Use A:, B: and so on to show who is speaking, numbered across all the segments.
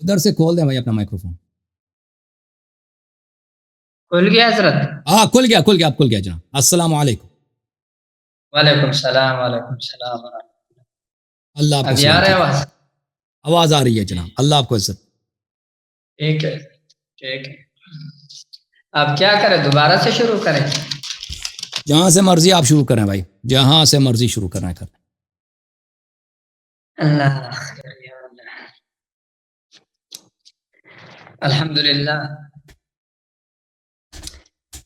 A: ادھر سے کھول دیں بھائی اپنا مائکرو فون.
B: کھل گیا حضرت؟
A: ہاں کھل گیا اب کھل گیا جناب. السلام علیکم.
B: وعلیکم السلام. وعلیکم السلام ورحمۃ
A: اللہ آپ
B: اللہ.
A: کو
B: ابھی آ رہا ہے
A: سلامت.
B: آواز؟
A: آواز آ رہی ہے جناب. اللہ آپ کو عزت.
B: ٹھیک ہے ٹھیک ہے. اب کیا کریں، دوبارہ سے شروع کریں؟
A: جہاں سے مرضی آپ شروع کریں بھائی، جہاں سے مرضی شروع کرنا ہے.
B: اللہ الحمد للہ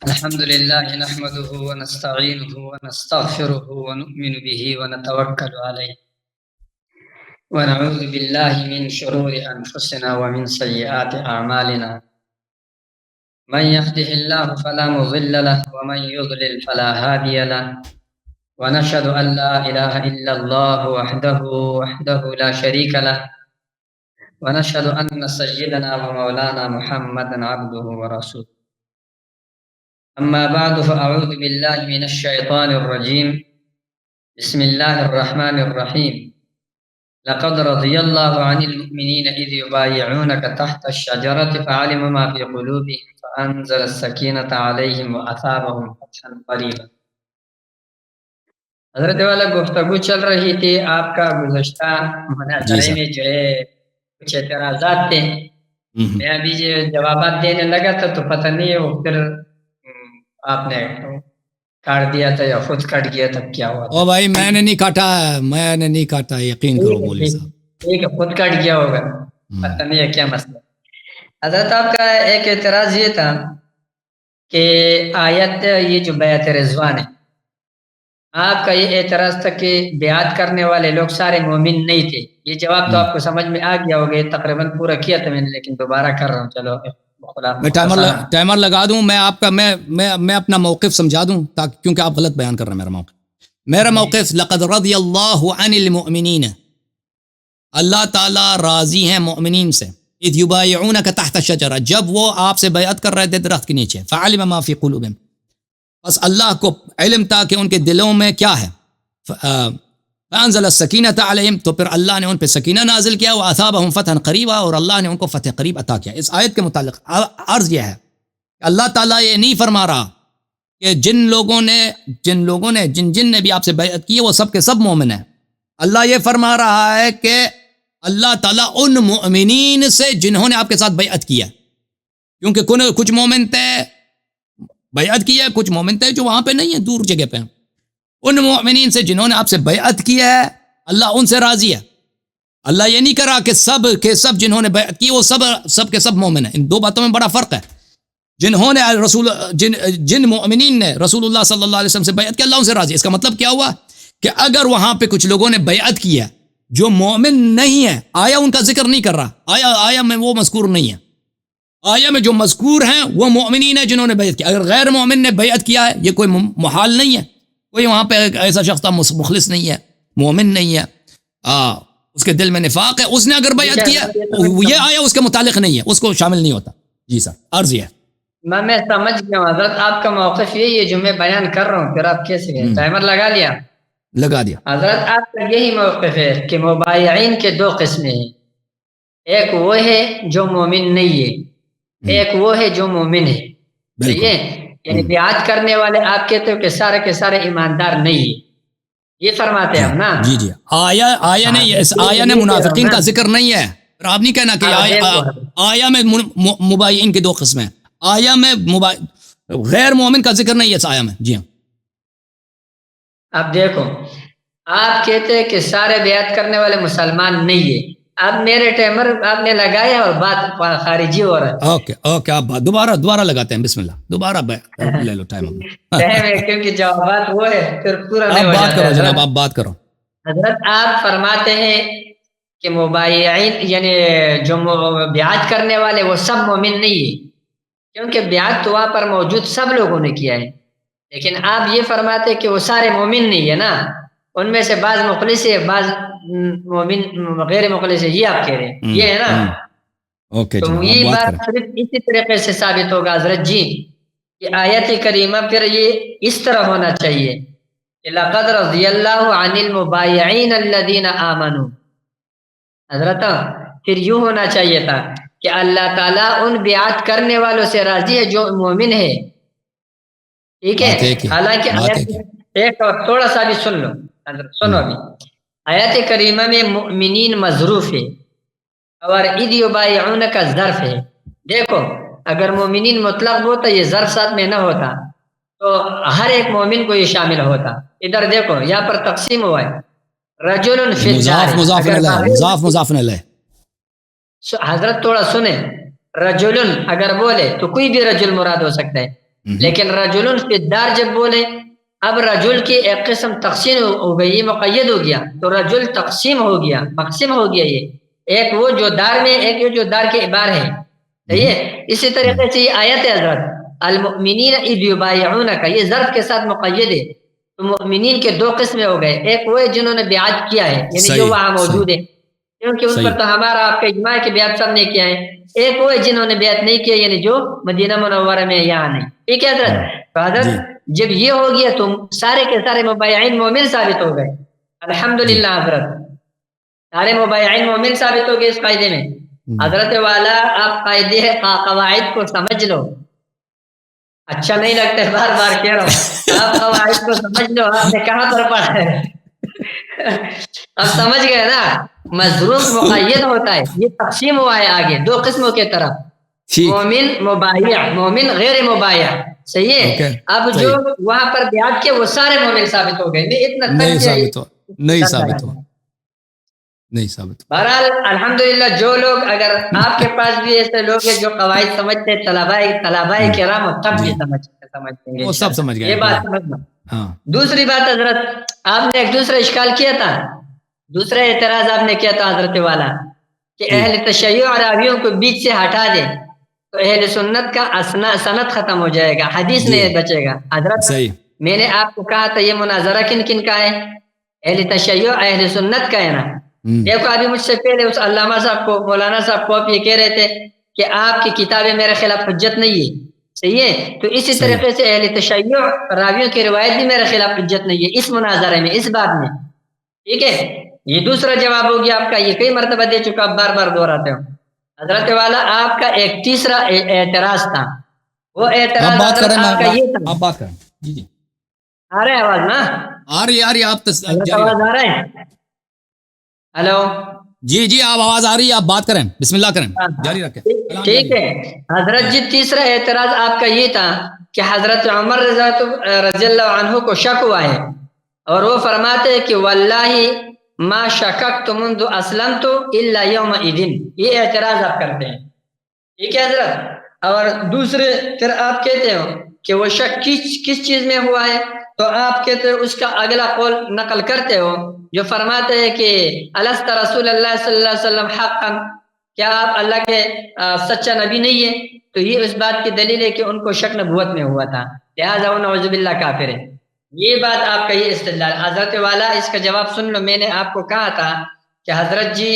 B: الحمد لله نحمده ونستعينه ونستغفره ونؤمن به ونتوكل عليه ونعوذ بالله من شرور أنفسنا ومن سيئات أعمالنا. من يهده الله فلا مضل له ومن يضلل فلا هادي له. ونشهد أن لا إله إلا الله وحده لا شريك له. ونشهد أن سيدنا ومولانا محمدا عبده ورسوله. أما بعد فأعوذ بالله من الشيطان الرجيم. بسم الله الرحمن الرحيم. لقد رضي الله عن المؤمنين إذ يبايعونك تحت الشجرة فعلم ما في قلوبهم فأنزل السكينة عليهم وأثابهم فتحا قريبا. حضرت والا گفتگو چل رہی تھی آپ کا گزشتہ مناظرے میں جو ہے کچھ اعتراضات تھے. میں ابھی جو جوابات دینے لگا تھا تو پتہ نہیں وہ پھر آپ نے کاٹ دیا تھا یا خود کٹ گیا تھا، کیا ہوا؟
A: او بھائی میں نے نہیں کاٹا یقین کرو مولوی صاحب.
B: ٹھیک ہے، خود کٹ گیا ہوگا، پتہ نہیں ہے کیا مسئلہ. حضرت آپ کا ایک اعتراض یہ تھا کہ آیت یہ جو بیعت رضوان ہے، آپ کا یہ اعتراض تھا کہ بیعت کرنے والے لوگ سارے مومن نہیں تھے. یہ جواب تو آپ کو سمجھ میں آ گیا ہوگا، تقریباً پورا کیا تھا میں نے، لیکن دوبارہ کر رہا ہوں. چلو
A: میں ٹائمر لگا دوں. میں آپ کا میں اپنا موقف سمجھا دوں تاکہ، کیونکہ آپ غلط بیان کر رہے ہیں میرا موقف. لقد رضی اللہ عن المؤمنین، اللہ تعالی راضی ہیں مؤمنین سے. اذ یبایعونک تحت الشجرہ، جب وہ آپ سے بیعت کر رہے تھے درخت کے نیچے. فعلم ما فی قلوبہم، بس اللہ کو علم تھا کہ ان کے دلوں میں کیا ہے. فانزل السکینۃ علیہم، تو پھر اللہ نے ان پہ سکینہ نازل کیا. واثابہم فتحا قریبا، اور اللہ نے ان کو فتح قریب عطا کیا. اس آیت کے متعلق عرض یہ ہے کہ اللہ تعالیٰ یہ نہیں فرما رہا کہ جن نے بھی آپ سے بیعت کی وہ سب کے سب مومن ہیں. اللہ یہ فرما رہا ہے کہ اللہ تعالیٰ ان مؤمنین سے جنہوں نے آپ کے ساتھ بیعت کیا، کیونکہ کچھ مومن تھے بیعت کی ہے، کچھ مومن تھے جو وہاں پہ نہیں ہیں، دور جگہ پہ ہیں. ان مؤمنین سے جنہوں نے آپ سے بیعت کی ہے اللہ ان سے راضی ہے. اللہ یہ نہیں کرا کہ سب کے سب جنہوں نے بیعت کی وہ سب کے سب مومن ہیں. ان دو باتوں میں بڑا فرق ہے. جن مؤمنین نے رسول اللہ صلی اللہ علیہ وسلم سے بیعت کی اللہ ان سے راضی. اس کا مطلب کیا ہوا کہ اگر وہاں پہ کچھ لوگوں نے بیعت کی ہے جو مومن نہیں ہے، آیا ان کا ذکر نہیں کر رہا، آیا میں وہ مذکور نہیں ہے. آیا میں جو مذکور ہیں وہ مومنین ہیں جنہوں نے بیعت کی. اگر غیر مومن نے بیعت کیا ہے یہ کوئی محال نہیں ہے. کوئی وہاں پہ ایسا شخص تھا مخلص نہیں ہے، مومن نہیں ہے، اس کے دل میں نفاق ہے، اس نے اگر بیعت کیا یہ آیا اس کے متعلق نہیں ہے، اس کو شامل نہیں ہوتا. جی سر عرض یہ ہے.
B: میں سمجھ گیا حضرت، آپ کا موقف یہی ہے جو میں بیان کر رہا ہوں. پھر آپ کیسے گئے؟ ٹائمر لگا دیا حضرت. آپ کا یہی موقف ہے کہ مبایعین کے دو قسمیں ہیں. ایک وہ ہے جو مومن نہیں ہے، ایک وہ ہے جو مومن ہے. صحیح ہے؟ یعنی بیعت کرنے والے آپ کہتے ہو کہ سارے کے سارے ایماندار نہیں ہے، یہ فرماتے ہیں ہم نا.
A: جی آیا نہیں، اس آیا نے منافقین کا ذکر نہیں ہے. آپ نہیں کہنا کہ آیا میں مبایعین کے دو قسمیں ہیں. آیا میں غیر مومن کا ذکر نہیں ہے اس آیا میں. جی ہاں.
B: اب دیکھو، آپ کہتے ہیں کہ سارے بیعت کرنے والے مسلمان نہیں ہے. اب میرے ٹائمر آپ نے لگایا اور بات خارجی ہو رہا ہے.
A: اوکے آپ دوبارہ لگاتے ہیں. بسم اللہ، دوبارہ لے لو ٹائم.
B: کیونکہ جوابات وہ ہے پھر پورا
A: آپ بات کرو جناب، آپ بات کرو.
B: حضرت آپ فرماتے ہیں کہ مبایعین یعنی جو بیعت کرنے والے وہ سب مومن نہیں ہے، کیونکہ بیعت تو وہاں پر موجود سب لوگوں نے کیا ہے. لیکن آپ یہ فرماتے کہ وہ سارے مومن نہیں ہے نا، ان میں سے بعض مخلص ہے، بعض مومن غیر مخلص ہے، یہ آپ کہہ رہے ہیں، یہ ہے نا. تو یہ بات صرف اسی طریقے سے ثابت ہوگا حضرت جی کہ آیت کریمہ پھر یہ اس طرح ہونا چاہیے کہ لقد رضی اللہ عن المبایعین الذین آمنوا. حضرت پھر یوں ہونا چاہیے تھا کہ اللہ تعالیٰ ان بیعت کرنے والوں سے راضی ہے جو مومن ہے. ٹھیک
A: بات
B: ہے.
A: ایک ہے،
B: حالانکہ
A: بات ایک ہے.
B: ایک اور تھوڑا سا بھی سن لو حضرت، سنو ابھی. آیت کریمہ میں مؤمنین مظروف ہے اور اذ یبایعونک ظرف ہے. دیکھو اگر مومنین مطلق ہوتا یہ ظرف ساتھ میں نہ ہوتا تو ہر ایک مومن کو یہ شامل ہوتا. ادھر دیکھو یہاں پر تقسیم ہوا ہے. رجل فی
A: مضاف
B: الدار،
A: مضاف
B: اگر
A: الیہ، مضاف مضاف الیہ.
B: حضرت تھوڑا سنیں، رجل اگر بولے تو کوئی بھی رجل مراد ہو سکتا ہے، لیکن رجل فی الدار جب بولے اب رجل کی ایک قسم تقسیم ہو گئی، مقید ہو گیا تو رجل تقسیم ہو گیا، مقسم ہو گیا. یہ ایک وہ جو دار میں، ایک وہ جو دار کے عبار ہے. صحیح ہے. اسی طریقے سے یہ آیت ہے حضرت المؤمنین اذ یبایعونک، یہ ظرف کے ساتھ مقید ہے. تو مؤمنین کے دو قسمیں ہو گئے، ایک وہ ہے جنہوں نے بیعت کیا ہے یعنی جو وہاں موجود ہے کیونکہ ان پر تو ہمارا آپ کا اجماع ہے کہ بیعت سب نے کیا ہے. ایک وہ ہے جنہوں نے بیعت نہیں کیا یعنی جو مدینہ منورہ میں یہاں نہیں. ٹھیک ہے حضرت. تو حضرت جب یہ ہو گیا تو سارے کے سارے مبایعین مومن ثابت ہو گئے. الحمدللہ حضرت سارے مبایعین مومن ثابت ہو گئے اس قاعدے میں. حضرت والا آپ قاعدے قواعد کو سمجھ لو. اچھا نہیں لگتا ہے بار بار کہہ رہا ہوں، آپ قواعد کو سمجھ لو. آپ نے کہاں پر پڑھا ہے؟ اب سمجھ گئے نا. مظروف مقید ہوتا ہے، یہ تقسیم ہوا ہے آگے دو قسموں کے طرف، مومن مبایع، مومن غیر مبایع. صحیح ہے. اب جو وہاں پر بیعت کے وہ سارے مومن ثابت ہو گئے. اتنا
A: نہیں ثابت ہو، نہیں ثابت ہو، نہیں ثابت.
B: بہرحال الحمدللہ جو لوگ، اگر آپ کے پاس بھی ایسے لوگ ہیں جو قواعد سمجھتے ہیں، طلباء کرام تب بھی سمجھتے ہیں،
A: وہ سب سمجھ گئے.
B: یہ بات سمجھنا. دوسری بات حضرت آپ نے ایک دوسرا اشکال کیا تھا، دوسرا اعتراض آپ نے کیا تھا حضرت والا کہ اہل تشیع راویوں کو بیچ سے ہٹا دے تو اہل سنت کا سند ختم ہو جائے گا، حدیث نہیں بچے گا. حضرت میں نے آپ کو کہا تھا یہ مناظرہ کن کن کا ہے؟ اہل تشیع اہل سنت کا ہے نا. دیکھو ابھی مجھ سے پہلے اس علامہ صاحب کو، مولانا صاحب کو آپ یہ کہہ رہے تھے کہ آپ کی کتابیں میرے خلاف حجت نہیں ہے. صحیح ہے. تو اسی طریقے سے اہل تشیع راویوں کی روایت بھی میرے خلاف حجت نہیں ہے اس مناظرے میں، اس بات میں. ٹھیک ہے. یہ دوسرا جواب ہو گیا آپ کا، یہ کئی مرتبہ دے چکا، آپ بار بار دہراتے ہو. حضرت والا آپ کا ایک تیسرا اعتراض تھا، وہ اعتراض آپ کا یہ تھا.
A: آپ بات کریں. جی جی
B: آ رہا ہے آواز نا؟
A: آ رہی آپ
B: آواز آ رہا ہے؟ ہلو
A: جی جی آپ آواز آ رہی ہے، آپ بات کریں، بسم اللہ کریں، جاری رکھیں.
B: ٹھیک ہے حضرت جی. تیسرا اعتراض آپ کا یہ تھا کہ حضرت عمر رضی اللہ عنہ کو شک ہوا ہے اور وہ فرماتے ہیں کہ واللہ ما شککت منذ اسلمت الا یومئذ. یہ اعتراض آپ کرتے ہیں. ٹھیک ہے حضرت. اور دوسرے پھر آپ کہتے ہو کہ وہ شک کس چیز میں ہوا ہے، تو آپ کہتے ہو اس کا اگلا قول نقل کرتے ہو جو فرماتے ہیں کہ الست رسول اللہ صلی اللہ علیہ وسلم حقا، کیا آپ اللہ کے سچا نبی نہیں ہے؟ تو یہ اس بات کی دلیل ہے کہ ان کو شک نبوت میں ہوا تھا، لہٰذا نعوذ باللہ کافر ہے. یہ بات آپ کا یہ استدلال. حضرت والا اس کا جواب سن لو. میں نے آپ کو کہا تھا کہ حضرت جی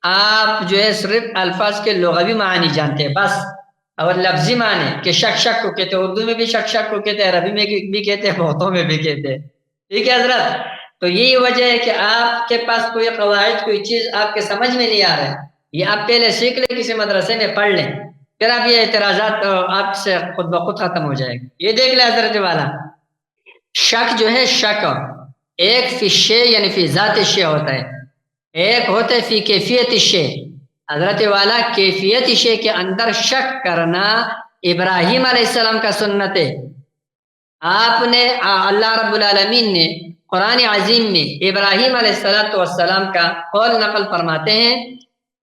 B: آپ جو ہے صرف الفاظ کے لغوی معنی جانتے ہیں بس، اور لفظی معنی کہ شک کو کہتے ہیں، اردو میں بھی شک کو کہتے ہیں، عربی میں بھی کہتے ہیں، بہتوں میں بھی کہتے ہیں. ٹھیک ہے حضرت. تو یہی وجہ ہے کہ آپ کے پاس کوئی قواعد، کوئی چیز آپ کے سمجھ میں نہیں آ رہا ہے. یہ آپ پہلے سیکھ لیں، کسی مدرسے میں پڑھ لیں، پھر آپ یہ اعتراضات آپ سے خود بخود ختم ہو جائے گا. یہ دیکھ لیں حضرت والا، شک جو ہے شک ایک فی الشیء یعنی فی ذات الشیء ہوتا ہے، ایک ہوتا ہے فی کیفیت الشیء. حضرت والا کیفیت شیء کے اندر شک کرنا ابراہیم علیہ السلام کا سنت ہے. آپ نے اللہ رب العالمین نے قرآن عظیم میں ابراہیم علیہ السلام کا قول نقل فرماتے ہیں،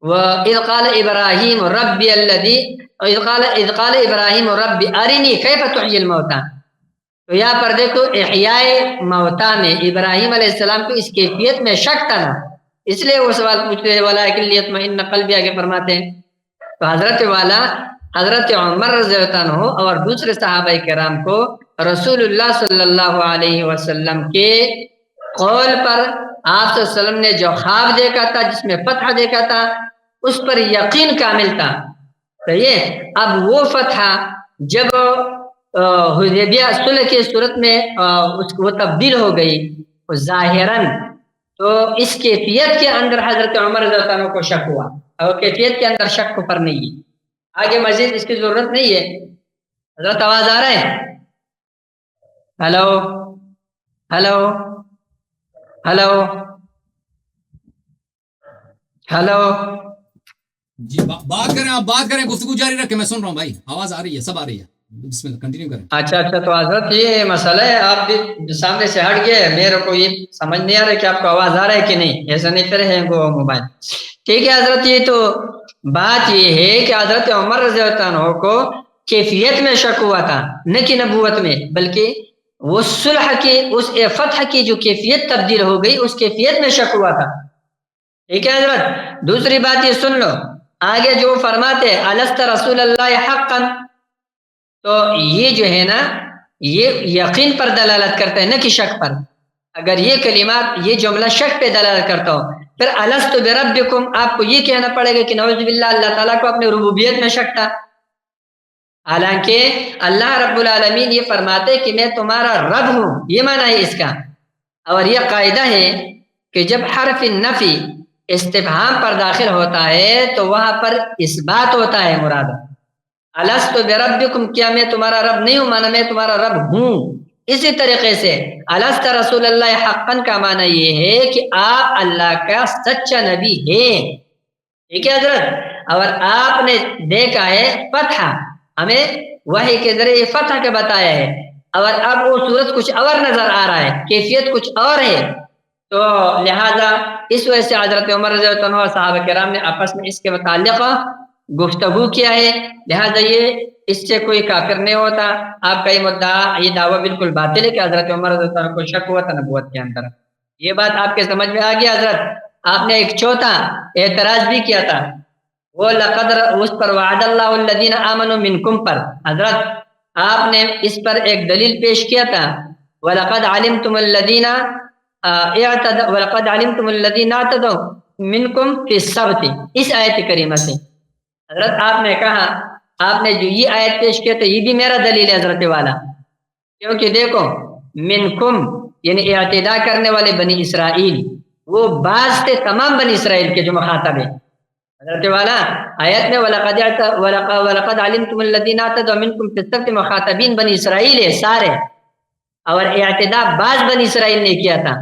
B: وَإِذْ قَالَ إِبْرَاهِيمُ رَبِّ الَّذِي إِذْ قَالَ إِبْرَاهِيمُ رَبِّ أَرِنِي كَيْفَ تُحْيِي الْمَوْتَى. تو یہاں پر دیکھو احیاء موتا میں ابراہیم علیہ السلام کو اس کیفیت میں شک تھا نا، اس لیے وہ سوال پوچھتے ہیں وَلَٰكِن لِيَطْمَئِنَّ قَلْبِي آگے فرماتے ہیں. تو حضرت والا حضرت عمر رضی اللہ عنہ اور دوسرے صحابہ کرام کو رسول اللہ صلی اللہ علیہ وسلم کے قول پر آپ صلی اللہ علیہ وسلم نے جو خواب دیکھا تھا، جس میں فتح دیکھا تھا، اس پر یقین کامل تھا. صحیح. اب وہ فتح جب حدیبیہ صلح کی صورت میں وہ تبدیل ہو گئی ظاہراً، تو اس کیفیت کے اندر حضرت عمر رضی اللہ عنہ کو شک ہوا. اور کیفیت کے اندر شک کفر نہیں ہے. آگے مزید اس کی ضرورت نہیں ہے. حضرت آواز آ رہا ہے؟ Hello hello hello hello.
A: جی بات کریں، آپ بات کریں، گفتگو جاری رکھیں، میں سن رہا ہوں بھائی، آواز آ رہی ہے، سب آ رہی ہے، بسم اللہ کنٹینیو کریں.
B: اچھا تو حضرت یہ مسئلہ ہے، آپ بھی سامنے سے ہٹ گئے، میرے کو یہ سمجھ نہیں آ رہا کہ آپ کو آواز آ رہا ہے کہ نہیں. ایسا نہیں پھر ہے وہ موبائل. ٹھیک ہے حضرت، یہ تو بات یہ ہے کہ حضرت عمر رضی اللہ عنہ کو کیفیت میں شک ہوا تھا، نہ کہ نبوت میں، بلکہ وہ صلح کی، اس فتح کی جو کیفیت تبدیل ہو گئی، اس کیفیت میں شک ہوا تھا. ٹھیک ہے حضرت. دوسری بات یہ سن لو، آگے جو فرماتے الست رسول اللہ حقا، تو یہ جو ہے نا، یہ یقین پر دلالت کرتا ہے، نہ کہ شک پر. اگر یہ کلمات، یہ جملہ شک پہ دلالت کرتا ہو، پھر الست بربکم، آپ کو یہ کہنا پڑے گا کہ نعوذ باللہ اللہ تعالیٰ کو اپنے ربوبیت میں شک تھا. حالانکہ اللہ رب العالمین یہ فرماتے کہ میں تمہارا رب ہوں، یہ معنی ہے اس کا. اور یہ قاعدہ ہے کہ جب حرف نفی استفہام پر داخل ہوتا ہے تو وہاں پر اثبات ہوتا ہے مراد. الست بربکم، کیا میں تمہارا رب نہیں ہوں، مانا میں تمہارا رب ہوں. اسی طریقے سے الست رسول اللہ حقا کا معنی یہ ہے کہ آپ اللہ کا سچا نبی ہیں. ٹھیک ہے حضرت. اور آپ نے دیکھا ہے فتح، ہمیں وحی کے ذریعے فتح کا بتایا ہے، اور اب وہ صورت کچھ اور نظر آ رہا ہے، کیفیت کچھ اور ہے. تو لہذا اس وجہ سے حضرت عمر رضی اللہ عنہ اور صحابہ کرام نے آپس میں اس کے متعلق گفتگو کیا ہے. لہذا یہ اس سے کوئی کافر نہیں ہوتا. آپ کا یہ مدعا، یہ دعویٰ بالکل باطل ہے کہ حضرت عمر رضی اللہ عنہ کو شک ہوا تھا نبوت کے اندر. یہ بات آپ کے سمجھ میں آ گیا حضرت. آپ نے ایک چوتھا اعتراض بھی کیا تھا، وہ لقد، اس پر وعد اللہ الذین آمنوا منکم پر. حضرت آپ نے اس پر ایک دلیل پیش کیا تھا، وَلَقَدْ عَلِمْتُمُ الَّذِينَ وَلَقَدْ عَلِمْتُمُ الَّذِينَ اعْتَدَوْا مِنْكُمْ فِي السَّبْتِ، اس آیت کریمہ سے. حضرت آپ نے کہا، آپ نے جو یہ آیت پیش کیا تو یہ بھی میرا دلیل ہے حضرت والا، کیونکہ دیکھو منکم یعنی اعتداء کرنے والے بنی اسرائیل، وہ بعض تھے تمام بنی اسرائیل کے جو مخاطب ہیں. حضرت والا آیت میں وَلَقَدْ عَلِمْتُمُ الَّذِينَ اعْتَدَوْا مِنْكُمْ فِي السَّبْتِ، مخاطبین بنی اسرائیل ہے سارے، اور اعتداء بعض بنی اسرائیل نے کیا تھا.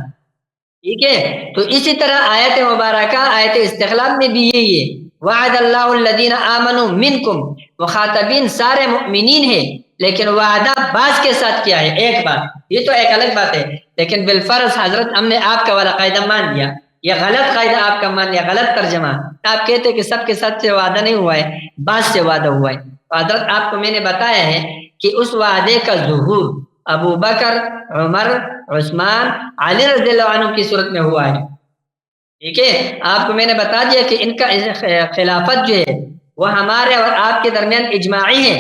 B: ٹھیک ہے. تو اسی طرح آیت مبارکہ، آیت استخلاف میں بھی یہی ہے، وعد اللہ الذین آمنوا منکم، مخاطبین سارے مؤمنین ہیں، لیکن وعدہ بعض کے ساتھ کیا ہے، ایک بات، یہ تو ایک الگ بات ہے. لیکن بالفرض حضرت ہم نے آپ کا والا قاعدہ مان لیا، یہ غلط قاعدہ آپ کا مان لیا، غلط ترجمہ. آپ کہتے کہ سب کے ساتھ سے وعدہ نہیں ہوا ہے، بعض سے وعدہ ہوا ہے. تو حضرت آپ کو میں نے بتایا ہے کہ اس وعدے کا ظہور ابو بکر، عمر، عثمان، علی رضی اللہ عنہ کی صورت میں ہوا ہے. ٹھیک ہے. آپ کو میں نے بتا دیا کہ ان کا خلافت جو ہے وہ ہمارے اور آپ کے درمیان اجماعی ہے.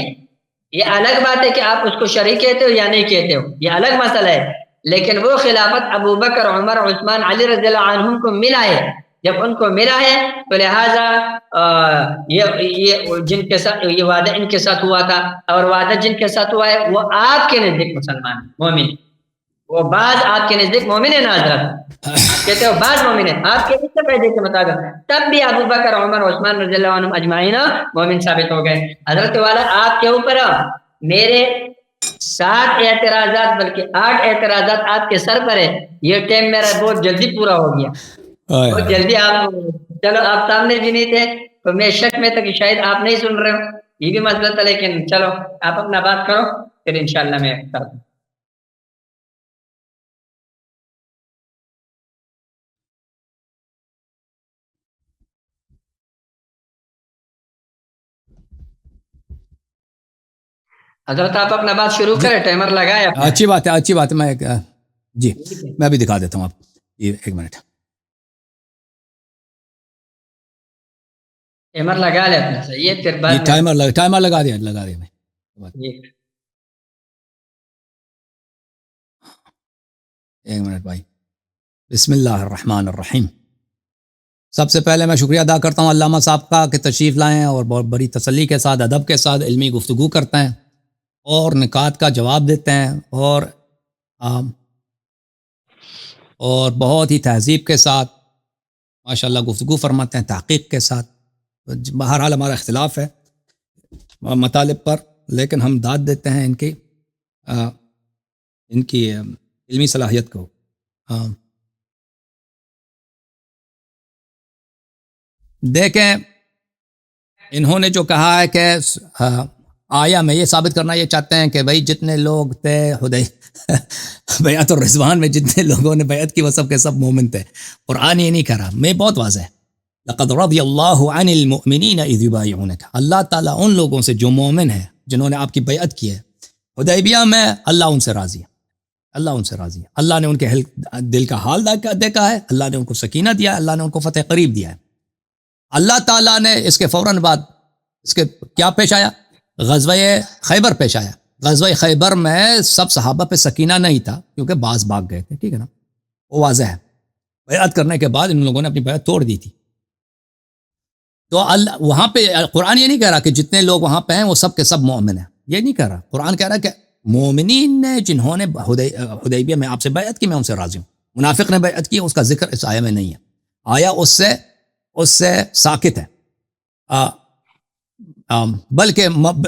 B: یہ الگ بات ہے کہ آپ اس کو شریک کہتے ہو یا نہیں کہتے ہو، یہ الگ مسئلہ ہے. لیکن وہ خلافت ابو بکر، عمر، عثمان، علی رضی اللہ عنہم کو ملا ہے. جب ان کو ملا ہے تو لہٰذا یہ جن کے ساتھ یہ وعدہ ان کے ساتھ ہوا تھا، اور وعدہ جن کے ساتھ ہوا ہے وہ آپ کے نزدیک مسلمان مومن، وہ بعض آپ کے نزدیک مومن ہے نا حضرت، آپ کہتے ہو بعض مومن ہے، آپ کے اس سے پہلے کے مطابق تب بھی ابو بکر، عمر، عثمان رضی اللہ عنہم اجمعین مومن ثابت ہو گئے. حضرت والا آپ کے اوپر میرے 7 اعتراضات بلکہ 8 اعتراضات آپ کے سر پر ہے. یہ ٹائم میرا بہت جلدی پورا ہو گیا، بہت جلدی. آپ چلو آپ سامنے بھی نہیں تھے تو میں شک میں تھا کہ شاید آپ نہیں سن رہے ہو، یہ بھی مسئلہ تھا. لیکن چلو آپ اپنا بات کرو، پھر انشاءاللہ میں کرتا ہوں. حضرت آپ اپنا بات شروع کریں، ٹائمر لگائے.
A: اچھی بات ہے، اچھی بات ہے. میں جی میں ابھی دکھا دیتا ہوں آپ، یہ 1 منٹ.
B: ٹائمر لگا لے اپنا صحیح ہے، پھر بعد
A: ٹائمر لگا دیا میں. 1 منٹ بھائی. بسم اللہ الرحمن الرحیم. سب سے پہلے میں شکریہ ادا کرتا ہوں علامہ صاحب کا کہ تشریف لائیں اور بہت بڑی تسلی کے ساتھ، ادب کے ساتھ علمی گفتگو کرتے ہیں اور نکات کا جواب دیتے ہیں، اور بہت ہی تہذیب کے ساتھ ماشاءاللہ گفتگو فرماتے ہیں، تحقیق کے ساتھ. بہرحال ہمارا اختلاف ہے مطالب پر، لیکن ہم داد دیتے ہیں ان کی علمی صلاحیت کو. دیکھیں انہوں نے جو کہا ہے کہ آیا میں یہ ثابت کرنا یہ چاہتے ہیں کہ بھائی جتنے لوگ تھے بیعت الرضوان میں جتنے لوگوں نے بیعت کی وہ سب کے سب مومن تھے. قرآن یہ نہیں کہہ رہا، میں بہت واضح ہے، لقد رضی اللہ عن المؤمنین اذ یبایعونک، اللہ تعالیٰ ان لوگوں سے جو مومن ہیں جنہوں نے آپ کی بیعت کی ہے حدیبیہ میں، اللہ ان سے راضی ہے، اللہ ان سے راضی ہے. اللہ نے ان کے دل کا حال دیکھا ہے، اللہ نے ان کو سکینہ دیا ہے، اللہ نے ان کو فتح قریب دیا ہے. اللہ تعالیٰ نے اس کے فوراً بعد اس کے کیا پیش آیا؟ غزوہ خیبر پیش آیا. غزوہ خیبر میں سب صحابہ پہ سکینہ نہیں تھا کیونکہ بعض بھاگ گئے تھے، ٹھیک ہے نا، وہ واضح ہے. بیعت کرنے کے بعد ان لوگوں نے اپنی بیعت توڑ دی تھی. تو اللہ وہاں پہ قرآن یہ نہیں کہہ رہا کہ جتنے لوگ وہاں پہ ہیں وہ سب کے سب مومن ہیں، یہ نہیں کہہ رہا. قرآن کہہ رہا ہے کہ مومنین نے جنہوں نے حدیبیہ میں آپ سے بیعت کی میں ان سے راضی ہوں. منافق نے بیعت کی اس کا ذکر اس آیہ میں نہیں ہے. آیا اس سے ساکت ہے. بلکہ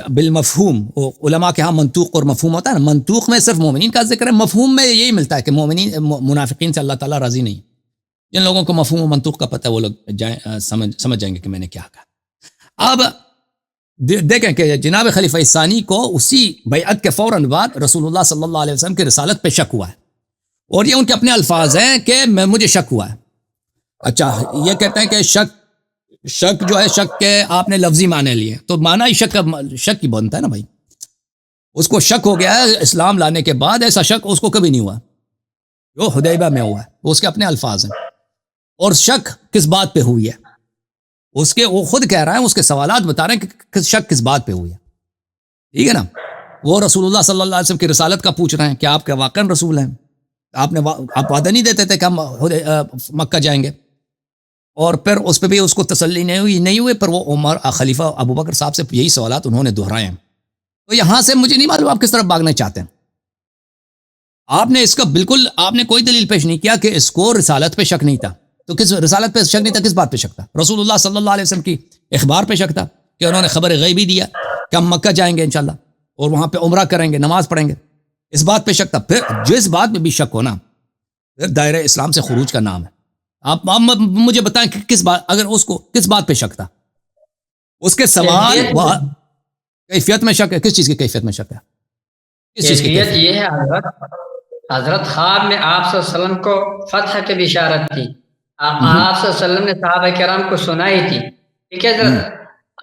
A: بالمفہوم، علماء کے ہاں منطوق اور مفہوم ہوتا ہے نا، منطوق میں صرف مومنین کا ذکر ہے، مفہوم میں یہی ملتا ہے کہ منافقین سے اللہ تعالیٰ راضی نہیں. جن لوگوں کو مفہوم و منطوق کا پتہ ہے وہ لوگ سمجھ جائیں گے کہ میں نے کیا کہا. اب دیکھیں کہ جناب خلیفہ ثانی کو اسی بیعت کے فوراً بعد رسول اللہ صلی اللہ علیہ وسلم کی رسالت پہ شک ہوا ہے، اور یہ ان کے اپنے الفاظ ہیں کہ مجھے شک ہوا ہے. اچھا یہ کہتے ہیں کہ شک جو ہے، شک کے آپ نے لفظی معنی لیے تو معنی ہی شک کی بنتا ہے نا بھائی. اس کو شک ہو گیا ہے اسلام لانے کے بعد، ایسا شک اس کو کبھی نہیں ہوا جو حدیبیہ میں ہوا ہے. وہ اس کے اپنے الفاظ ہیں. اور شک کس بات پہ ہوئی ہے وہ خود کہہ رہا ہے، اس کے سوالات بتا رہے ہیں کہ شک کس بات پہ ہوئی ہے، ٹھیک ہے نا. وہ رسول اللہ صلی اللہ علیہ وسلم کی رسالت کا پوچھ رہے ہیں کہ آپ کے واقعاً رسول ہیں، آپ وعدہ نہیں دیتے تھے کہ ہم مکہ جائیں گے. اور پھر اس پہ بھی اس کو تسلی نہیں ہوئی، پر وہ عمر خلیفہ ابو بکر صاحب سے یہی سوالات انہوں نے دہرائے ہیں. تو یہاں سے مجھے نہیں معلوم آپ کس طرف بھاگنا چاہتے ہیں. آپ نے اس کا بالکل آپ نے کوئی دلیل پیش نہیں کیا کہ اس کو رسالت پہ شک نہیں تھا. تو کس رسالت پہ شک نہیں تھا، کس بات پہ شک تھا؟ رسول اللہ صلی اللہ علیہ وسلم کی اخبار پہ شک تھا کہ انہوں نے خبر غیبی دیا کہ ہم مکہ جائیں گے انشاءاللہ اور وہاں پہ عمرہ کریں گے، نماز پڑھیں گے. اس بات پہ شک تھا. پھر جس بات میں بھی شک ہونا پھر دائرہ اسلام سے خروج کا نام ہے. آپ مجھے بتائیں کہ کس بات، اگر اس کو کس بات پہ شک تھا؟ اس کے سوال کیفیت میں شک ہے. کس چیز کی کیفیت میں شک ہے؟ کس چیز کی
B: کیفیت یہ ہے حضرت خواب میں آپ صلی اللہ علیہ وسلم کو فتح کی بشارت تھی. آپ صلی اللہ علیہ وسلم نے صحابہ کرام کو سنائی تھی، ٹھیک ہے حضرت،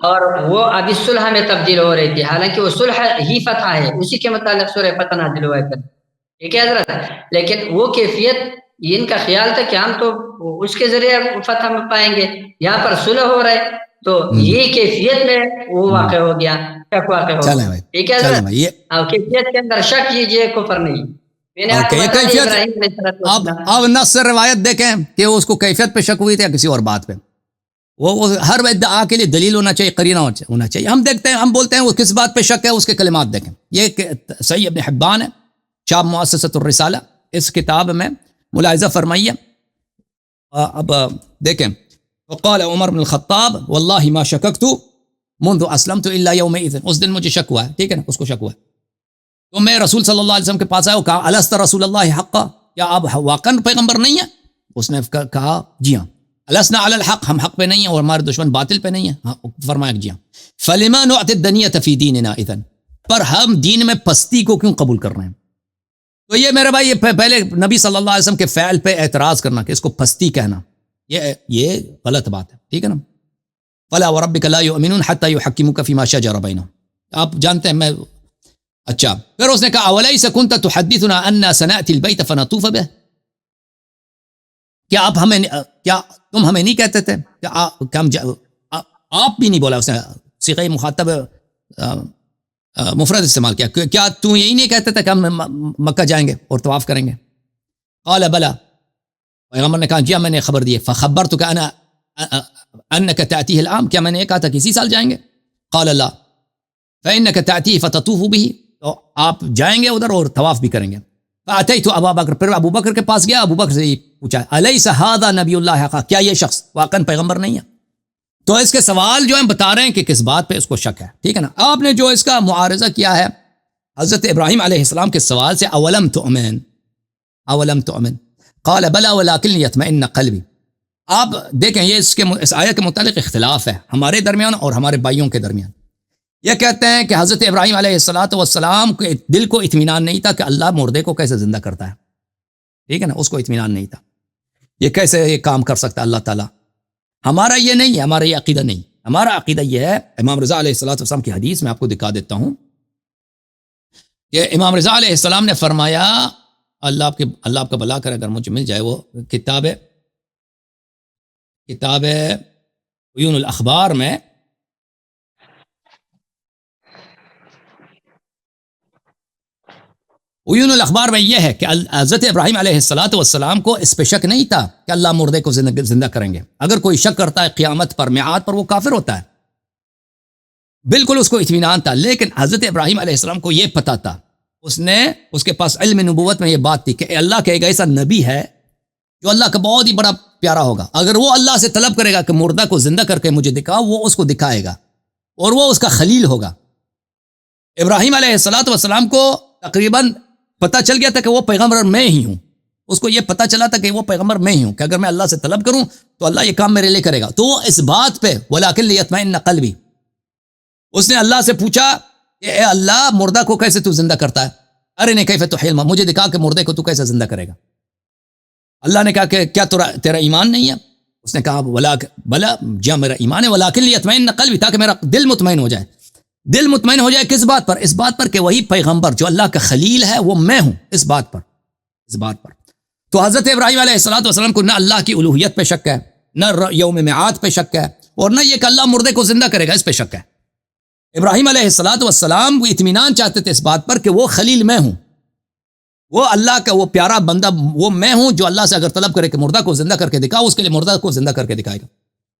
B: اور وہ ابھی صلح میں تبدیل ہو رہی تھی، حالانکہ وہ صلح ہی فتح ہے، اسی کے متعلق سورہ فتح نازل ہوا ہے، ٹھیک ہے حضرت. لیکن وہ کیفیت ان کا خیال تھا کہ ہم تو اس کے ذریعے فتح میں پائیں گے، یہاں پر صلح ہو رہا ہے، تو یہ کیفیت میں وہ واقع ہو گیا، شک واقع ہو گیا، ٹھیک ہے حضرت. کیفیت کے اندر شک کیجئے کفر نہیں.
A: اب نص روایت دیکھیں کہ اس کو کیفیت پہ شک ہوئی تھی یا کسی اور بات پہ. وہ ہر ادعا کے لیے دلیل ہونا چاہیے، قرینہ ہونا چاہیے. ہم دیکھتے ہیں، ہم بولتے ہیں وہ کس بات پہ شک ہے، اس کے کلمات دیکھیں. یہ صحیح ابن حبان ہے، چاپ مؤسسۃ الرسالہ، اس کتاب میں ملاحظہ فرمائیے. اب دیکھیں، وقال عمر بن الخطاب واللہ ما شککت منذ اسلمت الا یومئذ، اس دن مجھے شک ہوا ہے، ٹھیک ہے نا، اس کو شک ہوا ہے. تو میں رسول صلی اللہ علیہ وسلم کے پاس آیا اور کہا الست رسول اللہ حقا، کیا آپ واقعاً پیغمبر نہیں ہیں؟ اس نے کہا جی ہاں. السنا علی الحق، ہم حق پہ نہیں ہیں اور ہمارے دشمن باطل پہ نہیں ہیں. فرمایا جی ہاں. فلما نعطي الدنية في ديننا اذن، پر ہم دین میں پستی کو کیوں قبول کر رہے ہیں؟ تو یہ میرے بھائی، یہ پہلے نبی صلی اللہ علیہ وسلم کے فعل پہ اعتراض کرنا کہ اس کو پستی کہنا، یہ غلط بات ہے، ٹھیک ہے نا. فلا وربك لا يؤمنون حتى يحكموك فيما شجر بينهم. آپ جانتے ہیں میں. اچھا، پھر اس نے کہا اوليس كنت تحدثنا ان سناتي البيت فنطوف به، کیا تم ہمیں نہیں کہتے تھے کہ آپ بھی نہیں بولا، اس نے صيغہ مخاطب مفرد استعمال کیا، کیا تم یہی نہیں کہتے تھے کہ ہم مکہ جائیں گے اور طواف کریں گے؟ قال بلا، پیغمبر نے کہا جی میں نے خبر دی. فخبرتك انا انك تاتيه العام، کیا میں نے کہا تھا کہ اسی سال جائیں گے؟ قال لا فانك تاتيه فتطوف به، تو آپ جائیں گے ادھر اور طواف بھی کریں گے. فاتيت ابا بکر، پھر ابو بکر کے پاس گیا، ابو بکر سے پوچھا الیس هذا نبی اللہ حقا، کیا یہ شخص واقعا پیغمبر نہیں ہے؟ تو اس کے سوال جو ہم بتا رہے ہیں کہ کس بات پہ اس کو شک ہے، ٹھیک ہے نا. آپ نے جو اس کا معارضہ کیا ہے حضرت ابراہیم علیہ السلام کے سوال سے، اولم تؤمن قال بلا ولکن لیطمئن قلبی. آپ دیکھیں یہ اس آیت کے متعلق اختلاف ہے ہمارے درمیان اور ہمارے بھائیوں کے درمیان. یہ کہتے ہیں کہ حضرت ابراہیم علیہ السلام کے دل کو اطمینان نہیں تھا کہ اللہ مردے کو کیسے زندہ کرتا ہے، ٹھیک ہے نا، اس کو اطمینان نہیں تھا، یہ کیسے یہ کام کر سکتا ہے اللہ تعالیٰ. ہمارا یہ نہیں ہے، ہمارا یہ عقیدہ نہیں. ہمارا عقیدہ یہ ہے، امام رضا علیہ السلام کی حدیث میں آپ کو دکھا دیتا ہوں کہ امام رضا علیہ السلام نے فرمایا، اللہ آپ کا بھلا کرے اگر مجھے مل جائے وہ کتاب عیون الاخبار میں، عیون الاخبار میں یہ ہے کہ حضرت ابراہیم علیہ السلام کو اس پہ شک نہیں تھا کہ اللہ مردے کو زندہ کریں گے. اگر کوئی شک کرتا ہے قیامت پر، میعاد پر، وہ کافر ہوتا ہے. بالکل اس کو اطمینان تھا. لیکن حضرت ابراہیم علیہ السلام کو یہ پتا تھا، اس کے پاس علم نبوت میں یہ بات تھی کہ اللہ کا ایک ایسا نبی ہے جو اللہ کا بہت ہی بڑا پیارا ہوگا. اگر وہ اللہ سے طلب کرے گا کہ مردہ کو زندہ کر کے مجھے دکھاؤ، وہ اس کو دکھائے گا اور وہ اس کا خلیل ہوگا. ابراہیم علیہ السلام کو تقریباً پتہ چل گیا تھا کہ وہ پیغمبر میں ہی ہوں. اس کو یہ پتہ چلا تھا کہ وہ پیغمبر میں ہی ہوں، کہ اگر میں اللہ سے طلب کروں تو اللہ یہ کام میرے لیے کرے گا. تو وہ اس بات پہ وَلَٰكِن لِيَطْمَئِنَّ قَلْبِي، اس نے اللہ سے پوچھا کہ اے اللہ مردہ کو کیسے تو زندہ کرتا ہے، ارنی کیف تحیی الموتى، مجھے دکھا کہ مردے کو تو کیسے زندہ کرے گا. اللہ نے کہا کہ کیا تیرا ایمان نہیں ہے؟ اس نے کہا بلا جا میرا ایمان ہے، وَلَٰكِن لِيَطْمَئِنَّ قَلْبِي، تاکہ میرا دل مطمئن ہو جائے. دل مطمئن ہو جائے کس بات پر؟ اس بات پر کہ وہی پیغمبر جو اللہ کا خلیل ہے وہ میں ہوں. اس بات پر تو حضرت ابراہیم علیہ السلام کو نہ اللہ کی الوہیت پہ شک ہے، نہ یوم میعاد پہ شک ہے، اور نہ یہ کہ اللہ مردے کو زندہ کرے گا اس پہ شک ہے. ابراہیم علیہ السلام وہ اطمینان چاہتے تھے اس بات پر کہ وہ خلیل میں ہوں، وہ اللہ کا وہ پیارا بندہ وہ میں ہوں جو اللہ سے اگر طلب کرے کہ مردہ کو زندہ کر کے دکھاؤ، اس کے لیے مردہ کو زندہ کر کے دکھائے گا.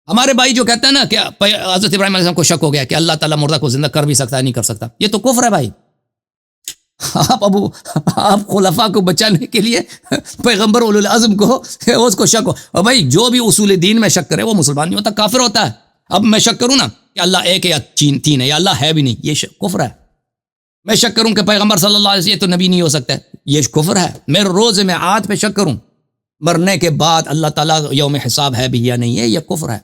A: ہمارے بھائی جو کہتے ہیں نا کہ حضرت ابراہیم علیہ السلام کو شک ہو گیا کہ اللہ تعالیٰ مردہ کو زندہ کر بھی سکتا ہے نہیں کر سکتا، یہ تو کفر ہے بھائی. آپ خلفاء کو بچانے کے لیے پیغمبر اولو العزم کو اس کو شک ہو، اور بھائی جو بھی اصول دین میں شک کرے وہ مسلمان نہیں ہوتا، کافر ہوتا ہے. اب میں شک کروں نا کہ اللہ ایک ہے یا تین ہے یا اللہ ہے بھی نہیں، یہ کفر ہے. میں شک کروں کہ پیغمبر صلی اللہ علیہ وسلم یہ تو نبی نہیں ہو سکتا، یہ کفر ہے. میں روز میعاد پہ شک کروں، مرنے کے بعد اللہ تعالیٰ یوم حساب ہے بھی یا نہیں ہے، یہ کفر ہے.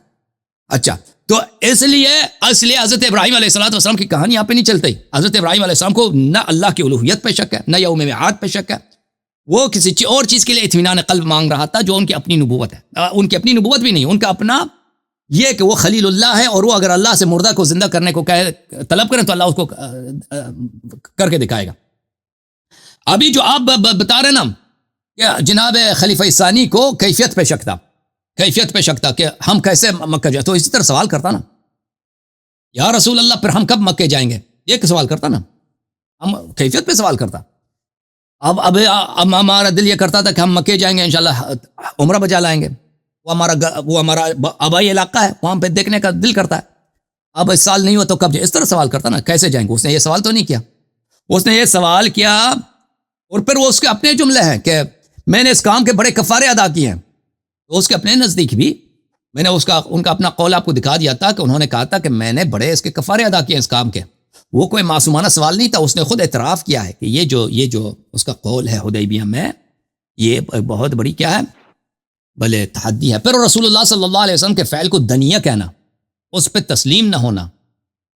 A: اچھا، تو اس لیے حضرت ابراہیم علیہ السلام کی کہانی یہاں پہ نہیں چلتی. حضرت ابراہیم علیہ السلام کو نہ اللہ کی الوہیت پہ شک ہے، نہ یوم میعاد پہ شک ہے. وہ کسی اور چیز کے لیے اطمینان قلب مانگ رہا تھا جو ان کی اپنی نبوت ہے. ان کی اپنی نبوت بھی نہیں، ان کا اپنا یہ کہ وہ خلیل اللہ ہے، اور وہ اگر اللہ سے مردہ کو زندہ کرنے کو طلب کریں تو اللہ اس کو کر کے دکھائے گا. ابھی جو آپ بتا رہے نا کہ جناب خلیفہ ثانی کو کیفیت پہ شک تھا کہ ہم کیسے مکہ جائیں، تو اسی طرح سوال کرتا نا، یا رسول اللہ پھر ہم کب مکہ جائیں گے، یہ سوال کرتا نا، ہم کیفیت پہ سوال کرتا. اب ہمارا دل یہ کرتا تھا کہ ہم مکہ جائیں گے انشاءاللہ عمرہ بجا لائیں گے، وہ ہمارا آبائی علاقہ ہے، وہاں پہ دیکھنے کا دل کرتا ہے. اب اس سال نہیں ہوا تو کب جائیں، اس طرح سوال کرتا نا، کیسے جائیں گے. اس نے یہ سوال تو نہیں کیا، اس نے یہ سوال کیا اور پھر وہ اس کے اپنے جملے ہیں کہ میں نے اس کام کے بڑے کفارے ادا کیے ہیں. تو اس کے اپنے نزدیک بھی میں نے ان کا اپنا قول آپ کو دکھا دیا تھا کہ انہوں نے کہا تھا کہ میں نے بڑے اس کے کفارے ادا کیے اس کام کے. وہ کوئی معصومانہ سوال نہیں تھا، اس نے خود اعتراف کیا ہے کہ یہ جو اس کا قول ہے حدیبیہ میں، یہ بہت بڑی کیا ہے، بھلے تحدی ہے. پھر رسول اللہ صلی اللہ علیہ وسلم کے فعل کو دنیہ کہنا، اس پہ تسلیم نہ ہونا،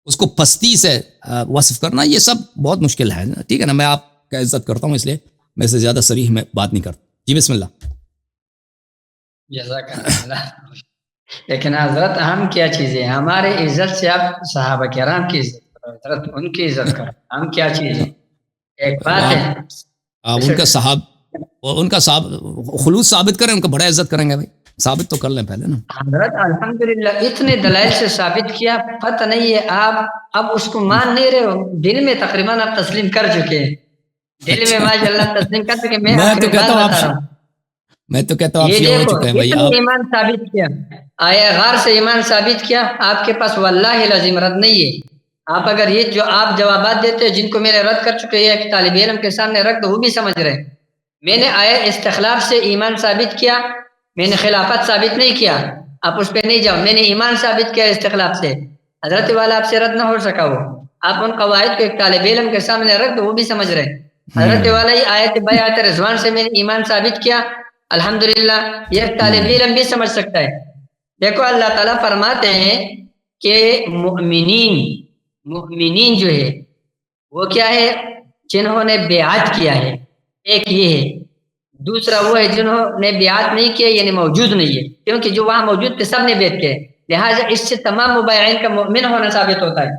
A: اس کو پستی سے وصف کرنا، یہ سب بہت مشکل ہے. ٹھیک ہے نا، میں آپ کا عزت کرتا ہوں اس لیے میں سے زیادہ صریح میں بات نہیں کرتا. جی بسم اللہ.
B: جزاک اللہ. لیکن حضرت ہم کیا چیزیں، ہمارے عزت سے آپ صحابہ کرام کی عزت کرو، حضرت ان کی عزت کرو، ہم کیا چیزیں. ایک بات ہے ان کا خلوص ثابت کریں، ان کا بڑا عزت کریں گے بھائی، ثابت تو کر لیں پہلے نا. حضرت الحمدللہ اتنے دلائل سے ثابت کیا، پتہ نہیں ہے آپ اب اس کو مان نہیں رہے ہو، دل میں تقریباً آپ تسلیم کر چکے ہیں، دل میں ماشاءاللہ تسلیم کر چکے.
A: میں تو کہتا ہوں آپ شیعہ ہو چکے ہیں بھائی. آپ
B: ایمان ثابت کیا، آیا غار سے ایمان ثابت کیا، آپ کے پاس واللہ العظیم رد نہیں ہے. آپ اگر یہ جو آپ جوابات دیتے ہیں جن کو میں نے رد کر چکے ہیں، طالب علم کے سامنے رکھ دو، وہ بھی سمجھ رہے ہیں. میں نے آیا استخلاف سے ایمان ثابت کیا، میں نے خلافت ثابت نہیں کیا. آپ اس پہ نہیں جاؤ. میں نے ایمان ثابت کیا استقلال سے. حضرت والا آپ سے رد نہ ہو سکا. وہ آپ ان قواعد کو ایک طالب علم کے سامنے رکھ دو, وہ بھی سمجھ رہے. حضرت والا یہ آیت بیعت رضوان سے میں نے ایمان ثابت کیا, الحمدللہ یہ طالب علم بھی سمجھ سکتا ہے. دیکھو اللہ تعالیٰ فرماتے ہیں کہ مؤمنین جو ہے وہ کیا ہے, جنہوں نے بیعت کیا ہے. ایک یہ ہے. دوسرا وہ ہے جنہوں نے بیعت نہیں کیا, یعنی موجود نہیں ہے, کیونکہ جو وہاں موجود تھے سب نے بیعت کیا ہے. لہٰذا اس سے تمام مبایعین کا مؤمن ہونا ثابت ہوتا ہے.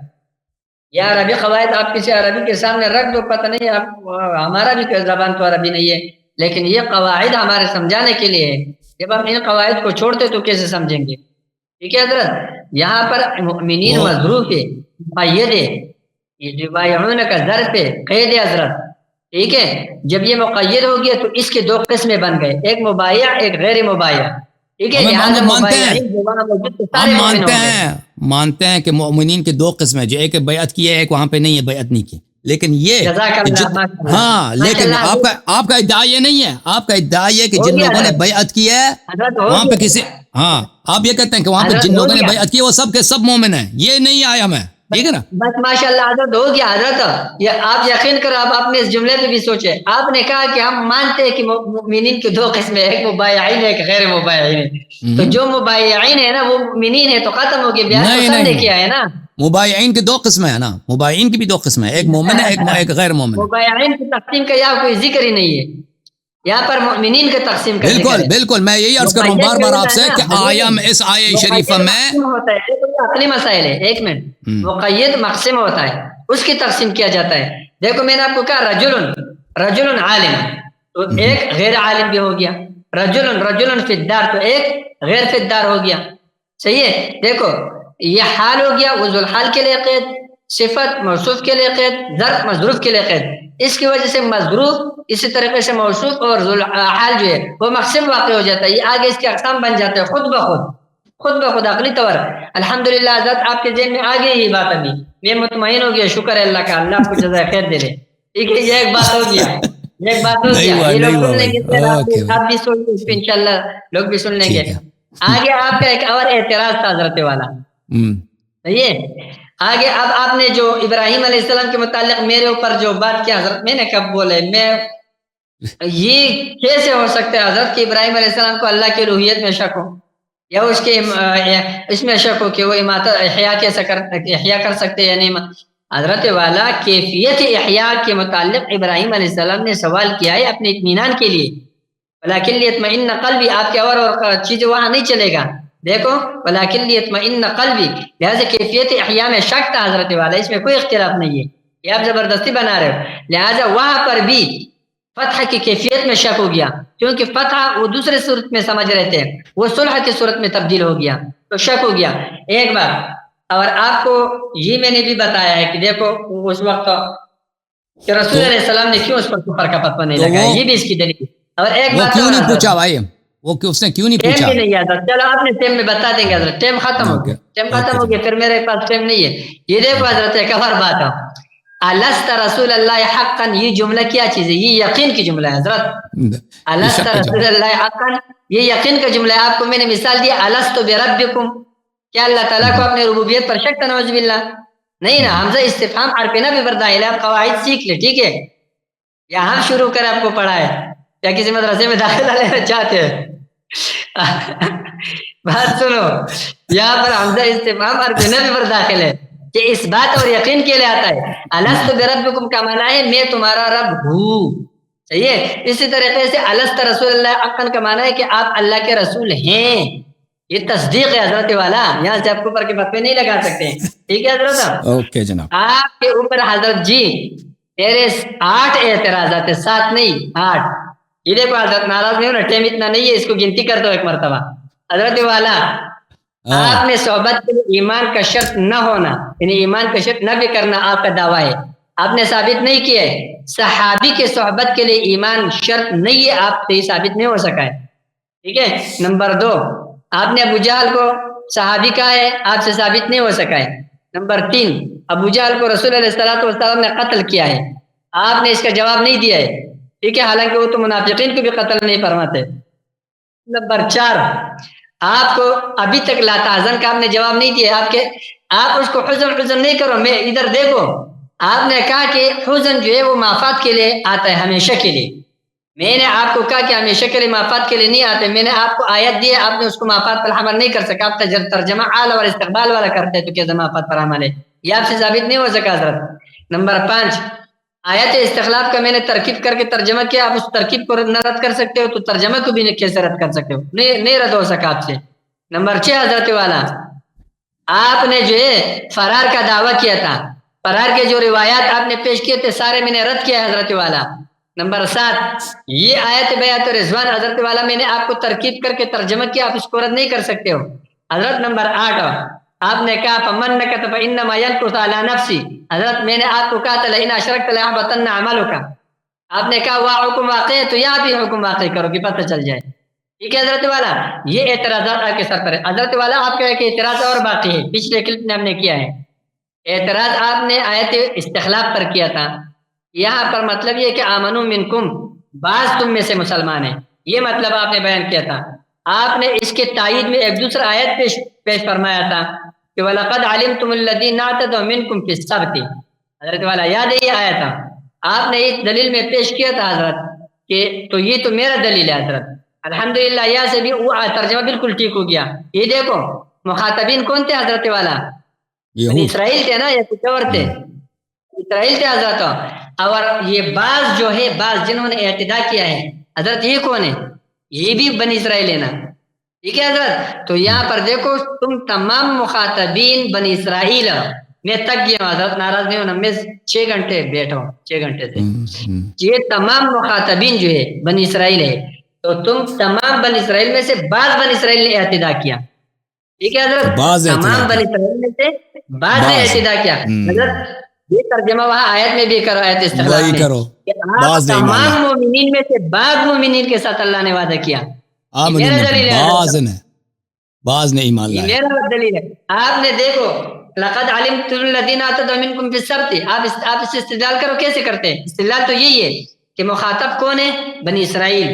B: یا عربی قواعد آپ کسی عربی کے سامنے رکھ دو, پتہ نہیں آپ, ہمارا بھی زبان تو عربی نہیں ہے, لیکن یہ قواعد ہمارے سمجھانے کے لیے ہے. جب ہم ان قواعد کو چھوڑتے تو کیسے سمجھیں گے؟ ٹھیک ہے حضرت, یہاں پر مؤمنین مظروف ہے, مقید ہے, یہ یبایعون کا ظرف ہے, قید ہے حضرت. ٹھیک ہے, جب یہ مقید ہو گیا تو اس کے دو قسمیں بن گئے, ایک مبایع ایک غیر مبایع. ٹھیک ہے,
A: ہم مانتے ہیں کہ مومنین کے دو قسم ہیں, جو ایک بیعت کی ہے, ایک وہاں پہ نہیں ہے, بیعت نہیں کی. لیکن یہ ہاں, لیکن آپ کا ادعا یہ نہیں ہے. آپ کا ادعا یہ کہ جن لوگوں نے بیعت کی ہے وہاں پہ کسی, ہاں آپ یہ کہتے ہیں کہ وہاں پہ جن لوگوں نے بیعت کی وہ سب کے سب مومن ہیں. یہ نہیں آیا میں, ٹھیک ہے نا.
B: بس ماشاءاللہ حضرت ہو گیا حضرت. آپ یقین کرو, آپ اپنے اس جملے پہ بھی سوچے. آپ نے کہا کہ ہم مانتے ہیں کہ مومنین کے دو قسمیں, ایک مبایعین ہے ایک غیر مبایعین. تو جو مبایعین ہے نا وہ مومنین ہے, تو ختم ہو گیا, بیعت تو سب نے کیا ہے نا.
A: مبایعین کی دو قسمیں ہیں نا, مبایعین کی بھی دو قسمیں ہیں, ایک مومن ہے ایک غیر مومن.
B: مبایعین کی تقسیم کا یہاں کوئی ذکر ہی نہیں ہے, یہاں پر مؤمنین کے تقسیم کا ذکر ہے.
A: بالکل میں یہی عرض کر رہا ہوں بار بار آپ سے کہ آیا میں اس آیہ شریفہ میں
B: عقلی مسائل ہے. ایک منٹ, مقید مقسم ہوتا ہے, اس کی تقسیم کیا جاتا ہے. دیکھو میں نے آپ کو کہا رجل عالم, تو ایک غیر عالم بھی ہو گیا. رجل فی الدار, تو ایک غیر فی الدار ہو گیا. صحیح ہے. دیکھو یہ حال ہو گیا, وہ ذوالحال کے لیے قید, صفت موصوف کے لیے قید, ظرف مظروف کے لیے قید. اس کی وجہ سے مظروف اسی طریقے سے موصوف اور ذوالحال جو ہے وہ مقسم واقع ہو جاتا ہے. یہ آگے اس کے اقسام بن جاتے ہیں خود بخود عقلی طور. الحمدللہ حضرت آپ کے ذہن میں آ گئی یہ بات, ابھی میں مطمئن ہو گیا. شکر ہے اللہ کا, اللہ آپ کو جزائے خیر دے دے. ٹھیک ہے, یہ ایک بات ہو گیا. یہ لوگ سن لیں گے, آپ بھی سن لیں گے, انشاءاللہ لوگ بھی سن لیں گے. آگے آپ کا ایک اور اعتراض تھا حضرت والا. صحیح. آگے اب آپ نے جو ابراہیم علیہ السلام کے متعلق میرے اوپر جو بات کیا حضرت, میں نے کب بولے, میں یہ کیسے ہو سکتا ہے حضرت کہ ابراہیم علیہ السلام کو اللہ کی الوہیت میں شک ہو, یا اس کے اس میں شک ہو کہ وہ احیاء کر سکتے یا نہیں. حضرت والا کیفیت احیاء کے متعلق ابراہیم علیہ السلام نے سوال کیا ہے اپنے اطمینان کے لیے. ولیکن لیطمئن قلبی, آپ کے اور چیزیں وہاں نہیں چلے گا. دیکھو ولیکن لیطمئن قلبی, لہذا کیفیت احیاء میں شک تھا حضرت والا, اس میں کوئی اختلاف نہیں ہے, یہ آپ زبردستی بنا رہے ہو. لہذا وہاں پر بھی فتح کی کیفیت میں شک ہو گیا, کیونکہ فتح وہ دوسرے صورت میں سمجھ رہے تھے, وہ صلح کی صورت میں تبدیل ہو گیا, تو شک ہو گیا. ایک بار اور آپ کو یہ میں نے بھی بتایا ہے کہ دیکھو اس وقت کہ رسول علیہ السلام نے کیوں اس پر کفر کا فتویٰ نہیں لگایا, یہ بھی اس کی دلیل. اور ایک بات
A: کیوں نہیں پوچھا بھائی, وہ اس نے کیوں نہیں پوچھا؟
B: ٹائم بھی نہیں آتا. چلو آپ نے ٹائم میں بتا دیں گے حضرت, ٹائم ختم ہو گیا, پھر میرے پاس ٹائم نہیں ہے. یہ دیکھو حضرت ایک اور بات ہے, الست رسول اللہ حقا, یہ جملہ کیا چیز ہے؟ یہ یقین کی جملہ ہے حضرت. الست رسول اللہ حقا, یہ یقین کا جملہ ہے. آپ کو میں نے مثال دیا, الست بربکم, کیا اللہ تعالیٰ کو اپنے ربوبیت پر شک تھا؟ نعوذ باللہ نہیں نا. حمزہ استفہام حرف نفی پر داخل ہے. آپ قواعد سیکھ لیں, ٹھیک ہے, یا ہم شروع کریں آپ کو پڑھائے, یا کسی مدرسے میں داخلہ لینا چاہتے ہیں؟ بات سنو, یہاں پر حمزہ استفہام حرف نفی پر داخل ہے کہ اس بات اور یقین کے لیے آتا ہے. الست بربکم کا معنی ہے میں تمہارا رب ہوں. صحیح ہے. اسی طریقے سے الست رسول اللہ حقا کا معنی ہے کہ آپ اللہ کے رسول ہیں. یہ تصدیق ہے حضرت والا, یہاں سے آپ کو اوپر کے فتوے نہیں لگا سکتے. ٹھیک ہے حضرت.
A: اوکے جناب.
B: آپ کے اوپر حضرت جی میرے 8 اعتراضات ہیں, 7 نہیں 8. یہ دیکھو حضرت ناراض نہیں ہونا, ٹائم اتنا نہیں ہے, اس کو گنتی کر دو ایک مرتبہ. حضرت والا آپ نے صحبت کے لیے ایمان کا شرط نہ ہونا, یعنی ایمان کا شرط نہ بھی کرنا آپ کا دعویٰ ہے, آپ نے ثابت نہیں کیا ہے. صحابی کے صحبت کے لیے ایمان شرط نہیں ہے, آپ سے ثابت نہیں ہو سکا ہے. ٹھیک ہے. نمبر 2, آپ نے ابو جہل کو صحابی کہا ہے, آپ سے ثابت نہیں ہو سکا ہے. نمبر 3, ابو جہل کو رسول علیہ السلام نے قتل کیا ہے, آپ نے اس کا جواب نہیں دیا ہے. ٹھیک ہے, حالانکہ وہ تو منافقین کو بھی قتل نہیں فرماتے. نمبر 4, آپ کو ابھی تک لا تحزن کا آپ نے جواب نہیں دیا. آپ اس کو حزن نہیں کرو. میں ادھر دیکھو، آپ نے کہا کہ حزن جو ہے وہ مافات کے لیے آتا ہے، ہمیشہ کے لیے. میں نے آپ کو کہا کہ ہمیشہ کے لیے مافات کے لیے نہیں آتے. میں نے آپ کو آیت دی، آپ نے اس کو مافات پر حمل نہیں کر سکا. آپ ترجمہ آل اور استقبال والا کرتے تو کیسے مافات پر حمل ہے؟ یہ آپ سے ثابت نہیں ہو سکا حضرت. نمبر 5، آیت استخلاف کا میں نے ترکیب کر کے ترجمہ کیا. آپ اس ترکیب کو نہ رد کر سکتے ہو تو ترجمہ کو بھی کیسے رد کر سکتے ہو؟ نہیں رد ہو سکا آپ سے. نمبر 6 حضرت والا، آپ نے جو ہے فرار کا دعویٰ کیا تھا. فرار کے جو روایات آپ نے پیش کیے تھے سارے میں نے رد کیا حضرت والا. نمبر 7، یہ آیت بیعت رضوان حضرت والا میں نے آپ کو ترکیب کر کے ترجمہ کیا، آپ اس کو رد نہیں کر سکتے ہو حضرت. نمبر 8، آپ نے کہا فمن نکت فانما ينكث على نفسه. حضرت میں نے آپ کو کہا تھا لئن اشرکت ليحبطن عملك. آپ نے کہا واہ حکم واقع ہے تو یہاں بھی حکم واقع کرو کہ پتہ چل جائے. ٹھیک ہے حضرت والا، یہ اعتراضات آپ کے سر پر ہے. حضرت والا آپ کا ایک اعتراض اور باقی ہے، پچھلے کلپ میں ہم نے کیا ہے. اعتراض آپ نے آیت استخلاف پر کیا تھا. یہاں پر مطلب یہ کہ آمنو منکم، بعض تم میں سے مسلمان ہیں، یہ مطلب آپ نے بیان کیا تھا. آپ نے اس کے تائید میں ایک دوسرا آیت پیش فرمایا تھا کہ وَلَقَدْ عَلِمْتُمُ الَّذِينَ اعْتَدَوْا مِنْكُمْ فِي السَّبْتِ. حضرت والا یاد ہے یہ آیا تھا، آپ نے اس دلیل میں پیش کیا تھا حضرت کہ تو یہ تو میرا دلیل ہے حضرت. الحمدللہ یہاں سے بھی وہ ترجمہ بالکل ٹھیک ہو گیا. یہ دیکھو مخاطبین کون تھے حضرت والا؟ بنی اسرائیل تھے نا، یا کچھ اور تھے؟ اسرائیل تھے حضرت. اور یہ بعض جو ہے، بعض جنہوں نے اعتداء کیا ہے حضرت، یہ کون ہے؟ یہ بھی بنی اسرائیل ہے نا. ٹھیک ہے حضرت. تو یہاں پر دیکھو تم تمام مخاطبین بنی اسرائیل، میں تک گیا ہوں حضرت، ناراض نہیں ہونا، میں 6 گھنٹے بیٹھا ہوں، 6 گھنٹے سے. یہ تمام مخاطبین جو ہے بنی اسرائیل ہے، تو تم تمام بنی اسرائیل میں سے بعض بنی اسرائیل نے اعتداء کیا. ٹھیک ہے حضرت، تمام بنی اسرائیل میں سے بعض نے اعتداء کیا. حضرت یہ ترجمہ وہاں آیت میں بھی کرو، آیت استخلاف میں کہ آپ تمام مومنین میں سے بعض مومنین کے ساتھ اللہ نے وعدہ کیا. میرا دلیل ہے،
A: بعض نے ایمان لایا.
B: یہ میرا دلیل ہے. آپ نے دیکھو لقد علمتم الذین اعتدوا منکم فی السبت، آپ اس سے استدلال کرو. کیسے کرتے ہیں استدلال؟ تو یہی ہے کہ مخاطب کون ہے؟ بنی اسرائیل.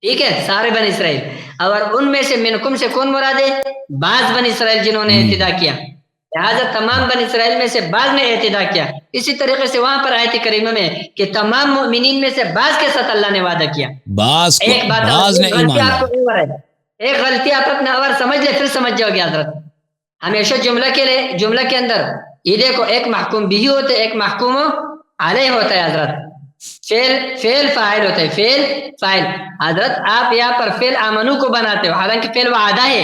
B: ٹھیک ہے، سارے بنی اسرائیل. اور ان میں سے منکم سے کون مراد ہے؟ بعض بنی اسرائیل جنہوں نے اعتداء کیا. لہٰذا تمام بنی اسرائیل میں سے بعض نے اعتداء کیا. اسی طریقے سے وہاں پر آیت کریمہ میں کہ تمام مؤمنین میں سے بعض کے ساتھ اللہ نے وعدہ کیا. ایک بات ایک غلطی آپ اپنا اور سمجھ لے، پھر سمجھ جاؤ گے حضرت. ہمیشہ جملہ کے اندر یہ دیکھو ایک محکوم بھی ہوتا ہے، ایک محکوم علیہ ہوتا ہے حضرت. فعل فاعل ہوتا ہے، فعل فاعل. حضرت آپ یہاں پر فعل آمنو کو بناتے ہو، حالانکہ فعل وعدہ ہے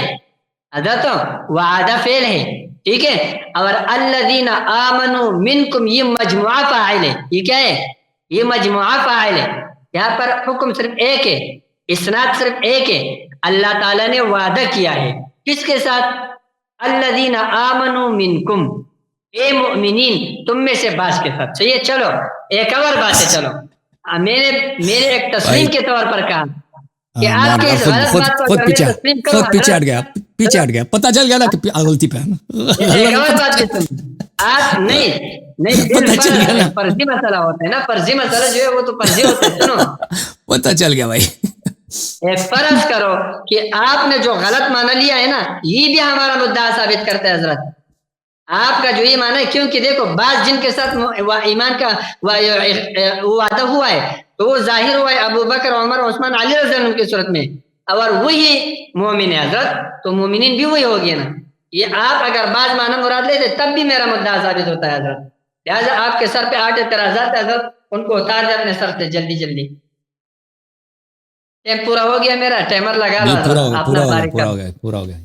B: حضرت، وعدہ فعل ہے. ٹھیک ہے. اور الذین آمنوا منکم یہ مجموعہ فاعل ہے. یہ کیا ہے؟ یہ مجموعہ فاعل ہے. یہاں پر حکم صرف ایک ہے، اسناد صرف ایک ہے. اللہ تعالیٰ نے وعدہ کیا ہے کس کے ساتھ؟ الذین آمنوا منکم، اے مؤمنین تم میں سے بعض کے ساتھ. صحیح ہے. چلو ایک اور بات ہے، چلو میں نے ایک تسلیم کے طور پر کہا کہ آپ کے اس غلط بات کو اگر میں تسلیم کروں،
A: پیچھے ہٹ گیا، پتہ چل گیا نا کہ غلطی پہ
B: ایک اور بات ہے. آپ نہیں فرضی مسئلہ ہوتا ہے نا، فرضی مسئلہ جو ہے وہ تو فرضی ہوتا ہے. سنو
A: پتہ چل گیا بھائی.
B: ایک فرض کرو کہ آپ نے جو غلط معنی لیا ہے نا، یہ بھی ہمارا مدعا ثابت کرتا ہے حضرت. آپ کا جو یہ معنی ہے، کیونکہ دیکھو بعض جن کے ساتھ ایمان کا وعدہ ہوا ہے تو وہ ظاہر ہوا ہے ابو بکر، عمر، عثمان، علی رضی اللہ عنہ کی صورت میں، اور وہی مومن ہے حضرت، تو مومنین بھی وہی ہو گئے نا. یہ آپ اگر بعض معنی مراد لیتے تب بھی میرا مدعا ثابت ہوتا ہے حضرت. لہٰذا آپ کے سر پہ 8 اعتراضات ہیں حضرت، ان کو اتار دیں اپنے سر سے جلدی جلدی. ٹائم پورا ہو گیا میرا، ٹائمر لگا لو حضرت،
A: پورا ہو گیا.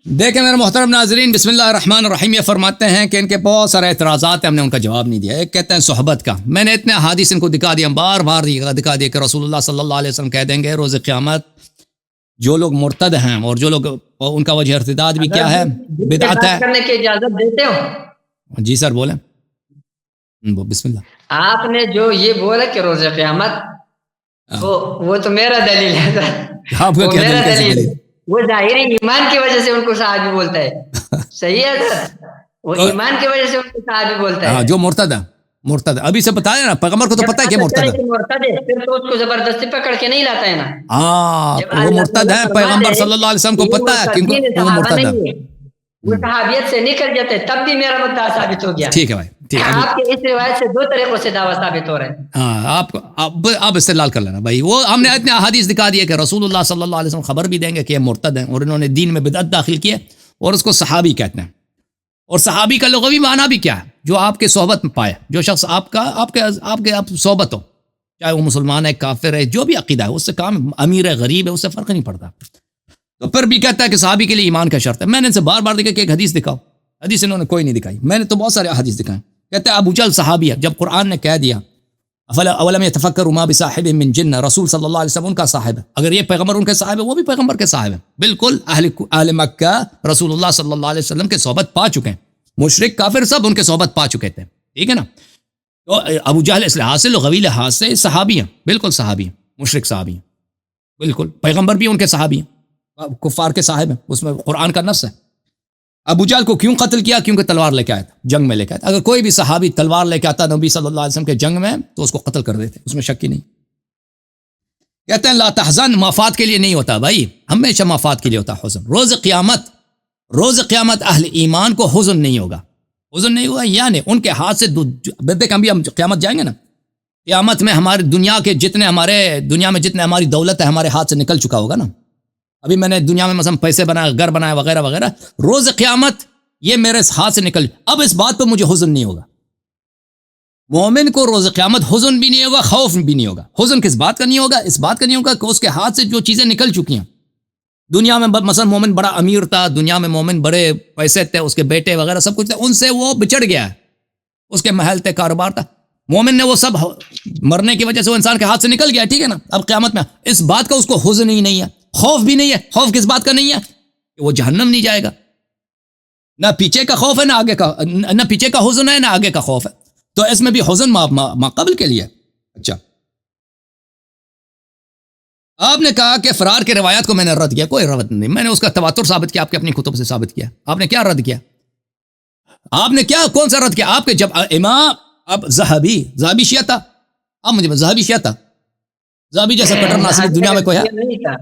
A: دیکھیں میرے محترم ناظرین، بسم اللہ الرحمن الرحیم. یہ فرماتے ہیں کہ ان کے بہت سارے اعتراضات ہیں، ہم نے ان کا جواب نہیں دیا. ایک کہتے ہیں صحبت کا، میں نے اتنے احادیث ان کو دکھا دیا، بار بار دکھا دیا کہ رسول اللہ صلی اللہ علیہ وسلم کہہ دیں گے روز قیامت جو لوگ مرتد ہیں اور جو لوگ ان کا وجہ ارتداد بھی کیا ہے، بدعت ہے.
B: کرنے کی اجازت دیتے ہو؟
A: جی سر بولیں. بسم اللہ.
B: آپ نے جو یہ بولا کہ روز قیامت، وہ تو میرا دلیل ہے.
A: آپ کا کیا دلیل ہے؟
B: وہ ظاہری ایمان کی وجہ سے ان کو صحابی بولتا ہے. صحیح ہے سر، وہ ایمان کی وجہ سے ان کو صحابی بولتا ہے.
A: جو مرتد ہے مرتد ابھی سے بتایا نا، پیغمبر کو تو پتہ ہے کہ مرتد ہے،
B: مرتد ہے پھر تو اس کو زبردستی پکڑ کے نہیں لاتا ہے نا.
A: ہاں
B: جب
A: وہ
B: اللہ
A: مرتد
B: تعالیٰ
A: ہے،
B: فرماتے
A: پیغمبر
B: ہیں
A: صلی اللہ علیہ وسلم کو
B: کہ
A: پتہ ہے
B: مرتدین
A: کیونکہ وہ
B: صحابہ
A: مرتد ہے.
B: نہیں ہے، وہ صحابیت سے نکل جاتے ہیں، تب بھی میرا مدعا ثابت ہو گیا.
A: ٹھیک ہے بھائی، ٹھیک ہے.
B: آپ کے اس روایت سے دو طریقوں سے دعویٰ ثابت ہو رہے ہیں.
A: ہاں آپ استدلال کر لینا بھائی. وہ ہم نے اتنے احادیث دکھا دیے کہ رسول اللہ صلی اللہ علیہ وسلم خبر بھی دیں گے کہ یہ مرتد ہیں اور انہوں نے دین میں بدعت داخل کی ہے اور اس کو صحابی کہتے ہیں. اور صحابی کا لغوی معنی بھی کیا ہے؟ جو آپ کے صحبت میں پائے، جو شخص آپ کے صحبت ہو، چاہے وہ مسلمان ہے، کافر ہے، جو بھی عقیدہ ہے، اس سے کام امیر ہے، غریب ہے، اس سے فرق نہیں پڑتا. تو پھر بھی کہتا ہے کہ صحابی کے لیے ایمان کا شرط ہے. میں نے ان سے بار بار دیکھا کہ ایک حدیث دکھاؤ، حدیث انہوں نے کوئی نہیں دکھائی. میں نے تو بہت سارے حدیث دکھائے. کہتے ہیں ابو جہل صحابی ہے. جب قرآن نے کہہ دیا اولم یتفکروا ما بصاحب من جنہ، رسول صلی اللہ علیہ وسلم ان کا صاحب ہے. اگر یہ پیغمبر ان کے صاحب ہے، وہ بھی پیغمبر کے صاحب ہیں. بالکل اہل مکہ رسول اللہ صلی اللہ علیہ وسلم کے صحبت پا چکے ہیں. مشرک کافر سب ان کے صحبت پا چکے تھے. ٹھیک ہے نا. تو ابو جہل اس لحاظ سے لغوی لحاظ سے صحابی ہیں، بالکل صحابی ہیں، مشرک صحابی ہیں، بالکل. پیغمبر بھی ان کے صحابی ہیں، کفار کے صاحب ہیں، اس میں قرآن کا نص ہے. ابو جہل کو کیوں قتل کیا؟ کیونکہ تلوار لے کے آیا تھا، جنگ میں لے کے آیا تھا. اگر کوئی بھی صحابی تلوار لے کے آتا نبی صلی اللہ علیہ وسلم کے جنگ میں تو اس کو قتل کر دیتے، اس میں شک ہی نہیں. کہتے ہیں لا تحزن، مفاد کے لیے نہیں ہوتا بھائی، ہمیشہ مفاد کے لیے ہوتا حزن. روز قیامت اہل ایمان کو حزن نہیں ہوگا. حزن نہیں ہوگا یعنی ان کے ہاتھ سے دیکھ، ہم قیامت جائیں گے نا، قیامت میں ہمارے دنیا میں جتنے ہماری دولت ہے ہمارے ہاتھ سے نکل چکا ہوگا نا. ابھی میں نے دنیا میں مثلا پیسے بنائے، گھر بنائے، وغیرہ وغیرہ. روز قیامت یہ میرے ہاتھ سے نکل، اب اس بات پہ مجھے حزن نہیں ہوگا. مومن کو روز قیامت حزن بھی نہیں ہوگا، خوف بھی نہیں ہوگا. حزن کس بات کا نہیں ہوگا؟ اس بات کا نہیں ہوگا کہ اس کے ہاتھ سے جو چیزیں نکل چکی ہیں. دنیا میں مثلا مومن بڑا امیر تھا، دنیا میں مومن بڑے پیسے تھے، اس کے بیٹے وغیرہ سب کچھ تھے، ان سے وہ بچڑ گیا ہے. اس کے محل تھے، کاروبار تھا، مومن نے وہ سب مرنے کی وجہ سے وہ انسان کے ہاتھ سے نکل گیا. ٹھیک ہے نا. اب قیامت میں اس بات کا اس کو حزن ہی نہیں ہے، خوف بھی نہیں ہے. خوف کس بات کا نہیں ہے؟ کہ وہ جہنم نہیں جائے گا. نہ پیچھے کا خوف ہے، نہ آگے کا، نہ پیچھے کا حزن ہے، نہ آگے کا خوف ہے. تو اس میں بھی حزن ما قبل کے لیے. اچھا، آپ نے کہا کہ فرار کے روایات کو میں نے رد کیا. کوئی رد نہیں، میں نے اس کا تواتر ثابت کیا، آپ کے اپنی کتب سے ثابت کیا. آپ نے کیا رد کیا؟ آپ نے کیا کون سا رد کیا؟ آپ کے جب امام اب زہبی شیعہ تھا، آپ مجھے زہبی شیعہ تھا، زہبی جیسا کٹر ناصری دنیا میں کوئی ہے؟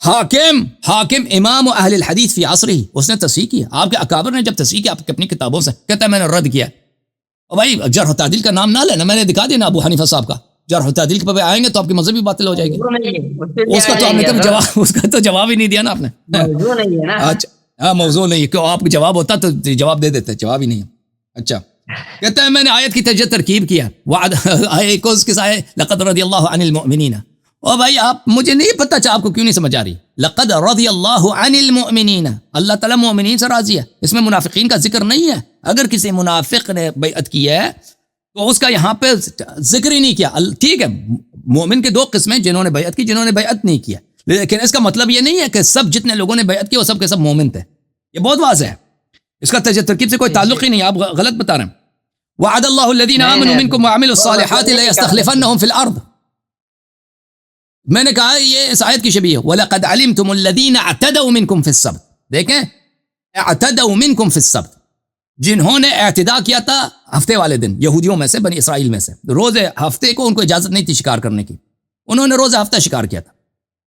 A: حاکم امام و اہل الحدیث فی عصری، اس نے تصحیح کی. آپ کے اکابر نے جب تصحیح کی آپ کی اپنی کتابوں سے، کہتا ہے میں نے رد کیا. اور بھائی جرح و تعدیل کا نام نہ لینا، میں نے دکھا دیا نا ابو حنیفہ صاحب کا. جرح و تعدیل پہ آئیں گے تو آپ کی مذہبی باطل ہو جائے گی. اس کا تو آپ نے کبھی جواب، اس کا تو جواب ہی نہیں دیا نا آپ نے.
B: موضوع نہیں ہے نا.
A: اچھا ہاں، موضوع نہیں ہے. کیوں؟ آپ کو جواب ہوتا تو جواب دے دیتے، جواب ہی نہیں ہے. اچھا، کہتا ہے میں نے آیت کی ترکیب کیا. کس آیت؟ لقد رضی اللہ عن المؤمنین. او بھائی آپ، مجھے نہیں پتا آپ کو کیوں نہیں سمجھ آ رہی. لقد رضی اللہ عن المؤمنین، اللہ تعالیٰ مومنین سے راضی ہے. اس میں منافقین کا ذکر نہیں ہے. اگر کسی منافق نے بیعت کی ہے تو اس کا یہاں پہ ذکر ہی نہیں کیا. ٹھیک ہے، مومن کے دو قسمیں، جنہوں نے بیعت کی، جنہوں نے بیعت نہیں کیا. لیکن اس کا مطلب یہ نہیں ہے کہ سب جتنے لوگوں نے بیعت کی وہ سب کے سب مومن تھے. یہ بہت واضح ہے، اس کا ترکیب سے کوئی تعلق ہی نہیں. آپ غلط بتا رہے ہیں. وعد اللہ الذین آمنوا منکم وعملوا الصالحات لیستخلفنہم فی الارض. میں نے کہا یہ اس آیت کی شبیہ ہے. وَلَقَدْ عَلِمْتُمُ الَّذِينَ اعْتَدَوْا مِنْكُمْ فِي السَّبْتِ. دیکھیں، اعْتَدَوْا مِنْكُمْ فِي السَّبْتِ، جنہوں نے اعتداء کیا تھا ہفتے والے دن، یہودیوں میں سے، بنی اسرائیل میں سے. روز ہفتے کو ان کو اجازت نہیں تھی شکار کرنے کی، انہوں نے روز ہفتہ شکار کیا تھا.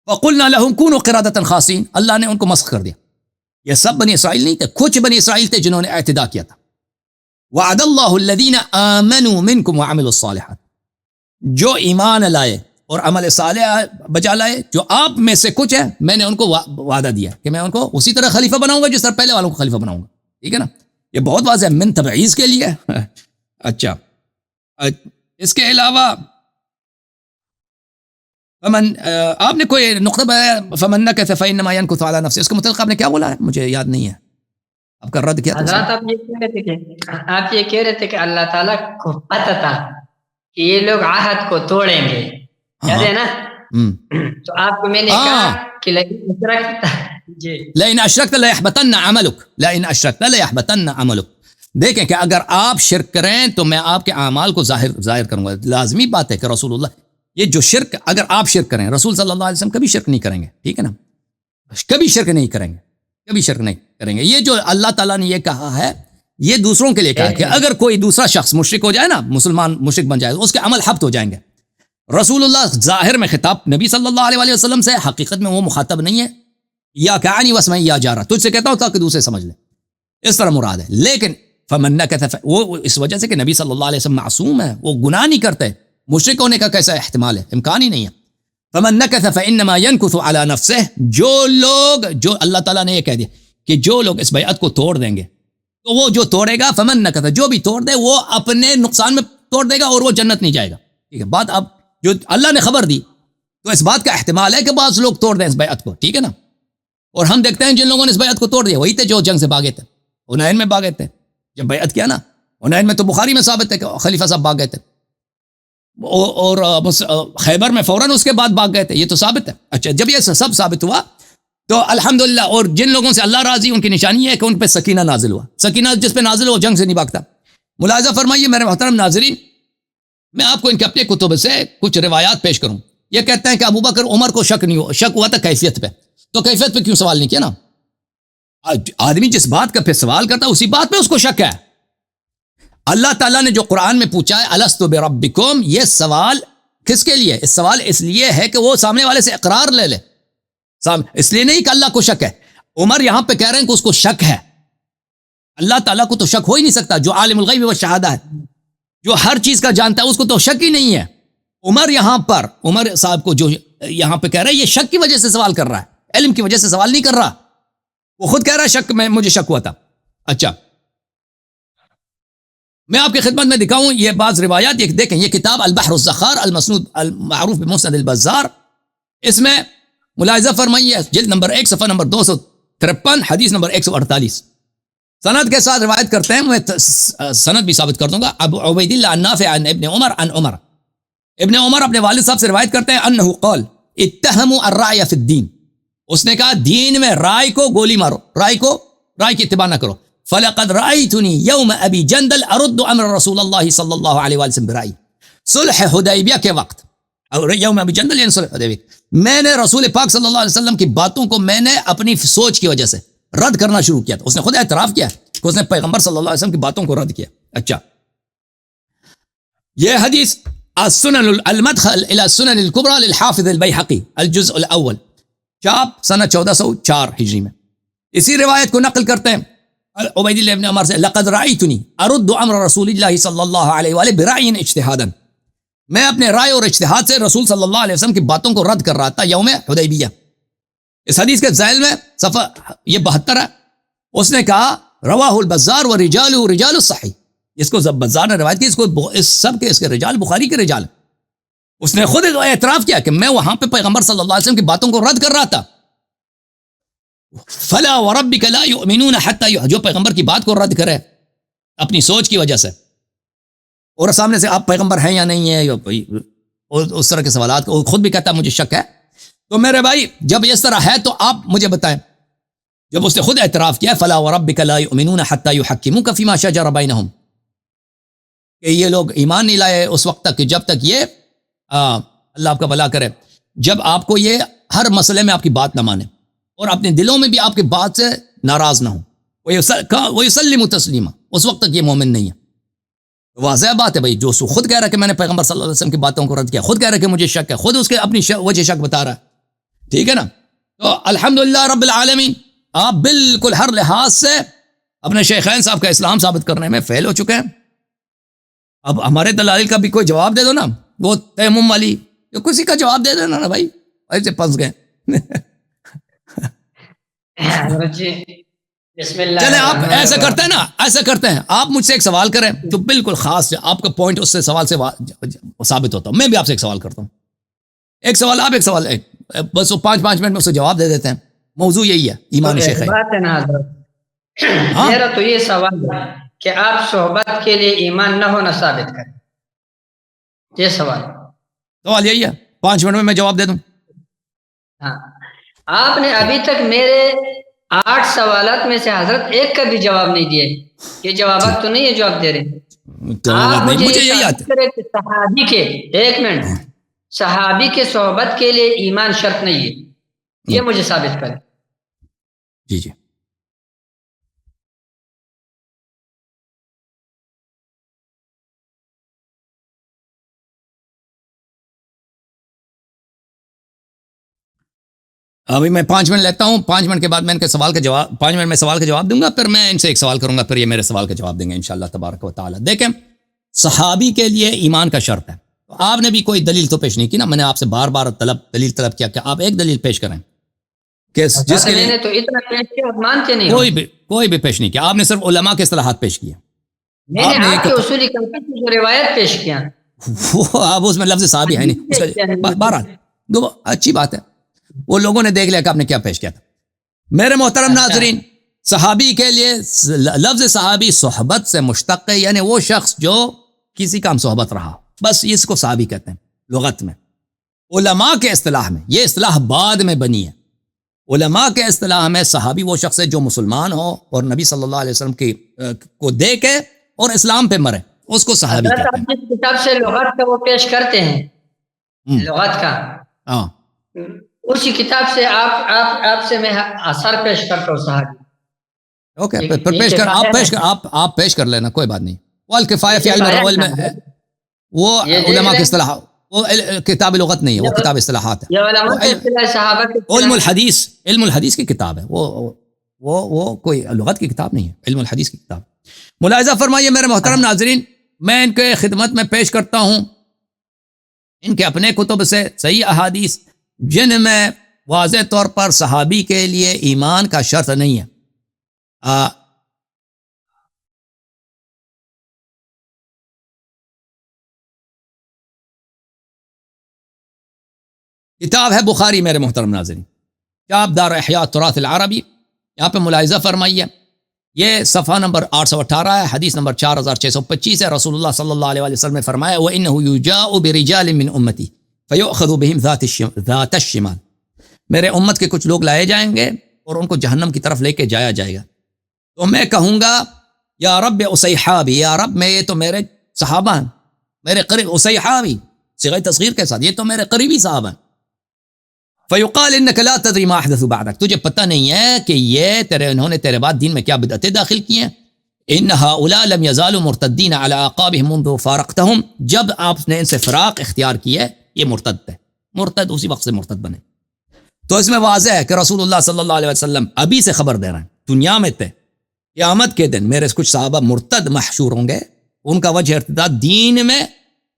A: وَقُلْنَا لَهُمْ كُونُوا قِرَادَةً خَاسِئِينَ، اللہ نے ان کو مسخ کر دیا. یہ سب بنی اسرائیل نہیں تھے، کچھ بنی اسرائیل تھے جنہوں نے اعتداء کیا تھا. وعد اللہ الذین آمنوا منکم وعملوا الصالحات، جو ایمان لائے اور عمل صالح بجا لائے، جو آپ میں سے کچھ ہے، میں نے ان کو وعدہ دیا کہ میں ان کو اسی طرح خلیفہ بناؤں گا جس طرح پہلے والوں کو خلیفہ بناؤں گا. ٹھیک ہے نا. یہ بہت واضح ہے، من تبعیض کے لیے. اچھا، اس کے علاوہ فمن، آپ نے کوئی نقطہ بتایا فمن نکث فانما ينکث علی نفسه، اس کے متعلق آپ نے کیا بولا ہے؟ مجھے یاد نہیں ہے. آپ کا رد کیا تھا؟
B: حضرات آپ یہ کہہ رہے تھے کہ اللہ تعالیٰ کو پتہ تھا کہ یہ لوگ عہد کو توڑیں گے، یاد ہے نا؟ تو آپ کو میں نے کہا کہ
A: لئن اشرکت لیحبطن عملک، لئن اشرکت لیحبطن عملک. دیکھیں کہ اگر آپ شرک کریں تو میں آپ کے اعمال کو ظاہر کروں گا. لازمی بات ہے کہ رسول اللہ، یہ جو شرک، اگر آپ شرک کریں، رسول صلی اللہ علیہ وسلم کبھی شرک نہیں کریں گے. ٹھیک ہے نا، کبھی شرک نہیں کریں گے، کبھی شرک نہیں کریں گے. یہ جو اللہ تعالیٰ نے یہ کہا ہے یہ دوسروں کے لیے کہا کہ اگر کوئی دوسرا شخص مشرک ہو جائے نا، مسلمان مشرک بن جائے، اس کے عمل حبط ہو جائیں گے. رسول اللہ ظاہر میں خطاب نبی صلی اللہ علیہ وآلہ وسلم سے، حقیقت میں وہ مخاطب نہیں ہے. یا کہانی وسمع یا جا رہا، تجھ سے کہتا ہوں تاکہ دوسرے سمجھ لیں، اس طرح مراد ہے. لیکن فمن نکث، وہ اس وجہ سے کہ نبی صلی اللہ علیہ وسلم معصوم ہے، وہ گناہ نہیں کرتے، مشرک ہونے کا کیسا احتمال ہے، امکان ہی نہیں ہے. فمن نکث فانما ينكث على نفسه، جو اللہ تعالیٰ نے یہ کہہ دیا کہ جو لوگ اس بیعت کو توڑ دیں گے، تو وہ جو توڑے گا، فمن نکث، جو بھی توڑ دے وہ اپنے نقصان میں توڑ دے گا اور وہ جنت نہیں جائے گا. ٹھیک ہے بات. اب جو اللہ نے خبر دی تو اس بات کا احتمال ہے کہ بعض لوگ توڑ دیں اس بیعت کو. ٹھیک ہے نا. اور ہم دیکھتے ہیں جن لوگوں نے اس بیعت کو توڑ دیا وہی تھے جو جنگ سے بھاگے تھے، حنین میں بھاگے تھے. جب بیعت کیا نا حنین میں، تو بخاری میں ثابت ہے کہ خلیفہ صاحب بھاگ گئے تھے، اور خیبر میں فوراً اس کے بعد بھاگ گئے تھے، یہ تو ثابت ہے. اچھا جب یہ سب ثابت ہوا تو الحمدللہ، اور جن لوگوں سے اللہ راضی ان کی نشانی ہے کہ ان پہ سکینہ نازل ہوا. سکینہ جس پہ نازل ہو جنگ سے نہیں بھاگتا. ملاحظہ فرمائیے میرے محترم ناظرین، میں آپ کو ان کے اپنے کتب سے کچھ روایات پیش کروں. یہ کہتے ہیں کہ ابو بکر عمر کو شک ہوا تھا کیفیت پہ، تو کیفیت پہ کیوں سوال نہیں کیا نا؟ آدمی جس بات کا پہ سوال کرتا ہے اسی بات پہ اس کو شک ہے. اللہ تعالیٰ نے جو قرآن میں پوچھا ہے الست بربکم، یہ سوال کس کے لیے؟ سوال اس لیے ہے کہ وہ سامنے والے سے اقرار لے لے، اس لیے نہیں کہ اللہ کو شک ہے. عمر یہاں پہ کہہ رہے ہیں کہ اس کو شک ہے. اللہ تعالیٰ کو تو شک ہو ہی نہیں سکتا، جو عالم الغیب والشہادہ ہے، جو ہر چیز کا جانتا ہے، اس کو تو شک ہی نہیں ہے. عمر صاحب کو جو یہاں پہ کہہ رہا ہے یہ شک کی وجہ سے سوال کر رہا ہے، علم کی وجہ سے سوال نہیں کر رہا. وہ خود کہہ رہا ہے شک میں مجھے شک ہوا تھا. اچھا میں آپ کی خدمت میں دکھاؤں یہ بعض روایات. دیکھیں یہ کتاب البحر الزخار المسنود المعروف بمسند البزار، اس میں ملاحظہ فرمائیے جلد نمبر 1 صفحہ نمبر 253 حدیث نمبر 148 سند کے ساتھ روایت کرتے ہیں. میں سند بھی ثابت کر دوں گا. ابو عبید اللہ عن نافع عن ابن عمر عن عمر، ابن عمر اپنے والد صاحب سے روایت کرتے ہیں انہ قال اتہموا الرعی فی الدین، اس نے کہا دین میں رائے کو گولی مارو، رائے کی اتباع نہ کرو. فلقد رأيتني يوم ابی جندل ارد امر رسول اللہ صلی اللہ علیہ وآلہ وسلم برأی، صلح حدیبیہ کے وقت، یوم ابی جندل یعنی صلح حدیبیہ، میں نے رسول پاک صلی اللہ علیہ وسلم کی باتوں کو میں نے اپنی سوچ کی وجہ سے رد کرنا شروع کیا تھا. اس نے خود اعتراف کیا کہ اس نے پیغمبر صلی اللہ علیہ وسلم کی باتوں کو رد کیا. اچھا یہ حدیث السنن المدخل الى السنن الكبرى للحافظ البیہقی الجزء الاول، چاپ سنہ 1404 ہجری میں. اسی روایت کو نقل کرتے ہیں عبید اللہ ابن عمر سے، لقد رأیتنی ارد امر رسول اللہ صلی اللہ علیہ وآلہ برأی اجتہادا، میں اپنے رائے اور اجتہاد سے رسول صلی اللہ علیہ وسلم کی باتوں کو رد کر رہا تھا یوم حدیبیہ. اس حدیث کے ذیل میں صفحہ یہ 72 ہے. اس نے کہا رواہ البزار و رجال الصحیح، اس کو بزار نے روایت کی، اس کے رجال بخاری کے رجال. اس نے خود اعتراف کیا کہ میں وہاں پہ پیغمبر صلی اللہ علیہ وسلم کی باتوں کو رد کر رہا تھا. فلا وربک لا یؤمنون حتی، جو پیغمبر کی بات کو رد کرے اپنی سوچ کی وجہ سے، اور سامنے سے آپ پیغمبر ہیں یا نہیں ہیں، اور اس طرح کے سوالات کو خود بھی کہتا ہے مجھے شک ہے. تو میرے بھائی جب اس طرح ہے تو آپ مجھے بتائیں، جب اس نے خود اعتراف کیا فلا وربک لا یؤمنون حتی یحکموک فیما شجر بینہم، کہ یہ لوگ ایمان نہیں لائے اس وقت تک کہ جب تک یہ اللہ آپ کا بھلا کرے، جب آپ کو یہ ہر مسئلے میں آپ کی بات نہ مانے اور اپنے دلوں میں بھی آپ کی بات سے ناراض نہ ہو. وَيُسَلِّمُ تسلیما، اس وقت تک یہ مومن نہیں ہے. واضح بات ہے بھائی، جو خود کہہ رہا ہے کہ میں نے پیغمبر صلی اللہ علیہ وسلم کی باتوں کو رد کیا، خود کہہ رہا ہے کہ مجھے شک ہے، خود اس کے اپنی وجہ شک بتا رہا ہے. ٹھیک ہے نا. تو الحمدللہ رب العالمین، آپ بالکل ہر لحاظ سے اپنے شیخین صاحب کا اسلام ثابت کرنے میں فیل ہو چکے ہیں. اب ہمارے دلائل کا بھی کوئی جواب دے دو نا، وہ تیمم والی کسی کا جواب دے دینا نا بھائی، ایسے پھنس گئے. چلے آپ ایسا کرتے ہیں نا، ایسا کرتے ہیں آپ مجھ سے ایک سوال کریں جو بالکل خاص آپ کا پوائنٹ اس سے سوال سے ثابت ہوتا ہوں. میں بھی آپ سے ایک سوال کرتا ہوں، ایک سوال آپ، ایک سوال ایک، بس وہ 5 منٹ میں اسے جواب دے دیتے ہیں. موضوع یہی ہے ایمان شیخ ہے.
B: بات ہے نا حضرت، میرا تو یہ سوال ہے کہ آپ صحبت کے لیے ایمان نہ ہونا ثابت کریں، یہ سوال
A: یہی ہے. 5 منٹ میں جواب دے دوں.
B: ہاں، آپ نے ابھی تک میرے 8 سوالات میں سے حضرت ایک کا بھی جواب نہیں دیے. یہ جوابات تو نہیں ہے جو آپ دے رہے ہیں. آپ مجھے یہی آتا ہے کہ صحابی کے، ایک منٹ، صحابی کے صحبت کے لیے ایمان شرط نہیں ہے، یہ مجھے ثابت کریں.
A: جی ابھی میں 5 منٹ لیتا ہوں، 5 منٹ کے بعد میں ان کے سوال کا جواب 5 منٹ میں سوال کا جواب دوں گا، پھر میں ان سے ایک سوال کروں گا، پھر یہ میرے سوال کا جواب دیں گے انشاءاللہ تبارک و تعالی۔ دیکھیں صحابی کے لیے ایمان کا شرط ہے، تو آپ نے بھی کوئی دلیل تو پیش نہیں کی نا، میں نے آپ سے بار بار دلیل طلب کیا کہ آپ ایک دلیل پیش کریں کہ جس کے لیے
B: تو اتنا پیش کیا آپ مانتے نہیں ہو۔
A: کوئی بھی پیش نہیں کیا، آپ نے صرف علماء کے اصطلاحات پیش کیے۔
B: میں نے آپ کے اصولی کنسپٹ کی جو روایت پیش کیا
A: وہ آپ اس میں لفظ صحابی ہے نہیں، بہرحال اچھی بات ہے، وہ لوگوں نے دیکھ لیا کہ آپ نے کیا پیش کیا تھا۔ میرے محترم ناظرین، صحابی کے لیے لفظ صحابی صحبت سے مشتق ہے، یعنی وہ شخص جو کسی کا ہم صحبت رہا، بس اس کو صحابی کہتے ہیں لغت میں۔ علماء کے اصطلاح میں یہ اصطلاح بعد میں بنی ہے، علماء کے اصطلاح میں صحابی وہ شخص ہے جو مسلمان ہو اور نبی صلی اللہ علیہ وسلم کو دیکھے اور اسلام پہ مرے، اس کو صحابی کہتے ہیں۔
B: جس کتاب سے لغت کا وہ پیش کرتے ہیں لغت کا،
A: ہاں
B: اسی کتاب سے آپ سے میں اثر پیش کرتا ہوں صحابی۔
A: اوکے، پھر پیش کر، آپ پیش کر لینا، کوئی بات نہیں۔ والکفایہ فی علم الرجال میں وہ علماء کی اصطلاح، وہ کتاب لغت نہیں ہے، وہ کتاب اصطلاحات ہے،
B: یہ علماء کی اصطلاح صحابہ کی
A: علم الحدیث کی کتاب ہے، وہ کوئی لغت کی کتاب نہیں ہے، علم الحدیث کی کتاب۔ ملاحظہ فرمائیے میرے محترم ناظرین، میں ان کے خدمت میں پیش کرتا ہوں ان کے اپنے کتب سے صحیح احادیث جن میں واضح طور پر صحابی کے لیے ایمان کا شرط نہیں ہے۔ کتاب ہے بخاری میرے محترم ناظرین، کتاب دار احیاء تراث العربی، یہاں پہ ملاحظہ فرمائیے، یہ صفحہ نمبر 818 ہے، حدیث نمبر 4625 ہے۔ رسول اللہ صلی اللہ علیہ وسلم نے فرمایا وَإِنَّهُ يُجَاءُ بِرِجَالٍ مِّنْ أُمَّتِي فَيُؤْخَذُ بِهِمْ ذَاتَ الشِّمَالِ، میرے امت کے کچھ لوگ لائے جائیں گے اور ان کو جہنم کی طرف لے کے جایا جائے گا، تو میں کہوں گا یا رب اصحابی، یا رب میں، یہ تو میرے صحابہ ہیں، میرے قریب، اصحابی صیغہ تصغیر کے ساتھ، یہ تو میرے قریبی صحابہ ہیں۔ فیقال انک لا تدری ما احدث بعدک، تجھے پتہ نہیں ہے کہ یہ انہوں نے تیرے بعد دین میں کیا بدعتیں داخل کی ہیں۔ ان هؤلاء لم يزالوا مرتدین علی اعقابهم منذ فارقتهم، جب آپ نے ان سے فراق اختیار کیا ہے یہ مرتد ہے، مرتد اسی وقت سے مرتد بنے۔ تو اس میں واضح ہے کہ رسول اللہ صلی اللہ علیہ وسلم ابھی سے خبر دے رہے ہیں، دنیا میں تھے، قیامت کے دن میرے کچھ صحابہ مرتد محشور ہوں گے، ان کا وجہ ارتداد دین میں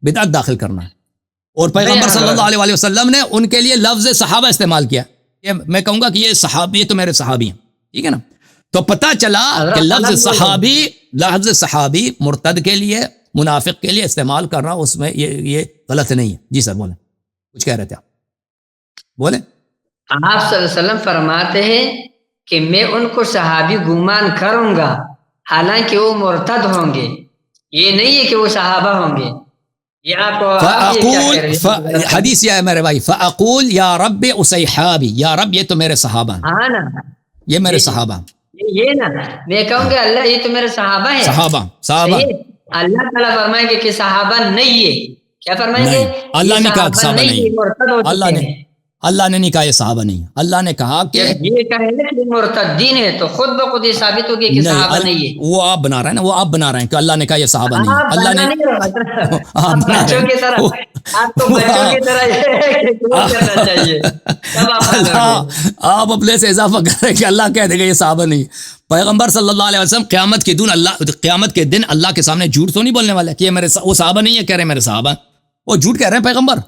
A: بدعت داخل کرنا ہے، اور پیغمبر صلی اللہ علیہ وسلم نے ان کے لیے لفظ صحابہ استعمال کیا، کہ میں کہوں گا کہ یہ صحابی، یہ تو میرے صحابی ہیں، ٹھیک ہے نا۔ تو پتہ چلا کہ لفظ صحابی مرتد کے لیے، منافق کے لیے استعمال کرنا، اس میں یہ غلط نہیں ہے۔ جی سر بولیں، کچھ کہہ رہے تھے آپ، بولیں۔
B: آپ صلی اللہ علیہ وسلم فرماتے ہیں کہ میں ان کو صحابی گمان کروں گا حالانکہ وہ مرتد ہوں گے، یہ نہیں ہے کہ وہ صحابہ ہوں گے۔ یہ آپ
A: فاقول حدیث یہ ہے میرے بھائی، فاقول یا رب اصحابی، یا رب یہ تو میرے صحابہ ہیں،
B: ہاں نا،
A: یہ میرے صحابہ ہیں،
B: یہ نا میں کہوں گا اللہ یہ تو میرے صحابہ ہیں،
A: صحابہ
B: اللہ تعالیٰ فرمائیں گے کہ صحابہ نہیں ہے، کیا فرمائیں گے؟
A: اللہ نے کہا صحابہ نہیں، اللہ نے نہیں کہا یہ صحابہ نہیں، اللہ نے کہا کہ
B: یہ کہیں کہ مرتدین ہے، تو خود بخود یہ ثابت ہوگی کہ صحابہ نہیں ہے۔
A: وہ آپ بنا رہے ہیں نا، وہ آپ بنا رہے ہیں کہ اللہ نے کہا یہ صحابہ نہیں ہے، اللہ نے
B: بچوں کی طرح، آپ کو بچوں کی طرح کرنا چاہیے،
A: آپ اپنے سے اضافہ کر رہے ہیں کہ اللہ کہہ دے گا یہ صحابہ نہیں۔ پیغمبر صلی اللہ علیہ وسلم قیامت کے دن اللہ کے سامنے جھوٹ تو نہیں بولنے والے کہ یہ میرے وہ صحابہ نہیں ہے، کہہ رہے ہیں میرے صحابہ، وہ جھوٹ کہہ رہے ہیں پیغمبر،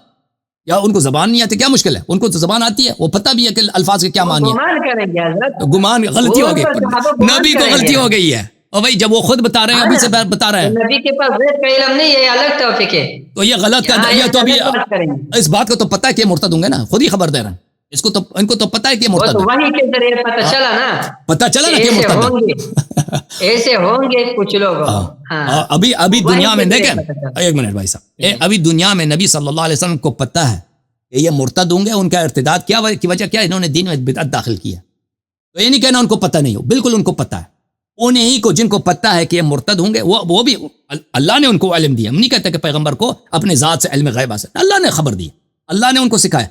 A: یا ان کو زبان نہیں آتی؟ کیا مشکل ہے، ان کو تو زبان آتی ہے، وہ پتہ بھی ہے کہ الفاظ کے کیا معنی ہے، گمان غلطی ہو گئی، نبی کو غلطی ہو گئی ہے، اور بھائی جب وہ خود بتا رہے ہیں، ابھی سے بتا رہے ہیں،
B: نبی کے پاس غیب کا علم نہیں ہے، یہ الگ ٹاپک ہے،
A: تو یہ غلط ہے، یہ تو ابھی اس بات کو تو پتہ ہے کہ مرتد ہوں گے نا، خود ہی خبر دے رہے ہیں، اس کو تو ان کو تو پتہ ہے کہ مرتد ہے،
B: وحی کے ذریعے پتہ چلا نا
A: کہ مرتد ہے،
B: ایسے ہوں گے کچھ لوگ۔
A: ابھی دنیا میں دیکھیں، ایک منٹ بھائی صاحب، ابھی دنیا میں نبی صلی اللہ علیہ وسلم کو پتہ ہے کہ یہ مرتد ہوں گے، ان کا ارتداد کیا کی وجہ کیا، انہوں نے دین میں بدعت داخل کیا، تو یہ نہیں کہنا ان کو پتہ نہیں ہو، بالکل ان کو پتہ ہے، انہیں کو جن کو پتہ ہے کہ یہ مرتد ہوں گے، وہ بھی اللہ نے ان کو علم دیا، ہم نہیں کہتے کہ پیغمبر کو اپنے ذات سے علم غیب حاصل، اللہ نے خبر دی، اللہ نے ان کو سکھایا،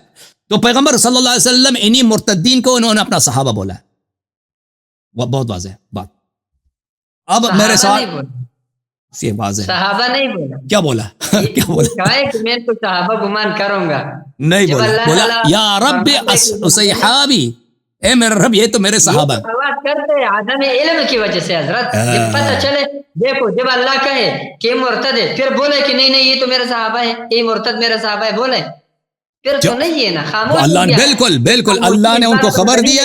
A: تو پیغمبر صلی اللہ علیہ وسلم انہی مرتدین کو انہوں نے اپنا صحابہ بولا ہے، وہ بہت واضح بات۔ اب میرے ساتھ یہ واضح
B: صحابہ نہیں بولا،
A: کیا بولا، کیا بولا،
B: کہا ہے کہ میں تو صحابہ گمان کروں گا،
A: نہیں
B: جب
A: بولا،
B: اللہ
A: بولا
B: تعالیٰ
A: یا رب صحابی، اے میرے رب یہ تو میرے صحابہ ہیں۔
B: بات کرتے ہیں عدم علم کی وجہ سے حضرت، جب پتہ چلے، دیکھو جب اللہ کہے کہ مرتد ہے، پھر بولے کہ نہیں یہ تو میرے صحابہ ہے، یہ مرتد میرے صحابہ ہے، بولے پھر تو نہیں ہے نا، خاموش
A: اللہ
B: ہو
A: نے
B: گیا۔
A: بالکل بالکل اللہ نے ان کو خبر دیا،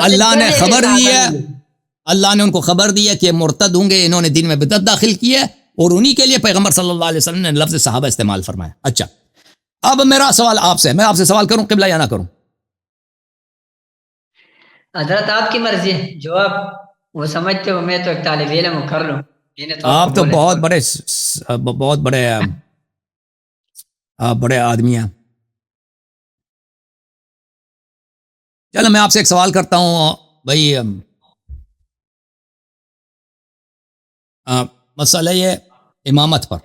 A: اللہ نے خبر دیا، اللہ نے ان کو خبر دیا کہ یہ مرتد ہوں گے، انہوں نے دین میں بدعت داخل کی ہے، اور انہی کے لیے پیغمبر صلی اللہ علیہ وسلم نے لفظ صحابہ استعمال فرمایا۔ اچھا اب میرا سوال آپ سے، میں آپ سے سوال کروں قبلہ یا نہ کروں؟
B: حضرت آپ کی مرضی ہے، جو آپ وہ سمجھتے ہو، میں تو ایک طالب علم ہوں، کر لوں۔
A: آپ تو بہت بڑے آپ بڑے آدمی ہیں۔ چلو میں آپ سے ایک سوال کرتا ہوں بھائی، مسئلہ یہ امامت پر،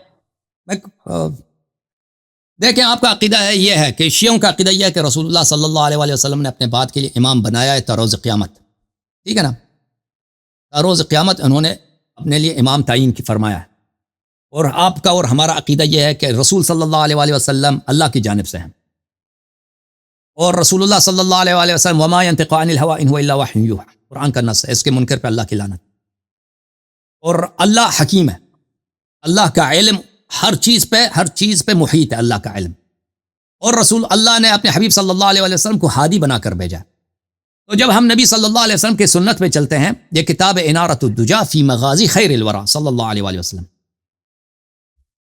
A: دیکھیں آپ کا عقیدہ ہے یہ ہے کہ شیعوں کا عقیدہ یہ ہے کہ رسول اللہ صلی اللہ علیہ وسلم نے اپنے بعد کے لیے امام بنایا ہے تا روز قیامت، ٹھیک ہے نا؟ تا روز قیامت انہوں نے اپنے لیے امام تعین کی فرمایا ہے، اور آپ کا اور ہمارا عقیدہ یہ ہے کہ رسول صلی اللہ علیہ وسلم اللہ کی جانب سے ہیں، اور رسول اللہ صلی اللہ علیہ وسلم وما ينطق عن الهوى ان هو الا وحی یوحى، قرآن کا نص ہے، اس کے منکر پہ اللہ کی لعنت۔ اور اللہ حکیم ہے، اللہ کا علم ہر چیز پہ محیط ہے، اللہ کا علم، اور رسول اللہ نے اپنے حبیب صلی اللہ علیہ وسلم کو ہادی بنا کر بھیجا۔ تو جب ہم نبی صلی اللہ علیہ وسلم کی سنت پہ چلتے ہیں، یہ کتاب انارۃ الدجا فی مغازی خیر الورا صلی اللہ علیہ وسلم،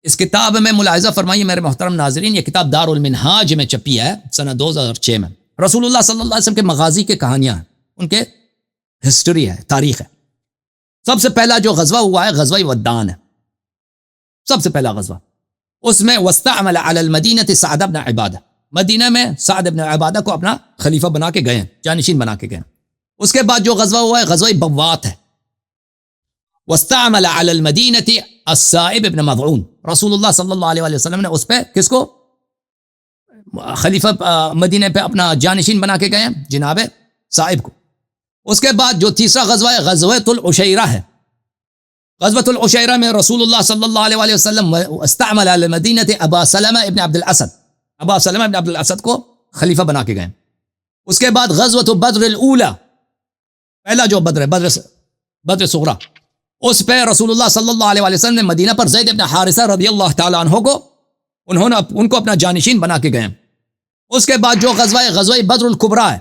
A: اس کتاب میں ملاحظہ فرمائیے میرے محترم ناظرین، یہ کتاب دار المنہاج میں چھپی ہے سنہ 2006 میں، رسول اللہ صلی اللہ علیہ وسلم کے مغازی کے کہانیاں ہیں، ان کے ہسٹری ہے، تاریخ ہے۔ سب سے پہلا جو غزوہ ہوا ہے غزوہ ودان ہے، سب سے پہلا غزوہ، اس میں واستعمل علی المدینہ سعد بن عبادہ، مدینہ میں سعد بن عبادہ کو اپنا خلیفہ بنا کے گئے، جانشین بنا کے گئے۔ اس کے بعد جو غزوہ ہوا ہے غزوہ بوات ہے، واستعمل علی المدینہ السائب بن مضعون، رسول اللہ صلی اللہ علیہ وسلم نے اس پہ کس کو خلیفہ مدینہ پہ اپنا جانشین بنا کے گئے، جناب صائب کو۔ اس کے بعد جو تیسرا غزوہ ہے غزوۃ العشیرہ ہے، غزوۃ العشیرہ میں رسول اللہ صلی اللہ علیہ وسلم استعمل علی المدینہ ابا سلمہ ابن عبد الاسد، ابا سلمہ ابن عبد الاسد کو خلیفہ بنا کے گئے۔ اس کے بعد غزوۃ بدر الاولی، پہلا جو بدر ہے بدر صغریٰ، اس پہ رسول اللہ صلی اللہ علیہ وسلم نے مدینہ پر زید بن حارثہ رضی اللہ تعالیٰ عنہ کو ان کو اپنا جانشین بنا کے گئے۔ اس کے بعد جو غزوہ ہے غزوہ بدر الکبریٰ ہے،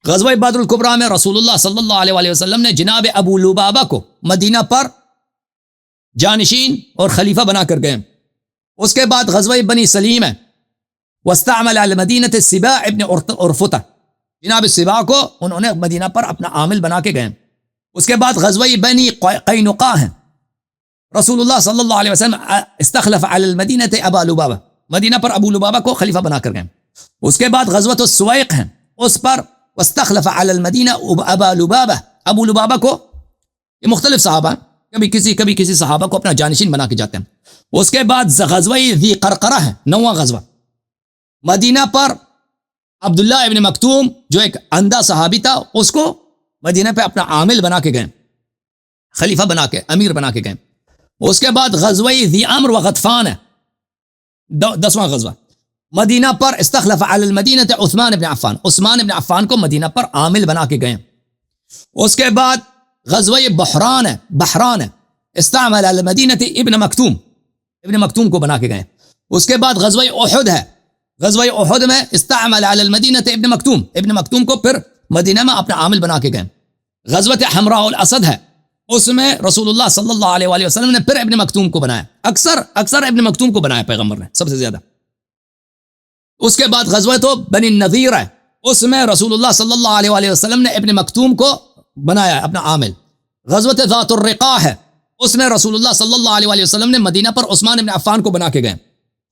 A: غزوہ بدر الکبریٰ میں رسول اللہ صلی اللہ علیہ وسلم نے جناب ابو لبابہ کو مدینہ پر جانشین اور خلیفہ بنا کر گئے۔ اس کے بعد غزوہ بنی سلیم ہے، واستعمل علی مدینہ السباع ابن عرفتہ، جناب السباع کو انہوں نے مدینہ پر اپنا عامل بنا کے گئے۔ اس کے بعد غزوہ بنی قینقاع ہے، رسول اللہ صلی اللہ علیہ وسلم استخلف علی المدینہ ابا لبابہ، مدینہ پر ابو لبابہ کو خلیفہ بنا کر گئے۔ اس کے بعد غزوۃ السویق ہے، اس پر واستخلف علی المدینہ ابا لبابہ، ابو لبابہ کو، یہ مختلف صحابہ کبھی کسی صحابہ کو اپنا جانشین بنا کے جاتے ہیں۔ اس کے بعد غزوہ ذی قرقرہ ہے، 9واں غزوہ، مدینہ پر عبداللہ ابن مکتوم جو ایک اندھا صحابی تھا، اس کو مدینہ پہ اپنا عامل بنا کے گئے، خلیفہ بنا کے، امیر بنا کے گئے۔ اس کے بعد غزوہ ذی امر و غطفان ہے، 10واں غزوہ، مدینہ پر استخلف علی المدینہ عثمان بن عفان، عثمان بن عفان کو مدینہ پر عامل بنا کے گئے۔ اس کے بعد غزوہ بحران ہے، استعمل علی المدینہ ابن مکتوم کو بنا کے گئے۔ اس کے بعد غزوہ احد ہے، غزوہ احد میں استعمل علی المدینہ ابن مکتوم کو پھر مدینہ میں اپنا عامل بنا کے گئے۔ غزوۃ حمراء الاسد ہے، اس میں رسول اللہ صلی اللہ علیہ وسلم نے پھر ابن مکتوم کو بنایا، اکثر ابن مکتوم کو بنایا پیغمبر نے سب سے زیادہ۔ اس کے بعد غزوۃ بنی النضیر ہے، اس میں رسول اللہ صلی اللہ علیہ وسلم نے ابن مکتوم کو بنایا اپنا عامل۔ غزوۃ ذات الرقاع ہے، اس میں رسول اللہ صلی اللہ علیہ وسلم نے مدینہ پر عثمان بن عفان کو بنا کے گئے۔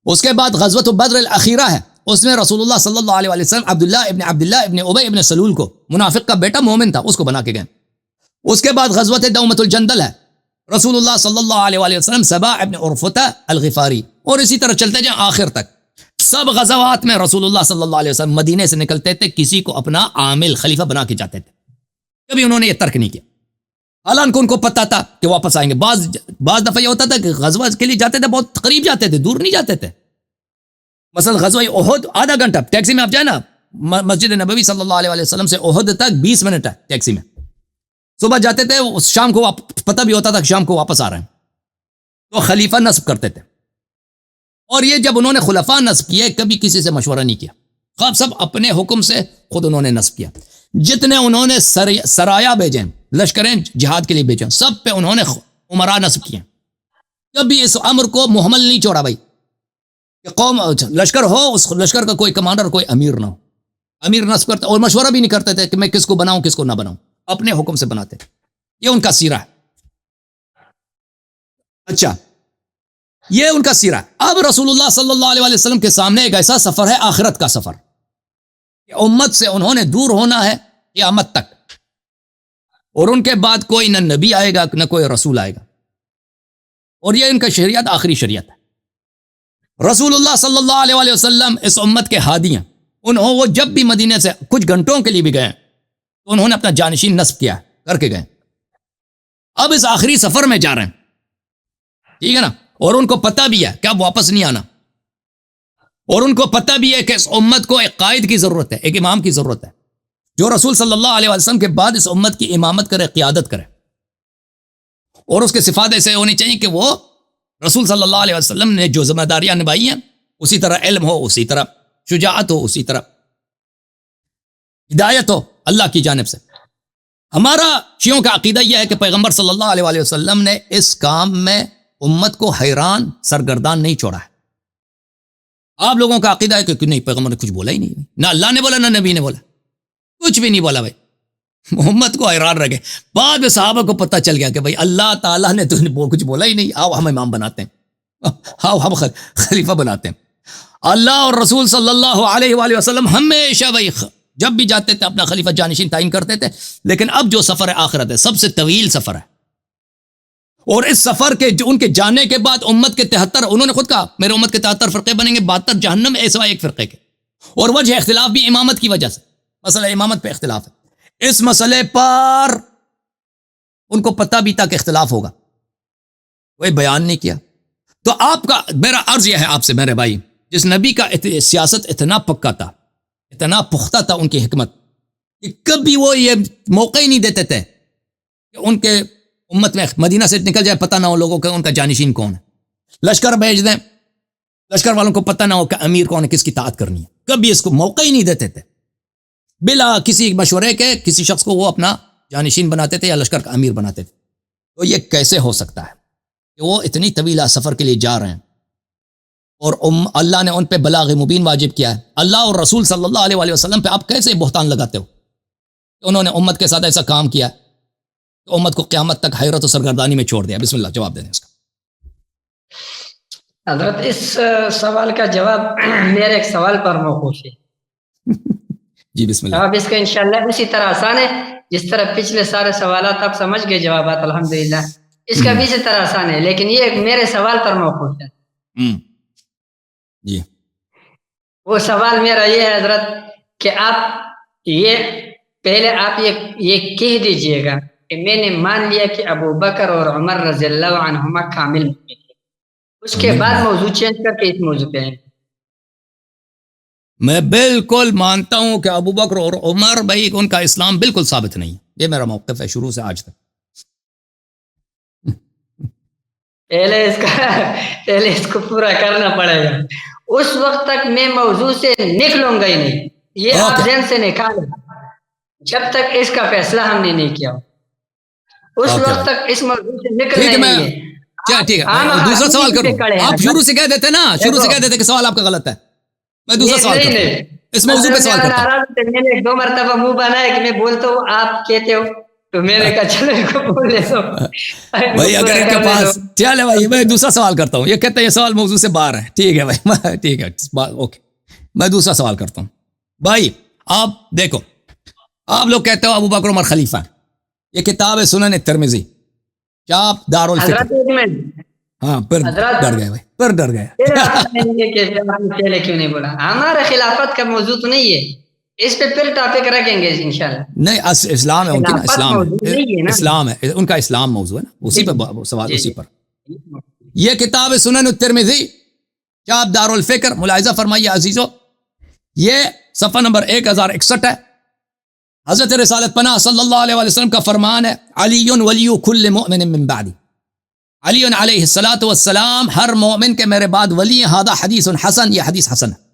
A: اس کے بعد غزوۃ بدر الاخیرہ ہے، اس میں رسول اللہ صلی اللہ علیہ وسلم عبداللہ ابن ابی ابن سلول کو، منافق کا بیٹا مومن تھا، اس کو بنا کے گئے۔ اس کے بعد غزوۃ دومۃ الجندل ہے، رسول اللہ صلی اللہ علیہ وسلم سبا ابن عرفتہ الغفاری، اور اسی طرح چلتے جائیں آخر تک۔ سب غزوات میں رسول اللہ صلی اللہ علیہ وسلم مدینے سے نکلتے تھے، کسی کو اپنا عامل خلیفہ بنا کے جاتے تھے، کبھی انہوں نے یہ ترک نہیں کیا، حالانکہ ان کو پتہ تھا کہ واپس آئیں گے۔ بعض دفعہ یہ ہوتا تھا کہ غزوہ کے لیے جاتے تھے، بہت قریب جاتے تھے، دور نہیں جاتے تھے، مثلا غزوہ احد آدھا گھنٹہ ٹیکسی میں آپ جائیں نا مسجد نبوی صلی اللہ علیہ وسلم سے احد تک 20 منٹ ہے ٹیکسی میں. صبح جاتے تھے, شام کو پتہ بھی ہوتا تھا کہ شام کو واپس آ رہے ہیں. تو خلیفہ نصب کرتے تھے, اور یہ جب انہوں نے خلفاء نصب کیے کبھی کسی سے مشورہ نہیں کیا, خواب سب اپنے حکم سے خود انہوں نے نصب کیا. جتنے انہوں نے سرایا بھیجیں, لشکریں جہاد کے لیے بھیجیں, سب پہ انہوں نے عمرا نصب کیے. کبھی اس امر کو محمل نہیں چھوڑا بھائی کہ قوم لشکر ہو, اس لشکر کا کوئی کمانڈر کوئی امیر نہ ہو. امیر نصب کرتے اور مشورہ بھی نہیں کرتے تھے کہ میں کس کو بناؤں کس کو نہ بناؤں, اپنے حکم سے بناتے تھے. یہ ان کا سیرہ ہے. اچھا, یہ ان کا سیرہ ہے. اب رسول اللہ صلی اللہ علیہ وسلم کے سامنے ایک ایسا سفر ہے, آخرت کا سفر, کہ امت سے انہوں نے دور ہونا ہے قیامت تک, اور ان کے بعد کوئی نہ نبی آئے گا نہ کوئی رسول آئے گا, اور یہ ان کا شریعت آخری شریعت ہے. رسول اللہ صلی اللہ علیہ وسلم اس امت کے ہادی ہیں. وہ جب بھی مدینے سے کچھ گھنٹوں کے لیے بھی گئے تو انہوں نے اپنا جانشین نصب کیا کر کے گئے. اب اس آخری سفر میں جا رہے ہیں, ٹھیک ہے نا, اور ان کو پتہ بھی ہے کہ اب واپس نہیں آنا, اور ان کو پتہ بھی ہے کہ اس امت کو ایک قائد کی ضرورت ہے, ایک امام کی ضرورت ہے, جو رسول صلی اللہ علیہ وسلم کے بعد اس امت کی امامت کرے, قیادت کرے. اور اس کے صفات ایسے ہونی چاہیے کہ وہ رسول صلی اللہ علیہ وسلم نے جو ذمہ داریاں نبھائی ہیں اسی طرح علم ہو, اسی طرح شجاعت ہو, اسی طرح ہدایت ہو اللہ کی جانب سے. ہمارا شیعوں کا عقیدہ یہ ہے کہ پیغمبر صلی اللہ علیہ وسلم نے اس کام میں امت کو حیران سرگردان نہیں چھوڑا ہے. آپ لوگوں کا عقیدہ ہے کہ نہیں, پیغمبر نے کچھ بولا ہی نہیں, نہ اللہ نے بولا نہ نبی نے بولا, کچھ بھی نہیں بولا بھائی, محمد کو حیران رکھے. بعد میں صحابہ کو پتہ چل گیا کہ بھائی اللہ تعالیٰ نے تو کچھ بولا ہی نہیں, آؤ ہم امام بناتے ہیں, آؤ ہم خلیفہ بناتے ہیں. اللہ اور رسول صلی اللہ علیہ وآلہ وسلم ہمیشہ بھائی جب بھی جاتے تھے اپنا خلیفہ جانشین تعین کرتے تھے. لیکن اب جو سفر ہے آخرت ہے, سب سے طویل سفر ہے, اور اس سفر کے جو ان کے جانے کے بعد امت کے 73, انہوں نے خود کہا میرے امت کے 73 فرقے بنیں گے, 72 جہنم ایسا ایک فرقے کے. اور وجہ اختلاف بھی امامت کی وجہ سے, مسئلہ امامت پہ اختلاف ہے. اس مسئلے پر ان کو پتہ بھی تھا کہ اختلاف ہوگا, کوئی بیان نہیں کیا. تو آپ کا میرا عرض یہ ہے آپ سے میرے بھائی, جس نبی کا سیاست اتنا پکا تھا, اتنا پختہ تھا ان کی حکمت, کہ کبھی وہ یہ موقع ہی نہیں دیتے تھے کہ ان کے امت میں مدینہ سے نکل جائے پتہ نہ ہو لوگوں کہ ان کا جانشین کون ہے. لشکر بھیج دیں, لشکر والوں کو پتہ نہ ہو کہ امیر کون ہے, کس کی اطاعت کرنی ہے. کبھی اس کو موقع ہی نہیں دیتے تھے. بلا کسی مشورے کے کسی شخص کو وہ اپنا جانشین بناتے تھے یا لشکر کا امیر بناتے تھے. تو یہ کیسے ہو سکتا ہے کہ وہ اتنی طویلہ سفر کے لیے جا رہے ہیں اور اللہ نے ان پہ بلاغ مبین واجب کیا ہے. اللہ اور رسول صلی اللہ علیہ وسلم پہ آپ کیسے بہتان لگاتے ہو کہ انہوں نے امت کے ساتھ ایسا کام کیا کہ امت کو قیامت تک حیرت و سرگردانی میں چھوڑ دیا؟ بسم اللہ جواب دیں اس کا.
B: حضرت اس سوال کا جواب میرے ایک سوال پر موقوف ہے.
A: جی بسم اللہ.
B: جواب اس کا انشاءاللہ اسی طرح آسان ہے جس طرح پچھلے سارے سوالات آپ سمجھ گئے جوابات الحمدللہ, اس کا بھی اسی طرح آسان ہے, لیکن یہ میرے سوال پر موقوف ہے.
A: جی
B: وہ سوال میرا یہ ہے حضرت کہ آپ یہ پہلے آپ یہ کہہ دیجئے گا کہ میں نے مان لیا کہ ابو بکر اور عمر رضی اللہ عنہما کامل مومن تھے, اس کے بعد موضوع چینج کر کے اس موضوع پہ ہیں.
A: میں بالکل مانتا ہوں کہ ابو بکر اور عمر بھائی ان کا اسلام بالکل ثابت نہیں ہے. یہ میرا موقف ہے شروع سے آج تک.
B: پہلے اس کو پورا کرنا پڑے گا. اس وقت تک میں موضوع سے نکلوں گا ہی نہیں, یہ آپ ذہن سے نکالیں جب تک اس کا فیصلہ ہم نے نہیں کیا. اس وقت تک اس موضوع سے نکلنا نہیں ہے.
A: ٹھیک ہے, دوسرا سوال کروں. آپ شروع سے کہہ دیتے نا, شروع سے کہہ دیتے کہ سوال آپ کا غلط ہے. میں دوسرا سوال کرتا ہوں, اس موضوع پہ سوال کرتا ہوں.
B: میں نے 2 مرتبہ منہ بنایا کہ میں بولتا ہوں آپ کہتے ہو, تو میں نے کہا چلو ان کو بول لیتا ہوں
A: بھائی. اگر ان کے پاس چلے بھائی, میں دوسرا سوال کرتا ہوں. یہ کہتے ہیں یہ سوال موضوع سے باہر ہے. ٹھیک ہے بھائی, ٹھیک ہے, اوکے. میں دوسرا سوال کرتا ہوں. بھائی آپ دیکھو, آپ لوگ کہتے ہو ابو بکر عمر خلیفہ. یہ کتاب ہے سنن ترمذی, چاپ دارالفکر. ہاں پھر ڈر گئے بھائی, پھر ڈر گئے.
B: پہلے کیوں نہیں بولا؟ ہمارا خلافت کا موضوع تو نہیں ہے, اس پہ پھر ٹاپک رکھیں گے انشاءاللہ.
A: نہیں, اسلام ہے ان کی نا, اسلام ہے ان کا, اسلام موضوع ہے نا, اسی پہ سوال, اسی پر. یہ کتاب ہے سنن الترمذی چاپ دار الفکر، ملاحظہ فرمائیے عزیزو، یہ صفحہ نمبر 1061 ہے۔ حضرت رسالت پناہ صلی اللہ علیہ وسلم کا فرمان ہے، علی ولی کل مؤمن من بعدی، علی علیہ الصلوۃ والسلام ہر مومن کے میرے بعد ولی ہیں۔ ھذا حدیث حسن، یہ حدیث حسن ہے۔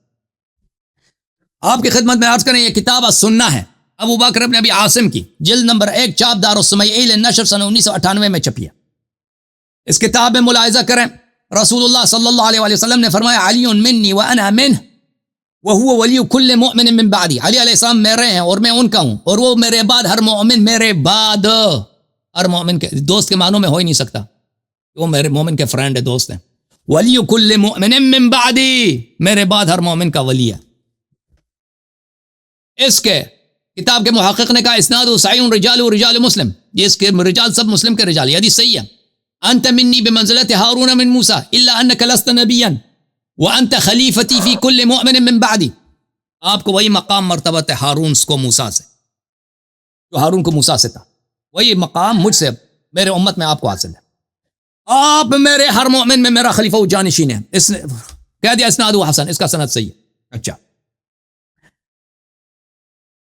A: آپ کی خدمت میں عرض کریں، یہ کتاب السنہ ہے ابو بکر ابن ابی عاصم کی، جلد نمبر 1، چاپ دار السمیعی للنشر، سنہ 1998 میں چھپی ہے۔ اس کتاب میں ملاحظہ کریں، رسول اللہ صلی اللہ علیہ وسلم نے فرمایا، علی منی وانا منہ وہو ولی کل مؤمن من بعدی، علی علیہ السلام میرے ہیں اور میں ان کا ہوں، اور وہ میرے بعد ہر مومن میرے بعد، ہر مومن کے دوست کے معنوں میں ہو ہی نہیں سکتا، وہ میرے مومن کے فرینڈ ہے، دوست ہیں۔ ولی کل مؤمن من بعدی، میرے بعد ہر مومن کا ولی ہے۔ اس کے کتاب کے محقق نے کہا، اسناد صحیح رجال رجال مسلم، یہ اس کے رجال سب مسلم کے رجال، یہ حدیث صحیح ہے۔ انت منی بمنزلت ہارون من موسیٰ الا انک لست نبیا وانت خلیفتی فی کل مؤمن من بعدی، آپ کو وہی مقام مرتبت ہے ہارون کو موسیٰ سے، جو ہارون کو موسیٰ سے تھا، وہی مقام مجھ سے میرے امت میں آپ کو حاصل ہے۔ آپ میرے ہر مومن میں میرا خلیفہ و جانشین ہے۔ اس نے کہہ دیا اسناد حسن، اس کا سند صحیح ہے۔ اچھا،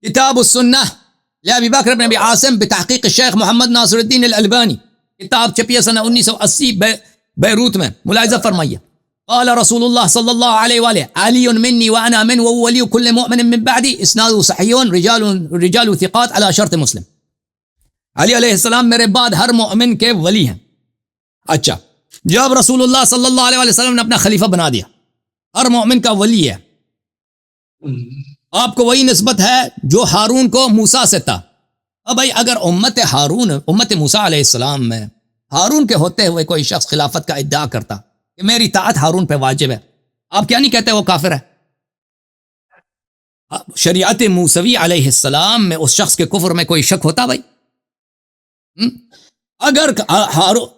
A: کتاب السنہ لأبی بکر بن ابی عاصم بتحقیق الشیخ محمد ناصر الدین الالبانی، کتاب چھپی ہے سنہ 1980 بیروت میں۔ ملاحظہ فرمائیے، قال رسول اللہ صلی اللہ علیہ وآلہ، علی منی وانا من ولی کل مؤمن من بعدی، اسناد صحیح رجال ثقات علی شرط مسلم، علی علیہ السلام میرے بعد ہر مومن کے ولی ہیں۔ اچھا، جب رسول اللہ صلی اللہ علیہ وسلم نے اپنا خلیفہ بنا دیا، ہر مومن کا ولی ہے، آپ کو وہی نسبت ہے جو ہارون کو موسیٰ سے تھا۔ اب بھائی اگر امت موسیٰ علیہ السلام میں ہارون کے ہوتے ہوئے کوئی شخص خلافت کا ادعا کرتا کہ میری طاعت ہارون پہ واجب ہے، آپ کیا نہیں کہتے وہ کافر ہے؟ شریعت موسوی علیہ السلام میں اس شخص کے کفر میں کوئی شک ہوتا بھائی؟ اگر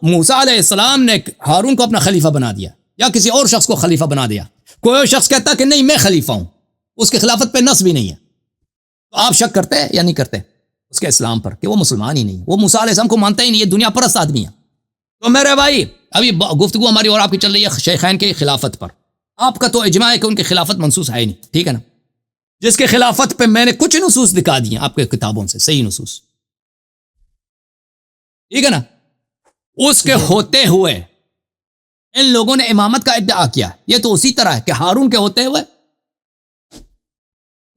A: موسیٰ علیہ السلام نے ہارون کو اپنا خلیفہ بنا دیا یا کسی اور شخص کو خلیفہ بنا دیا، کوئی شخص کہتا کہ نہیں میں خلیفہ ہوں، اس کی خلافت پہ نص بھی نہیں ہے، تو آپ شک کرتے یا نہیں کرتے اس کے اسلام پر کہ وہ مسلمان ہی نہیں، وہ موسیٰ علیہ السلام کو مانتا ہی نہیں، یہ دنیا پرست آدمی ہے؟ تو میرے بھائی ابھی گفتگو ہماری اور آپ کی چل رہی ہے شیخین کی خلافت پر، آپ کا تو اجماع ہے کہ ان کی خلافت منصوص ہے ہی نہیں، ٹھیک ہے نا؟ جس کی خلافت پہ میں نے کچھ نصوص دکھا دی ہیں آپ کے کتابوں سے، صحیح نصوص، ٹھیک ہے نا؟ اس کے ہوتے ہوئے ان لوگوں نے امامت کا ادعا کیا، یہ تو اسی طرح ہے کہ ہارون کے ہوتے ہوئے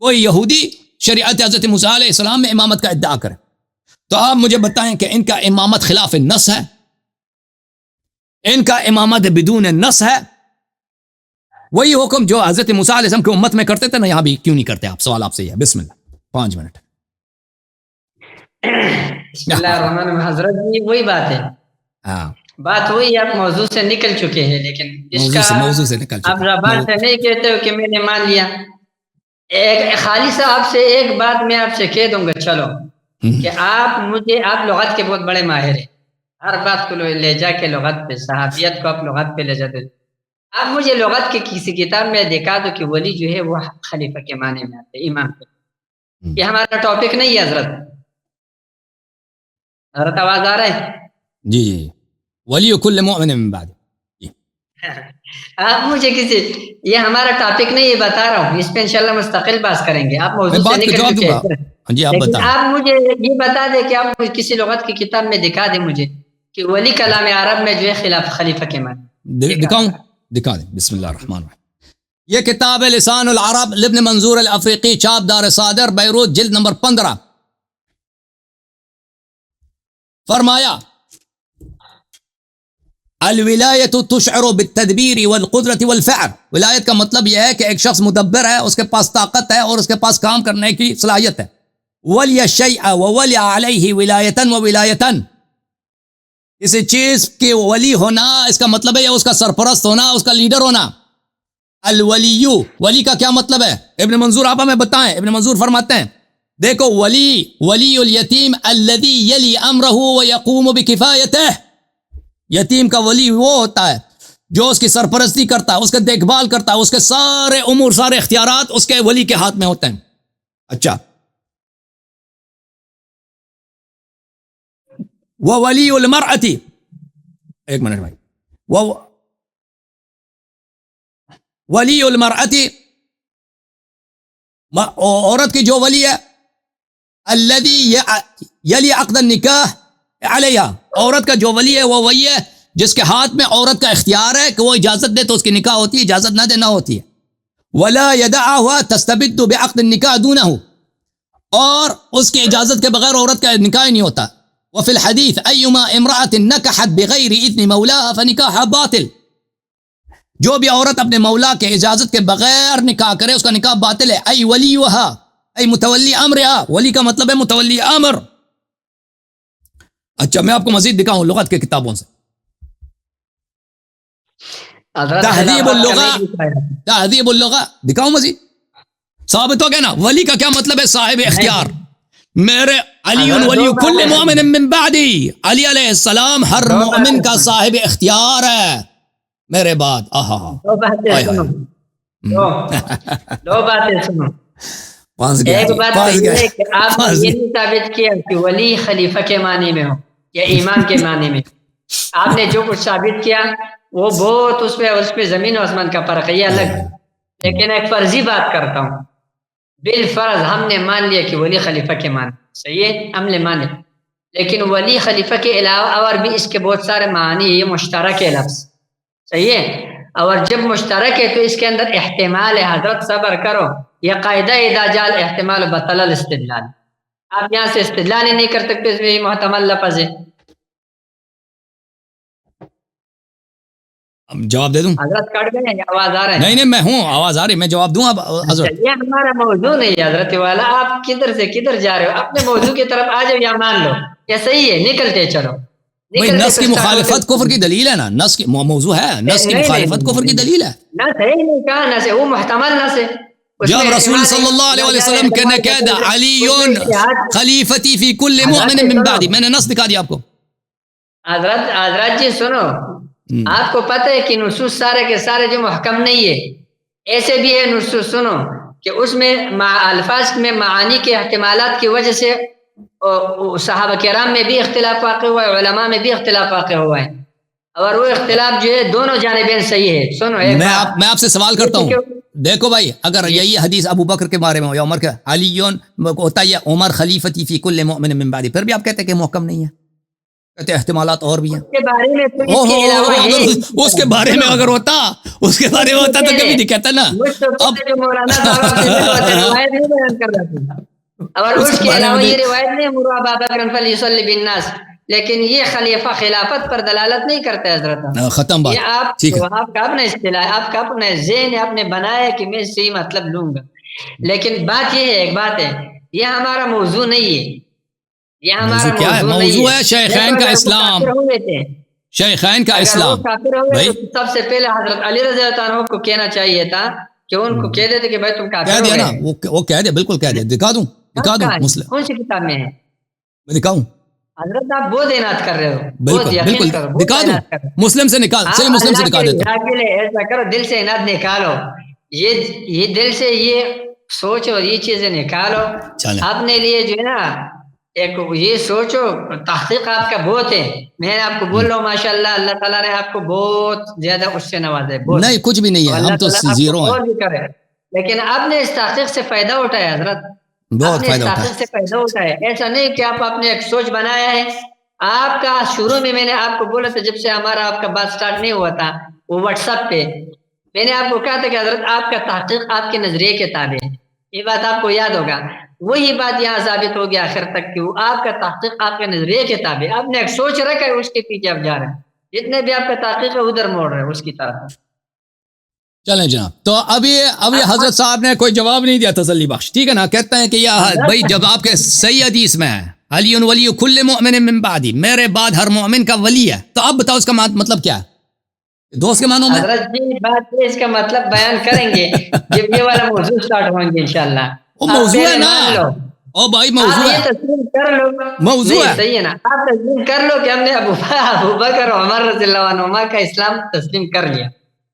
A: کوئی یہودی شریعت حضرت موسیٰ علیہ السلام میں امامت کا ادعا کرے، تو آپ مجھے بتائیں کہ ان کا امامت خلاف نص ہے؟ ان کا امامت بدون نص ہے؟ وہی حکم جو حضرت موسیٰ علیہ السلام کی امت میں کرتے تھے نا، یہاں بھی کیوں نہیں کرتے آپ؟ سوال آپ سے یہ ہے۔ بسم اللہ، 5 منٹ۔
B: بسم اللہ الرحمن الرحیم۔ حضرت جی وہی بات ہے،
A: ہاں
B: بات وہی، آپ موضوع سے نکل چکے ہیں، لیکن اس کا
A: موضوع سے نکل چکے
B: آپ زبان سے نہیں کہتے ہو کہ میں نے مان لیا۔ ایک خالی سے آپ سے ایک بات میں آپ سے کہہ دوں گا، چلو کہ آپ لغت کے بہت بڑے ماہر ہیں، ہر بات کو لے جا کے لغت پہ، صحابیت کو آپ لغت پہ لے جاتے، آپ مجھے لغت کے کسی کتاب میں دکھا دو کہ ولی جو ہے وہ خلیفہ کے معنی میں آتے، امام پہ۔ یہ ہمارا ٹاپک نہیں ہے حضرت آواز آ رہا ہے؟
A: جی جی، ولی کل مؤمن من بعد،
B: آپ مجھے یہ ہمارا ٹاپک نہیں، یہ بتا رہا ہوں، اس پہ انشاءاللہ مستقل بات کریں گے۔ آپ موضوع سے نکل چکے ہیں،
A: جی
B: لیکن آپ مجھے یہ بتا دیں کہ آپ کسی لغت کی کتاب میں دکھا دیں مجھے کہ ولی کلام عرب میں جو ہے خلیفہ کے معنی
A: دکھا دیں۔ بسم اللہ الرحمن الرحیم، یہ کتاب ہے لسان العرب لابن منظور الافریقی، چاپ دار صادر بیروت، جلد نمبر 15۔ فرمایا، الولایت تشعر بالتدبیر والقدرت والفعل، ولایت کا مطلب یہ ہے کہ ایک شخص مدبر ہے، اس کے پاس طاقت ہے اور اس کے پاس کام کرنے کی صلاحیت ہے۔ ولی الشیء وولی علیہ ولایتا وولایتا، کسی چیز کے ولی ہونا اس کا مطلب ہے اس کا سرپرست ہونا، اس کا لیڈر ہونا۔ الولی، ولی کا کیا مطلب ہے؟ ابن منظور آپ ہمیں بتائیں۔ ابن منظور فرماتے ہیں، دیکھو ولی الیتیم الذی یلی امرہ ویقوم بکفایتہ، یتیم کا ولی وہ ہوتا ہے جو اس کی سرپرستی کرتا ہے، اس کا دیکھ بھال کرتا ہے، اس کے سارے امور، سارے اختیارات اس کے ولی کے ہاتھ میں ہوتے ہیں۔ اچھا، وولی المرأة، ایک منٹ بھائی، ولی المرأتی، عورت کی جو ولی ہے، الذی یلی عقد النکاح علیہا، عورت کا جو ولی ہے وہ وہی ہے جس کے ہاتھ میں عورت کا اختیار ہے کہ وہ اجازت دے تو اس کی نکاح ہوتی ہے، اجازت نہ دے نہ ہوتی ہے. ولا یدعها تستبد بعقد النکاح دونہ، اور اس کی اجازت کے بغیر عورت کا نکاح نہیں ہوتا. وفی الحدیث ایما امرأة نکحت بغیر اذن مولاها فنکاحها باطل، جو بھی عورت اپنے مولا کے اجازت کے بغیر نکاح کرے اس کا نکاح باطل ہے. ای ولیها، ای متولی امرها، ولی کا مطلب ہے متولی امر. اچھا میں آپ کو مزید دکھاؤں لغت کے کتابوں سے. تہذیب اللغہ، تہذیب اللغہ دکھاؤں مزید. ثابت ہو گیا نا ولی کا کیا مطلب ہے؟ صاحب اختیار. میرے علی ولی کل مومن من بعدی، علی علیہ السلام ہر مومن کا صاحب اختیار ہے میرے بعد.
B: دو باتیں سنو، دو باتیں سنو. ایک بات یہ ہے کہ آپ نے یہ نہیں ثابت کیا کہ ولی خلیفہ کے معنی میں ہو یا امام کے معنی میں. آپ نے جو کچھ ثابت کیا وہ بہت اس پہ زمین و آسمان کا فرق ہے، یہ الگ. لیکن ایک فرضی بات کرتا ہوں، بالفرض ہم نے مان لیا کہ ولی خلیفہ کے معنی، صحیح ہے، ہم نے مان لیا. لیکن ولی خلیفہ کے علاوہ اور بھی اس کے بہت سارے معنی، یہ مشترک ہے لفظ، صحیح ہے. اور جب مشترک ہے تو اس کے اندر احتمال ہے. حضرت صبر کرو، یہ قاعدہ اذا جاء الاحتمال بطل الاستدلال. آپ یہاں سے استدلال ہی نہیں کر سکتے، اس میں محتمل لفظ ہے.
A: جواب دے دوں؟
B: حضرت کٹ گئے ہیں، آواز آ رہا ہے؟
A: نہیں نہیں میں ہوں، آواز آ رہی، میں جواب دوں اب حضرت.
B: یہ ہمارا موضوع نہیں ہے حضرت والا، آپ کدھر سے کدھر جا رہے ہو؟ اپنے موضوع کی طرف آ جاؤ یا مان لو یہ صحیح ہے، نکلتے چلو.
A: بھائی نس کی مخالفت کفر کی دلیل ہے نا، نس کی موضوع ہے، نس کی مخالفت کفر کی دلیل ہے.
B: نہ صحیح نہیں کہا، نہ سے وہ محتمل نہ سے.
A: جب رسول صلی اللہ علیہ وسلم نے کہہ دیا علی خلیفتی فی کل مؤمن من بعدی، میں نے نص دکھا دیا آپ کو.
B: حضرت جی سنو، آپ کو پتہ ہے کہ نصوص سارے کے سارے جو محکم نہیں ہے، ایسے بھی ہے نصوص سنو کہ اس میں الفاظ میں معانی کے احتمالات کی وجہ سے صحابہ کرام میں بھی اختلاف واقع ہوا ہے، علماء میں بھی اختلاف واقع ہوا ہے، اور وہ اختلاف جو ہے دونوں جانبین صحیح ہے. سنو
A: میں آپ سے سوال کرتا ہوں، دیکھو بھائی اگر یہی حدیث ابو بکر کے بارے میں ہو یا عمر کے، علی ہوتا ہے عمر خلیفتی فی کل مؤمن من بعدی، پھر بھی آپ کہتے ہیں کہ محکم نہیں ہے، کہتے احتمالات اور بھی ہیں.
B: اس کے بارے میں
A: اس کے بارے میں اگر ہوتا، اس کے بارے میں ہوتا تو کبھی نہیں کہتا نا.
B: اور اس کے علاوہ یہ روایت نہیں مروا ابا بکر فلیصلی بالناس، لیکن یہ خلیفہ خلافت پر دلالت نہیں کرتا ہے حضرت.
A: ختم بات.
B: یہ آپ کا اپنا اصطلاح، آپ کا اپنا ذہن آپ نے بنایا کہ میں صحیح مطلب لوں گا. لیکن بات یہ ہے، ایک بات ہے، یہ ہمارا موضوع نہیں ہے. یہ ہمارا
A: کیا ہے؟ موضوع ہے شیخین کا اسلام، شیخین کا اسلام.
B: بھائی سب سے پہلے حضرت علی رضی اللہ عنہ کو کہنا چاہیے تھا کہ ان کو کہہ دیتے کہ بھائی تم کافر ہو گئے.
A: وہ کہہ دے، بالکل کہہ دے. دکھا دوں مسلم،
B: کون سی کتاب میں ہے؟
A: میں دکھاؤں
B: حضرت آپ بہت اعنات کر رہے ہو.
A: بالکل دکھا دوں، مسلم سے نکال، صحیح مسلم سے دکھا دیتا ہوں.
B: ایسا کرو، دل سے عناد نکالو، یہ دل سے یہ سوچ اور یہ چیزیں نکالو. اپنے لیے جو ہے نا ایک یہ سوچو، تحقیق آپ کا بہت ہے. میں آپ کو بول رہا ہوں ماشاء اللہ، اللہ تعالیٰ نے آپ کو بہت زیادہ اس سے نوازا ہے.
A: نہیں کچھ بھی نہیں ہے، ہم تو زیرو ہیں.
B: لیکن آپ نے اس تحقیق سے فائدہ اٹھایا حضرت،
A: بہت فائدہ
B: اٹھایا. ایسا نہیں کہ آپ نے ایک سوچ بنایا ہے. آپ کا شروع میں نے آپ کو بولا تھا، جب سے ہمارا آپ کا بات سٹارٹ نہیں ہوا تھا وہ واٹس ایپ پہ میں نے آپ کو کہا تھا کہ حضرت آپ کا تحقیق آپ کے نظریے کے تابع ہے. یہ بات آپ کو یاد ہوگا. وہی بات یہاں ثابت ہو گیا آخر تک کہ آپ کا تحقیق آپ کے نظریے کے تابع. آپ نے ایک سوچ رکھا ہے، اس کے پیچھے آپ جا رہے ہیں. جتنے بھی آپ کا تحقیق ہے ادھر موڑ رہے ہیں اس کی طرف.
A: چلیں جناب، تو ابھی حضرت صاحب نے کوئی جواب نہیں دیا تسلی بخش، ٹھیک ہے نا. کہتے ہیں کہ یہ بھائی جب آپ کے صحیح حدیث میں ہے علی ولی کل مؤمن من بعدی، میرے بعد ہر مومن کا ولی ہے، تو اب بتاؤ اس کا مطلب کیا ہے؟ دوست کے معنوں میں
B: حضرت جی بات اس کا مطلب بیان کریں گے جب یہ والا موضوع سٹارٹ ہوں گے انشاءاللہ.
A: وہ موضوع ہے نا، او بھائی موضوع ہے،
B: تسلیم کر لو،
A: موضوع ہے،
B: صحیح ہے نا. آپ تسلیم کر لو کہ ہم نے ابو بکر اور عمر رضی اللہ عنہما کا اسلام تسلیم کر لیا.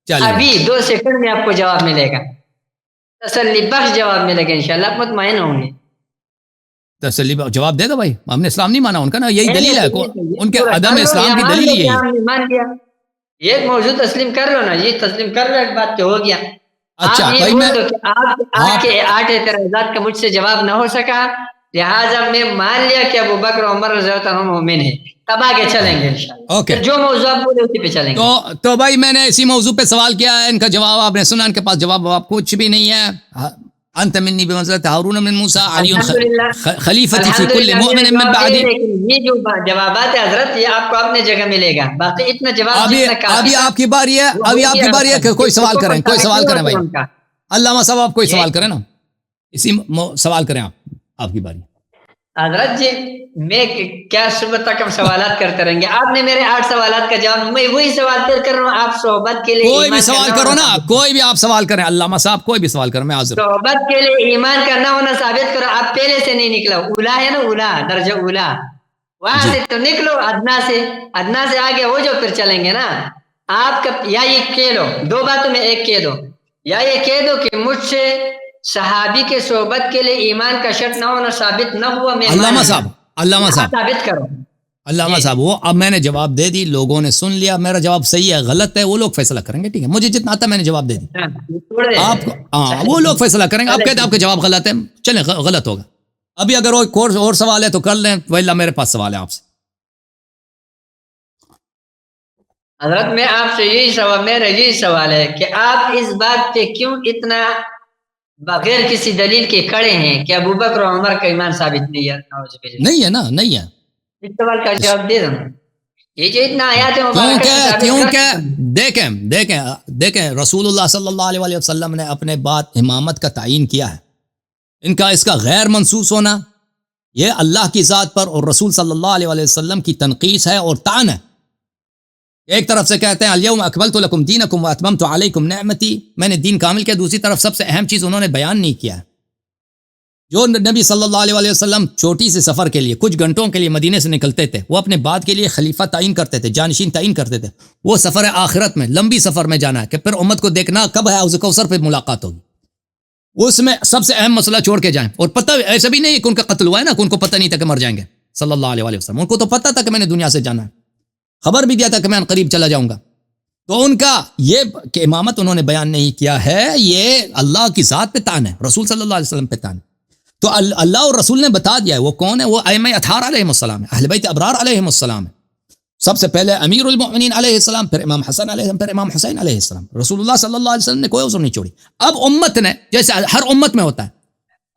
B: ابھی 2 سیکنڈ میں آپ کو جواب ملے گا، تسلی بخش جواب ملے گا انشاءاللہ. آپ مطمئن ہوں گے.
A: تسلی جواب دے دو بھائی، ہم نے اسلام نہیں مانا ان کا نا، یہی دلیل ہے ان کے عدم اسلام کی دلیل یہی ہے.
B: مان لیا، یہ موضوع تسلیم کر لو نا، یہ تسلیم کر لو ایک بات کہ ہو گیا.
A: اچھا
B: آپ یہ
A: بھائی
B: بول
A: میں
B: دو کہ آپ کے 8 اعتراضات کا مجھ سے جواب نہ ہو سکا، لہٰذا میں مان لیا کہ ابو بکر عمر رضی اللہ عنہ مومن ہے، تب آگے چلیں گے انشاءاللہ۔
A: اوکے،
B: جو موضوع آپ بولے اسی پہ چلیں گے۔
A: تو بھائی میں نے اسی موضوع پہ سوال کیا ہے، ان کا جواب آپ نے سنا، ان کے پاس جواب کچھ بھی نہیں ہے۔ انت منی بمنزلۃ ہارون من موسیٰ علی خلیفتی فی کل مؤمن من بعدی۔
B: یہ جو جوابات ہے حضرت، یہ آپ کو اپنے جگہ ملے گا، باقی اتنا جواب جتنا کافی
A: ابھی آپ کی باری ہے، ابھی آپ کی باری ہے کہ کوئی سوال کریں، کوئی سوال کریں بھائی، علامہ صاحب آپ کوئی سوال کریں نا، اسی سوال کریں آپ کی باری۔
B: حضرت جی میں کیا صبح تک ہم سوالات کرتے رہیں گے؟ آپ نے میرے 8 سوالات کا جواب، میں وہی سوال پھر کر رہا ہوں، آپ صحبت کے لیے
A: کوئی بھی سوال کرو نا، کوئی بھی آپ سوال کریں علامہ صاحب، کوئی بھی سوال کریں، میں حاضر ہوں۔
B: صحبت کے لیے ایمان کا نہ ہونا ثابت کرو۔ آپ پہلے سے نہیں نکلا، اولا ہے نا، اولا درجہ اولا، وہاں سے تو نکلو، ادنا سے آگے ہو جو، پھر چلیں گے نا۔ آپ کا یا یہ کہہ لو، 2 باتوں میں ایک کہہ دو، یا یہ کہہ دو کہ مجھ سے صحابی کے صحبت کے لیے ایمان کا شرط نہ ہونا ثابت نہ ہوا، میں
A: علامہ صاحب
B: ثابت کرو۔
A: علامہ صاحب وہ اب میں نے جواب دے دی، لوگوں نے سن لیا، میرا جواب صحیح ہے غلط ہے وہ لوگ فیصلہ کریں گے، ٹھیک ہے، مجھے جتنا آتا ہے میں نے جواب دے دی، آپ وہ لوگ فیصلہ کریں گے۔ آپ کہتے ہیں آپ کا جواب غلط ہے، چلیں غلط ہوگا۔ ابھی اگر اور سوال ہے تو کر لیں، ویلا میرے پاس سوال ہے آپ سے۔
B: حضرت میں آپ سے میرا یہی سوال ہے کہ آپ اس بات پہ کیوں اتنا بغیر کسی دلیل کے کھڑے ہیں کہ ابو بکر و عمر کا ایمان ثابت نہیں ہے؟
A: نہیں ہے نا، نہیں ہے،
B: اس سوال کا جواب دے دوں۔ یہ جو اتنا آیات ہے
A: کیونکہ دیکھیں رسول اللہ صلی اللہ علیہ وسلم نے اپنے بعد امامت کا تعین کیا ہے، ان کا اس کا غیر منصوص ہونا یہ اللہ کی ذات پر اور رسول صلی اللہ علیہ وسلم کی تنقیص ہے اور طعن ہے۔ ایک طرف سے کہتے ہیں الیوم اکملت لکم دینکم واتممت علیکم نعمتی، میں نے دین کامل کیا، دوسری طرف سب سے اہم چیز انہوں نے بیان نہیں کیا ہے۔ جو نبی صلی اللہ علیہ وسلم چھوٹی سے سفر کے لیے کچھ گھنٹوں کے لیے مدینے سے نکلتے تھے، وہ اپنے بعد کے لیے خلیفہ تعین کرتے تھے، جانشین تعین کرتے تھے، وہ سفر آخرت میں لمبی سفر میں جانا ہے کہ پھر امت کو دیکھنا کب ہے حوض کوثر پہ ملاقات ہوگی، اس میں سب سے اہم مسئلہ چھوڑ کے جائیں۔ اور پتہ ایسا بھی نہیں ہے کہ ان کا قتل ہوا ہے نا، کہ ان کو پتہ نہیں تھا کہ مر جائیں گے صلی اللہ علیہ وسلم، ان کو تو پتہ تھا کہ میں نے دنیا سے جانا ہے، خبر بھی دیا تھا کہ میں قریب چلا جاؤں گا۔ تو ان کا یہ کہ امامت انہوں نے بیان نہیں کیا ہے، یہ اللہ کی ذات پہ طعن ہے، رسول صلی اللہ علیہ وسلم پہ طعن ہے۔ تو اللہ اور رسول نے بتا دیا ہے وہ کون ہے، وہ ائمہ اطہار علیہ السلام ہے، اہل بیت ابرار علیہ السلام ہے، سب سے پہلے امیر المؤمنین علیہ السلام، پھر امام حسن علیہ السلام، پھر امام حسین علیہ السلام۔ رسول اللہ صلی اللہ علیہ وسلم نے کوئی عذر نہیں چھوڑی۔ اب امت نے، جیسے ہر امت میں ہوتا ہے،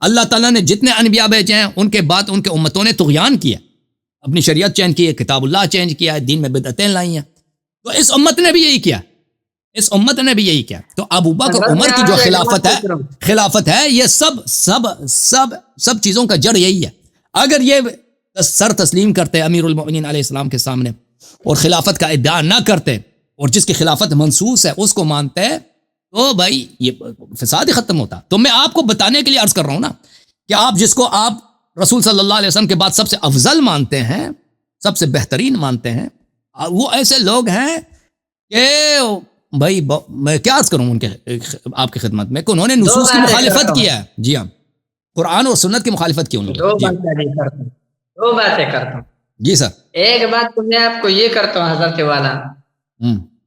A: اللہ تعالیٰ نے جتنے انبیاء بھیجے ہیں ان کے بعد ان کے امتوں نے طغیان کیا، اپنی شریعت چینج کی ہے، کتاب اللہ چینج کیا ہے، دین میں بدعتیں لائی ہیں، تو اس امت نے بھی یہی کیا، اس امت نے بھی یہی کیا۔ تو ابو بکر عمر کی جو خلافت ہے یہ سب چیزوں کا جڑ یہی ہے۔ اگر یہ سر تسلیم کرتے امیر المؤمنین علیہ السلام کے سامنے اور خلافت کا ادعا نہ کرتے اور جس کی خلافت منصوص ہے اس کو مانتے تو بھائی یہ فساد ہی ختم ہوتا۔ تو میں آپ کو بتانے کے لیے عرض کر رہا ہوں نا کہ آپ جس کو آپ رسول صلی اللہ علیہ وسلم کے بعد سب سے افضل مانتے ہیں، سب سے بہترین مانتے ہیں، وہ ایسے لوگ ہیں کہ بھائی میں کیا عرض کروں ان کے آپ کی خدمت میں کہ انہوں نے نصوص کی مخالفت کیا ہے۔ جی ہاں، قرآن اور سنت کی مخالفت کی انہوں نے۔
B: دو باتیں کرتا ہوں۔
A: جی سر۔
B: ایک بات تو میں آپ کو یہ کرتا ہوں حضرت والا،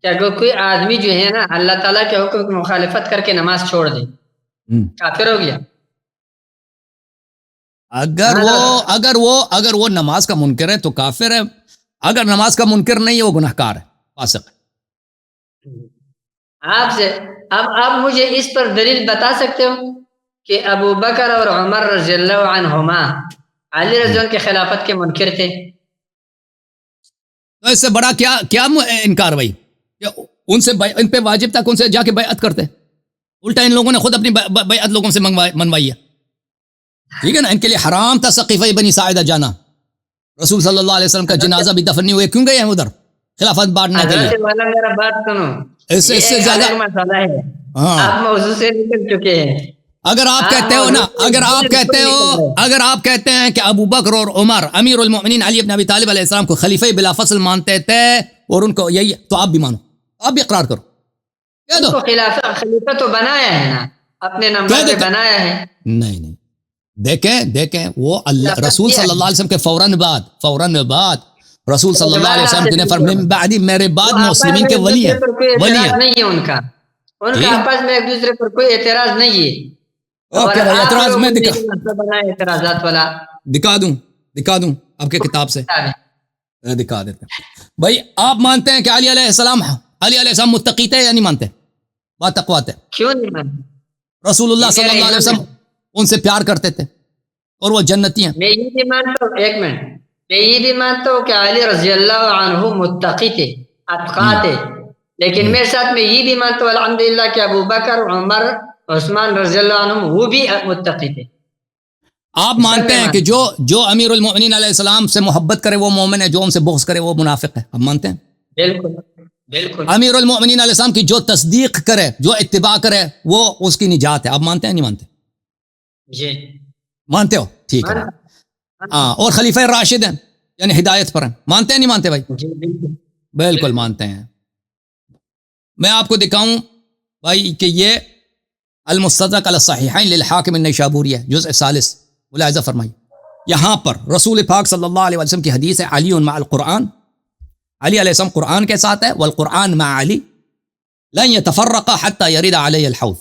B: کہ اگر کوئی آدمی جو ہے نا اللہ تعالیٰ کے حکم کی مخالفت کر کے نماز چھوڑ دے، کافر ہو گیا۔
A: اگر وہ نماز کا منکر ہے تو کافر ہے، اگر نماز کا منکر نہیں ہے وہ گنہگار ہے، فاسق ہے۔
B: اب آپ مجھے اس پر دلیل بتا سکتے ہو کہ ابو بکر اور عمر رضی اللہ عنہما علی رضی اللہ کے خلافت کے منکر تھے؟
A: تو اس سے بڑا کیا انکار بھائی، ان پہ واجب تھا کہ ان سے جا کے بیعت کرتے، الٹا ان لوگوں نے خود اپنی بیعت لوگوں سے منوائی ہے، ٹھیک ہے نا۔ ان کے لیے حرام تھا سقیفہ بنی ساعدہ جانا، رسول صلی اللہ علیہ وسلم کا جنازہ بھی دفن نہیں ہوئے، کیوں گئے ہیں ادھر خلافت بانٹنے کے لیے؟
B: میرا بات سنو،
A: اس سے زیادہ
B: مسئلہ ہے، آپ موضوع سے نکل چکے ہیں۔
A: اگر آپ کہتے ہو نا، اگر آپ کہتے ہیں کہ ابو بکر اور عمر امیر المؤمنین علی بن ابی طالب علیہ السلام کو خلیفہ بلا فصل مانتے تھے اور ان کو یہی، تو آپ بھی مانو، آپ بھی اقرار کرو، کہہ دو
B: خلیفہ تو بنایا ہے نا، اپنے نمبر پہ بنایا ہے۔
A: نہیں، دیکھیں وہ اللہ رسول صلی اللہ علیہ وسلم کے فوراً بعد رسول صلی اللہ علیہ وسلم نے فرمایا من بعد، میرے بعد مسلمین کے ولی ہیں،
B: نہیں ہے ان کا، ان کا آپس میں ایک دوسرے پر کوئی اعتراض نہیں ہے.
A: اوکے بھائی اعتراض میں
B: اعتراضات والا
A: دکھا دوں آپ کے کتاب سے دکھا دیتے ہیں. بھائی آپ مانتے ہیں کہ علی علیہ السلام متقی تھے یا نہیں مانتے؟ بات تقویٰ ہے.
B: کیوں نہیں مانتے؟
A: رسول اللہ صلی اللہ علیہ وسلم ان سے پیار کرتے تھے اور وہ جنتی ہیں.
B: میں یہ بھی مانتا ہوں، ایک منٹ، میں یہ بھی مانتا ہوں کہ علی رضی اللہ عنہ متقی تھے، اتقا تھے، لیکن میرے ساتھ میں یہ بھی مانتا ہوں الحمدللہ کہ ابو بکر، عمر، عثمان رضی اللہ عنہ وہ بھی متقی تھے.
A: آپ مانتے ہیں کہ جو امیر المؤمنین علیہ السلام سے محبت کرے وہ مومن ہے، جو ان سے بغض کرے وہ منافق ہے؟ آپ مانتے ہیں؟
B: بالکل.
A: امیر المؤمنین علیہ السلام کی جو تصدیق کرے، جو اتباع کرے، وہ اس کی نجات ہے. آپ مانتے ہیں نہیں مانتے؟
B: جی
A: مانتے ہو؟ ٹھیک ہے. اور خلیفہ راشد ہیں یعنی ہدایت پر ہیں. مانتے ہیں نہیں مانتے بھائی؟
B: جی
A: بالکل مانتے ہیں. میں آپ کو دکھاؤں بھائی کہ یہ المستدرک علی الصحیحین للحاکم النیشابوری ہے، جزء 40. ملاحظہ فرمائی، یہاں پر رسول پاک صلی اللہ علیہ وسلم کی حدیث ہے، علی مع القرآن، علی علیہ السلام قرآن کے ساتھ ہے، والقرآن مع علی لن يتفرق حتى يرد علی الحوض.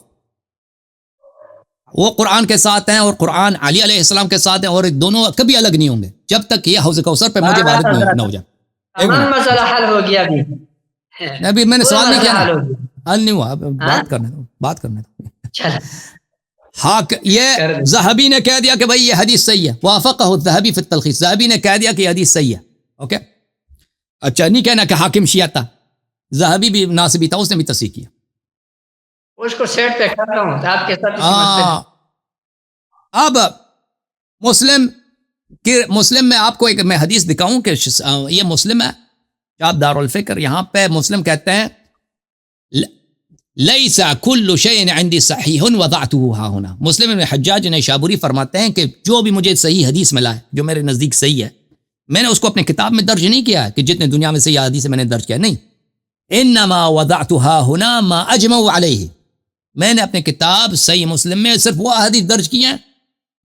A: وہ قرآن کے ساتھ ہیں اور قرآن علی علیہ السلام کے ساتھ ہیں، اور دونوں کبھی الگ نہیں ہوں گے جب تک یہ حوض کوثر پہ مجھے وارد نہ ہو جائے.
B: تمام مسئلہ حل ہو گیا
A: ابھی میں نے سوال نہیں کیا، حل نہیں ہوا، بات کرنے دو. ہاں یہ ذہبی نے کہہ دیا کہ بھائی یہ حدیث صحیح ہے، وافقہ الذہبی فی التلخیص، ذہبی نے کہہ دیا کہ یہ حدیث صحیح ہے. اوکے، اچھا نہیں کہنا کہ حاکم شیعہ تھا، ذہبی بھی ناصبی تھا، اس نے بھی تصحیح کیا.
B: اس کو سیٹ پہ کرتا ہوں آپ کے ساتھ.
A: اب مسلم میں آپ کو ایک میں حدیث دکھاؤں کہ یہ مسلم ہے، آپ دار الفکر، یہاں پہ مسلم کہتے ہیں لیس کل شیء عندی صحیح وضعته ها هنا. مسلم ابن حجاج نیشابوری فرماتے ہیں کہ جو بھی مجھے صحیح حدیث ملا ہے، جو میرے نزدیک صحیح ہے، میں نے اس کو اپنے کتاب میں درج نہیں کیا ہے کہ جتنے دنیا میں صحیح حدیث میں نے درج کیا، نہیں. انما وضعتها هنا ما اجمعوا علیہ، میں نے اپنے کتاب صحیح مسلم میں صرف وہ حدیث درج کی ہیں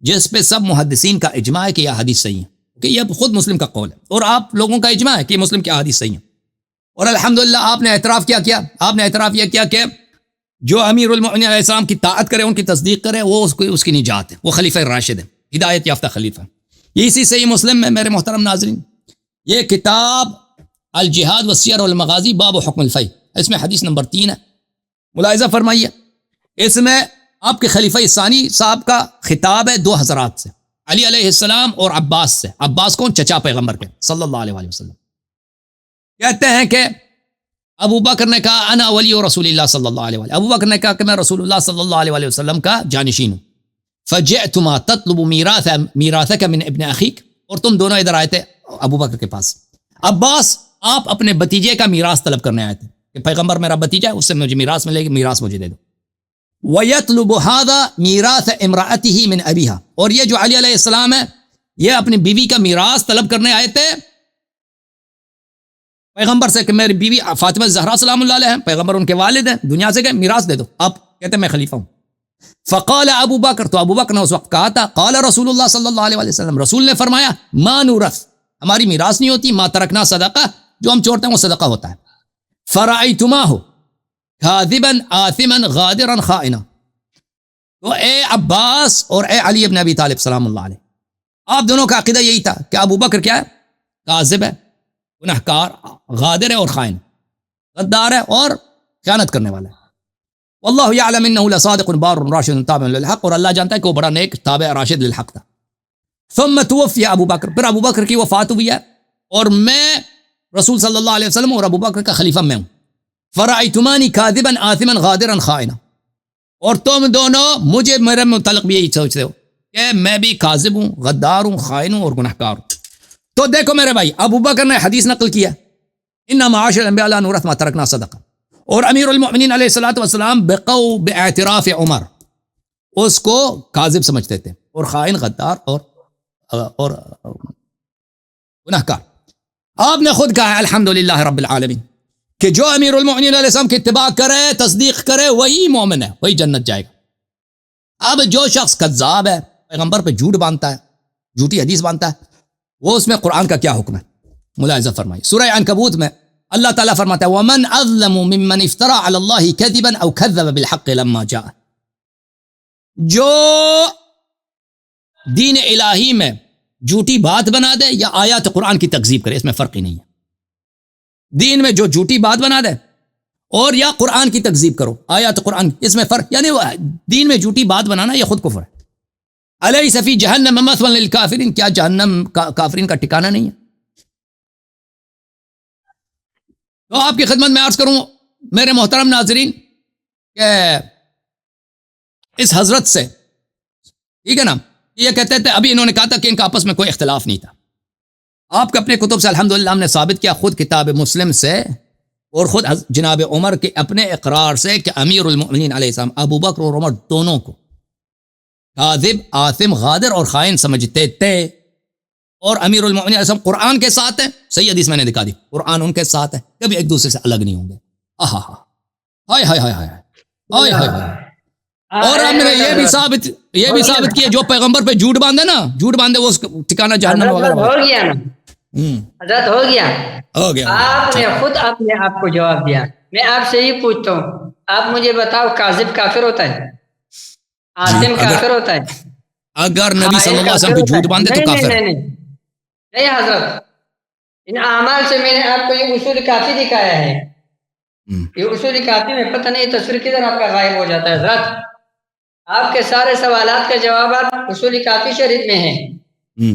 A: جس پہ سب محدثین کا اجماع ہے کہ یہ حدیث صحیح ہے، کہ یہ خود مسلم کا قول ہے اور آپ لوگوں کا اجماع ہے کہ مسلم کی حدیث صحیح ہے. اور الحمدللہ آپ نے اعتراف کیا آپ نے اعتراف یہ کیا کہ جو امیر المؤمنین علیہ السلام کی طاعت کرے، ان کی تصدیق کرے، وہ اس کی نجات ہے، وہ خلیفہ راشد ہے، ہدایت یافتہ خلیفہ. یہ اسی صحیح مسلم میں میرے محترم ناظرین، یہ کتاب الجہاد والسیر والمغازی باب حکم الفی، اس میں حدیث نمبر 3 ہے. ملاحظہ فرمائیے، اس میں آپ کے خلیفہ ثانی صاحب کا خطاب ہے 2 حضرات سے، علی علیہ السلام اور عباس سے. عباس کون؟ چچا پیغمبر کے صلی اللہ علیہ وسلم. کہتے ہیں کہ ابو بکر نے کہا انا ولی رسول اللہ صلی اللہ علیہ وسلم، ابو بکر نے کہا کہ میں رسول اللہ صلی اللہ علیہ وسلم کا جانشین ہوں. فجئتما تطلب میراثک من ابن اخیک، اور تم دونوں ادھر آئے تھے ابو بکر کے پاس. عباس، آپ اپنے بتیجے کا میراث طلب کرنے آئے تھے کہ پیغمبر میرا بتیجا ہے، اس سے مجھے میراث ملے گی، میراث مجھے دے دو. وَيَطْلُبُ هَذَا مِيرَاثَ امْرَأَتِهِ مِنْ أَبِيهَا، اور یہ جو علی علیہ السلام ہے یہ اپنی بیوی کا میراث طلب کرنے آئے تھے پیغمبر سے کہ میری بیوی فاطمہ زہرا سلام اللہ علیہ ہیں، پیغمبر ان کے والد ہیں، دنیا سے گئے، میراث دے دو. آپ کہتے ہیں میں خلیفہ ہوں. فقال ابو بکر، تو ابو بکر نے اس وقت کہا تھا، قال رسول اللہ صلی اللہ علیہ وسلم، رسول نے فرمایا ما نورث، ہماری میراث نہیں ہوتی، ما ترکنا صدقہ، جو ہم چھوڑتے ہیں وہ صدقہ ہوتا ہے. فرأیتماہ کاذبا آثما غادرا خائنا، تو اے عباس اور اے علی ابن ابی طالب سلام اللہ علیہ، آپ دونوں کا عقیدہ یہی تھا کہ ابو بکر کیا ہے؟ کاذب ہے، گنہکار، غادر ہے اور خائن، غدار ہے اور خیانت کرنے والا ہے. واللہ یعلم انہ لصادق بار راشد تابع للحق، اور اللہ جانتا ہے کہ وہ بڑا نیک تابع راشد للحق تھا. ثم توفی ابو بکر، پھر ابو بکر کی وفات ہوئی ہے اور میں رسول صلی اللہ علیہ وسلم اور ابو بکر کا خلیفہ میں ہوں. فرأیتمانی کاذبا آثما غادرا خائنا، اور تم دونوں مجھے میرے متعلق بھی یہی سوچتے ہو کہ میں بھی کاذب ہوں، غدار ہوں، خائن ہوں اور گنہکار ہوں. تو دیکھو میرے بھائی، ابو بکر نے حدیث نقل کیا انما معاشر الانبیاء لا نورث ما ترکنا صدقہ، اور امیر المؤمنین علیہ الصلوۃ والسلام باعتراف عمر اس کو کاذب سمجھتے تھے اور خائن، غدار اور گنہکار. آپ نے خود کہا ہے الحمدللہ رب العالمین کہ جو امیر المؤمنین علیہ السلام کی اتباع کرے، تصدیق کرے، وہی مومن ہے، وہی جنت جائے گا. اب جو شخص کذاب ہے، پیغمبر پہ جھوٹ باندھتا ہے، جھوٹی حدیث باندھتا ہے، وہ اس میں قرآن کا کیا حکم ہے؟ ملاحظہ فرمائیے، سورہ عنکبوت میں اللہ تعالیٰ فرماتا ہے وَمَنْ أَظْلَمُ مِمَّنِ افْتَرَى عَلَى اللَّهِ كَذِبًا أَوْ كَذَّبَ بِالْحَقِّ لَمَّا جَاءَ، جو دین الہی میں جھوٹی بات بنا دے یا آیات قرآن کی تکذیب کرے، اس میں فرق ہی نہیں ہے۔ دین میں جو جھوٹی بات بنا دے اور یا قرآن کی تکذیب کرو، آیات قرآن، اس میں فرق، یعنی دین میں جھوٹی بات بنانا یہ خود کفر ہے۔ الیس فی جہنم مثوی للکافرین، کیا جہنم کافرین کا ٹھکانہ نہیں ہے؟ تو آپ کی خدمت میں عرض کروں میرے محترم ناظرین کہ اس حضرت سے، ٹھیک ہے نا، یہ کہتے تھے، ابھی انہوں نے کہا تھا کہ ان کا آپس میں کوئی اختلاف نہیں تھا۔ آپ کے اپنے کتب سے الحمدللہ ہم نے ثابت کیا، خود کتاب مسلم سے اور خود جناب عمر کے اپنے اقرار سے کہ امیر المؤمنین علیہ السلام ابو بکر اور عمر دونوں کو کاذب، آثم، غادر اور خائن سمجھتے تھے، اور امیر المؤمنین علیہ السلام قرآن کے ساتھ ہے، صحیح حدیث میں نے دکھا دی، قرآن ان کے ساتھ ہے، کبھی ایک دوسرے سے الگ نہیں ہوں گے۔ آہا ہا، ہائے ہائے ہائے ہائے ہائے ہائے ہائے۔ اور ہم نے یہ بھی ثابت کیا، جو پیغمبر پہ جھوٹ باندھے نا، جھوٹ باندھے وہ اس کا ٹھکانہ جہنم وغیرہ
B: ہو گیا نا، حضرت ہو گیا۔ آپ نے خود اپنے آپ کو جواب دیا۔ میں آپ سے ہی پوچھتا ہوں، آپ مجھے بتاؤ، کاذب کافر ہوتا ہے؟ آثم کافر ہوتا ہے؟
A: اگر نبی صلی اللہ علیہ وسلم پہ جھوٹ باندھے تو کافر ہے۔
B: نہیں حضرت، ان اعمال سے میں نے آپ کو یہ اصول کافی دکھایا ہے۔ یہ اصول کافی میں پتہ نہیں تصویر کدھر آپ کا غائب ہو جاتا ہے۔ حضرت آپ کے سارے سوالات کے جوابات اصول کافی شریف میں ہیں،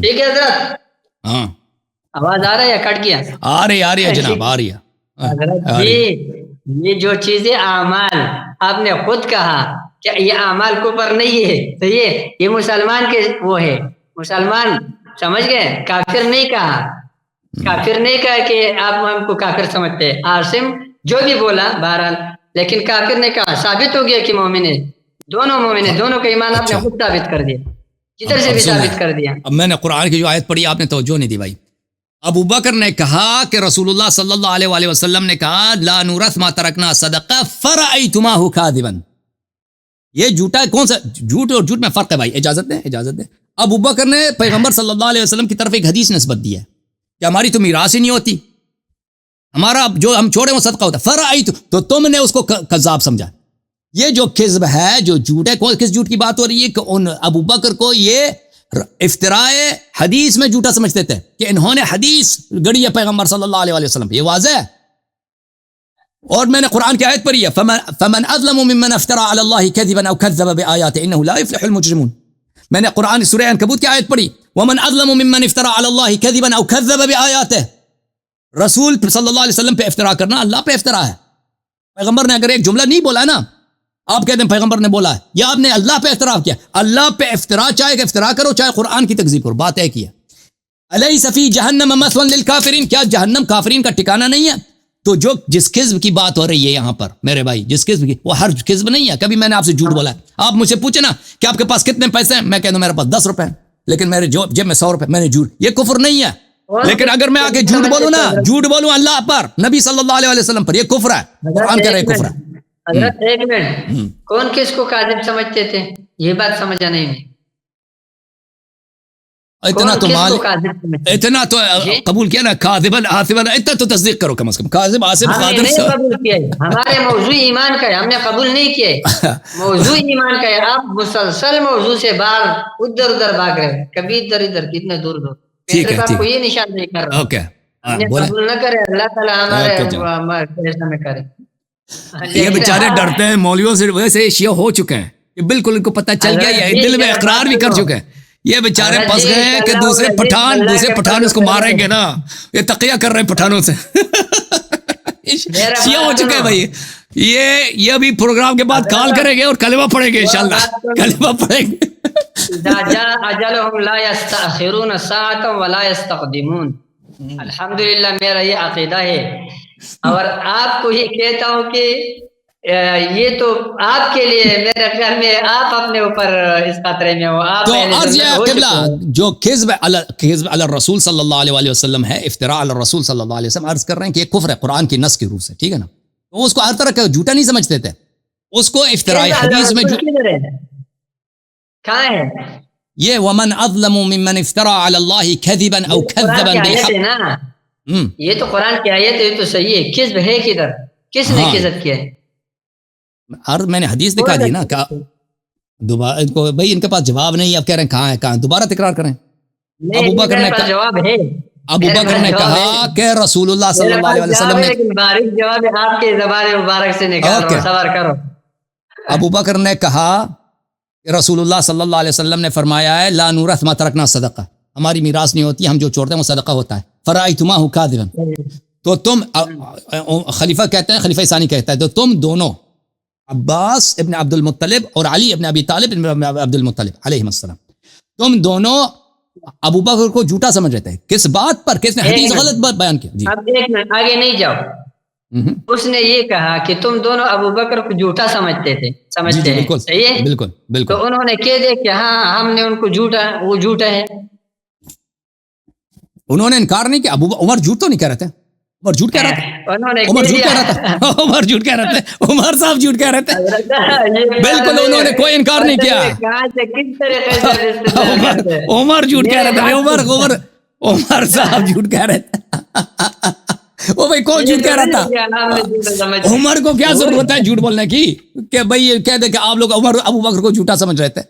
B: ٹھیک ہے حضرت؟
A: ہاں،
B: آواز آ رہا ہے یا کٹ گیا؟
A: آ رہی ہے جناب، آ رہی ہے۔
B: حضرت جی، یہ جو چیزیں اعمال آپ نے خود کہا کہ یہ اعمال کفر نہیں ہے، تو یہ مسلمان کے وہ ہے، مسلمان سمجھ گئے، کافر نہیں کہا، کافر نہیں کہا کہ آپ ہم کو کافر سمجھتے ہیں۔ عاصم جو بھی بولا بہرحال، لیکن کافر نے کہا، ثابت ہو گیا کہ مومن ہے، دونوں مومن ہے، دونوں کا ایمان آپ نے خود ثابت کر دیا، جدھر سے بھی ثابت کر دیا۔
A: اب میں نے قرآن کی جو آیت پڑھی آپ نے توجہ نہیں دی بھائی۔ ابو بکر نے کہا کہ رسول اللہ صلی اللہ علیہ وآلہ وسلم نے کہا لا نورث ما ترکنا صدقہ فرأیتماہ کاذبا، یہ جھوٹا ہے۔ کون سا جھوٹ اور جھوٹ میں فرق ہے بھائی، اجازت دیں۔ ابو بکر نے پیغمبر صلی اللہ علیہ وسلم کی طرف ایک حدیث نسبت دی ہے کہ ہماری تو میراث ہی نہیں ہوتی، ہمارا جو ہم چھوڑے وہ صدقہ ہوتا ہے، فرأیت، تو تم نے اس کو کذاب سمجھا۔ یہ جو کذب ہے، جو جھوٹ ہے، کس جھوٹ کی بات ہو رہی ہے کہ ان ابو بکر کو یہ افترائے حدیث میں جھوٹا سمجھتے تھے کہ انہوں نے حدیث گڑی ہے پیغمبر صلی اللہ علیہ وسلم، یہ واضح ہے۔ اور میں نے قرآن کی آیت پڑھی ہے فمن اظلم ممن افترى على الله كذبا او كذب بآياته انه لا يفلح المجرمون۔ میں نے قرآن سورہ عنکبوت کی آیت پڑھی ومن اظلم ممن افترى على الله كذبا او كذب بآياته، رسول صلی اللہ علیہ وسلم پہ افترا کرنا اللہ پہ افترا ہے۔ پیغمبر نے اگر ایک جملہ نہیں بولا ہے نا، آپ کہتے ہیں پیغمبر نے بولا ہے، یا آپ نے اللہ پہ افترا کیا، اللہ پہ افترا چاہے کہ افترا کرو، چاہے قرآن کی تکذیب کرو، بات ہے کیا۔ الیس فی جہنم مثوی للکافرین، کیا جہنم کافرین کا ٹھکانہ نہیں ہے؟ تو جو جس قسم کی بات ہو رہی ہے یہاں پر میرے بھائی، جس قسم کی، وہ ہر قسم نہیں ہے۔ کبھی میں نے آپ سے جھوٹ بولا ہے، آپ مجھ سے پوچھے نا کہ آپ کے پاس کتنے پیسے ہیں، میں کہہ دوں میرے پاس 10 روپے ہیں، لیکن میرے جیب میں 100 روپے، میں نے جھوٹ، یہ کفر نہیں ہے۔ لیکن اگر میں آ کے جھوٹ بولوں نا، جھوٹ بولوں اللہ پر، نبی صلی اللہ علیہ وسلم پر، یہ کفر ہے، قرآن کہہ رہے کفر ہے۔
B: حضرت ایک منٹ، کون کس کو کاذب سمجھتے تھے، یہ بات سمجھا نہیں میں۔
A: اتنا تو قبول کیا نا، کاذبا آثما، اتنا تو تصدیق کرو کم از کم، کاذب آثم
B: قبول کیا ہے، ہمارے موضوع ایمان کا ہے، ہم نے قبول نہیں کیا، موضوع ایمان کا ہے۔ آپ مسلسل موضوع سے باہر ادھر ادھر بھاگ رہے ہیں، کبھی ادھر ادھر، کتنے دور دور۔ صرف آپ کو یہ نشان نہیں کر رہا، ہم نے قبول نہ کرے، اللہ تعالیٰ ہمارے ایسا میں کرے۔
A: یہ بیچارے ڈرتے ہیں مولویوں سے، ویسے شیعہ ہو چکے ہیں، یہ بالکل ان کو پتہ چل گیا، یہ دل میں اقرار بھی کر چکے ہیں، یہ بیچارے پھنس گئے ہیں کہ دوسرے پٹھان اس کو ماریں گے نا، یہ تقیہ کر رہے ہیں پٹھانوں سے، شیعہ ہو چکے ہیں بھائی۔ یہ ابھی پروگرام کے بعد کال کریں گے اور کلمہ پڑھیں گے انشاءاللہ، کلمہ پڑھیں گے۔
B: اذا جاء اجلهم لا يستأخرون ساعة ولا يستقدمون۔ الحمدللہ میرا یہ عقیدہ ہے، اور آپ کو یہ کہتا ہوں کہ یہ تو آپ کے لیے، میرے خیال میں آپ اپنے اوپر اس خطرے میں ہو۔ آپ
A: تو عرض یہ قبلہ، جو کذب علی الرسول صلی اللہ علیہ وسلم ہے، افتراء علی الرسول صلی اللہ علیہ وسلم، عرض کر رہے ہیں کہ یہ کفر ہے قرآن کی نص کی روح سے، ٹھیک ہے نا؟ تو اس کو ہر طرح کا جھوٹا نہیں سمجھتے تھے، اس کو افتراء حدیث میں
B: کہاں ہے
A: یہ ومن اظلم ممن افترى على الله كذبا او كذبا بالحق،
B: یہ تو قرآن کی آیت ہے، یہ تو صحیح ہے، کذب ہے کدھر؟ کس نے کذب کیا ہے؟
A: اور میں نے حدیث دکھا دی نا کہ دوبارہ ان کو بھائی ان کے پاس جواب نہیں، اب کہہ رہے ہیں کہاں ہے کہاں، دوبارہ تکرار کریں. ابو بکر نے
B: جواب ہے،
A: ابو بکر نے کہا کہ رسول اللہ صلی اللہ علیہ وسلم نے،
B: لیکن باریک جواب ہے آپ کے زبان مبارک سے نکال رہا ہوں، صبر کرو.
A: ابو بکر نے کہا کہ رسول اللہ صلی اللہ علیہ وسلم نے فرمایا ہے لا نورث ما ترکنا صدقہ، ہماری میراث نہیں ہوتی، ہم جو چھوڑتے ہیں وہ صدقہ ہوتا ہے. فرأیتماہ کاذبا، تو تم خلیفہ کہتے ہیں، خلیفہ ثانی کہتا ہے، تو تم دونوں عباس ابن عبد المطلب اور علی ابن ابی طالب ابن عبد المطلب علیہ السلام، تم دونوں ابو بکر کو جھوٹا سمجھ رہے تھے. کس بات پر؟ کس نے حدیث غلط بات بیان کی؟ جی
B: اب ایک منٹ آگے نہیں جاؤ. اس نے یہ کہا کہ تم دونوں ابو بکر کو جھوٹا سمجھتے تھے، سمجھتے ہیں،
A: بالکل
B: صحیح ہے،
A: بالکل بالکل.
B: تو انہوں نے کہہ دیا کہ ہاں ہم نے ان کو جھوٹا، وہ جھوٹا ہے.
A: انہوں نے انکار نہیں کیا. ابو عمر جھوٹ تو نہیں کہہ رہے تھے، عمر جھوٹ کہہ رہا تھا،
B: انہوں نے
A: عمر جھوٹ کہہ رہا تھا، عمر جھوٹ کہہ رہے تھے، عمر صاحب جھوٹ کہہ رہے تھے. بالکل انہوں نے کوئی انکار نہیں کیا.
B: کس طریقے سے استدلال کرتے ہیں؟
A: عمر جھوٹ کہہ رہے تھے، عمر صاحب جھوٹ کہہ رہے تھے. وہ بھائی کون جھوٹ کہہ رہا تھا؟ عمر کو کیا ضرورت ہے جھوٹ بولنے کی کہ بھائی یہ کہہ دے کہ آپ لوگ عمر ابو بکر کو جھوٹا سمجھ رہے تھے.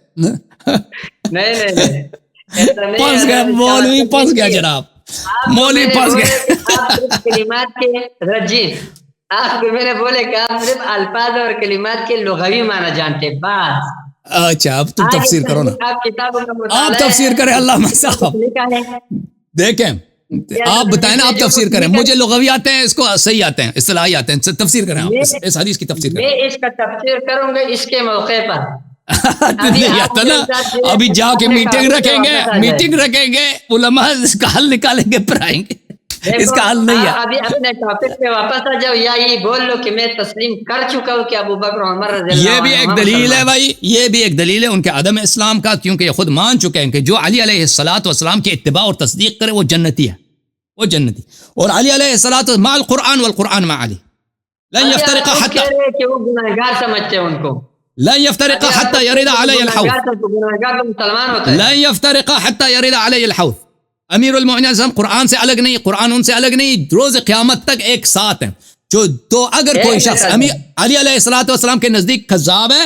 B: نہیں
A: پھنس گیا مولوی، پھنس گیا جناب مولوی، پھنس گیا.
B: کلمات کے رجیم، آپ کو میں نے بولے کہ آپ صرف الفاظ اور کلمات کے لغوی معنی جانتے، بس.
A: اچھا اب تم تفسیر کرو نا،
B: آپ کتابوں کا
A: آپ تفسیر کریں. علامہ صاحب دیکھیں، آپ بتائیں نا، آپ تفسیر کریں. مجھے لغوی آتے ہیں، اس کو صحیح آتے ہیں، اصطلاحی آتے ہیں. تفسیر کریں آپ اس حدیث کی تفسیر کریں.
B: میں اس کا تفسیر کروں گا اس کے موقع پر.
A: نہیں آتا نا، ابھی جا کے میٹنگ رکھیں گے علماء اس کا حل نکالیں گے، پھر آئیں گے. اس کا حل نہیں ہے.
B: ابھی اپنے ٹاپک پہ واپس آ جاؤ، یا یہ بول لو کہ میں تسلیم کر چکا ہوں کہ ابو بکر عمر رضی اللہ عنہ.
A: یہ بھی ایک دلیل ہے بھائی، یہ بھی ایک دلیل ہے ان کے عدم اسلام کا، کیونکہ یہ خود مان چکے ہیں کہ جو علی علیہ الصلوۃ والسلام کی اتباع اور تصدیق کرے وہ جنتی ہے، وہ جنتی. اور علی علیہ الصلوۃ مع القرآن والقرآن مع علی لن يفترق حتى،
B: کہ وہ گناہگار سمجھتے ہیں ان کو،
A: لن يفترق حتى يرد علي الحوض، لن يفترق حتى يرد علي الحوض. امیر المؤمنین قرآن سے الگ نہیں، قرآن ان سے الگ نہیں، روز قیامت تک ایک ساتھ ہیں. تو اگر کوئی شخص علی علیہ الصلوۃ والسلام کے نزدیک کذاب ہے،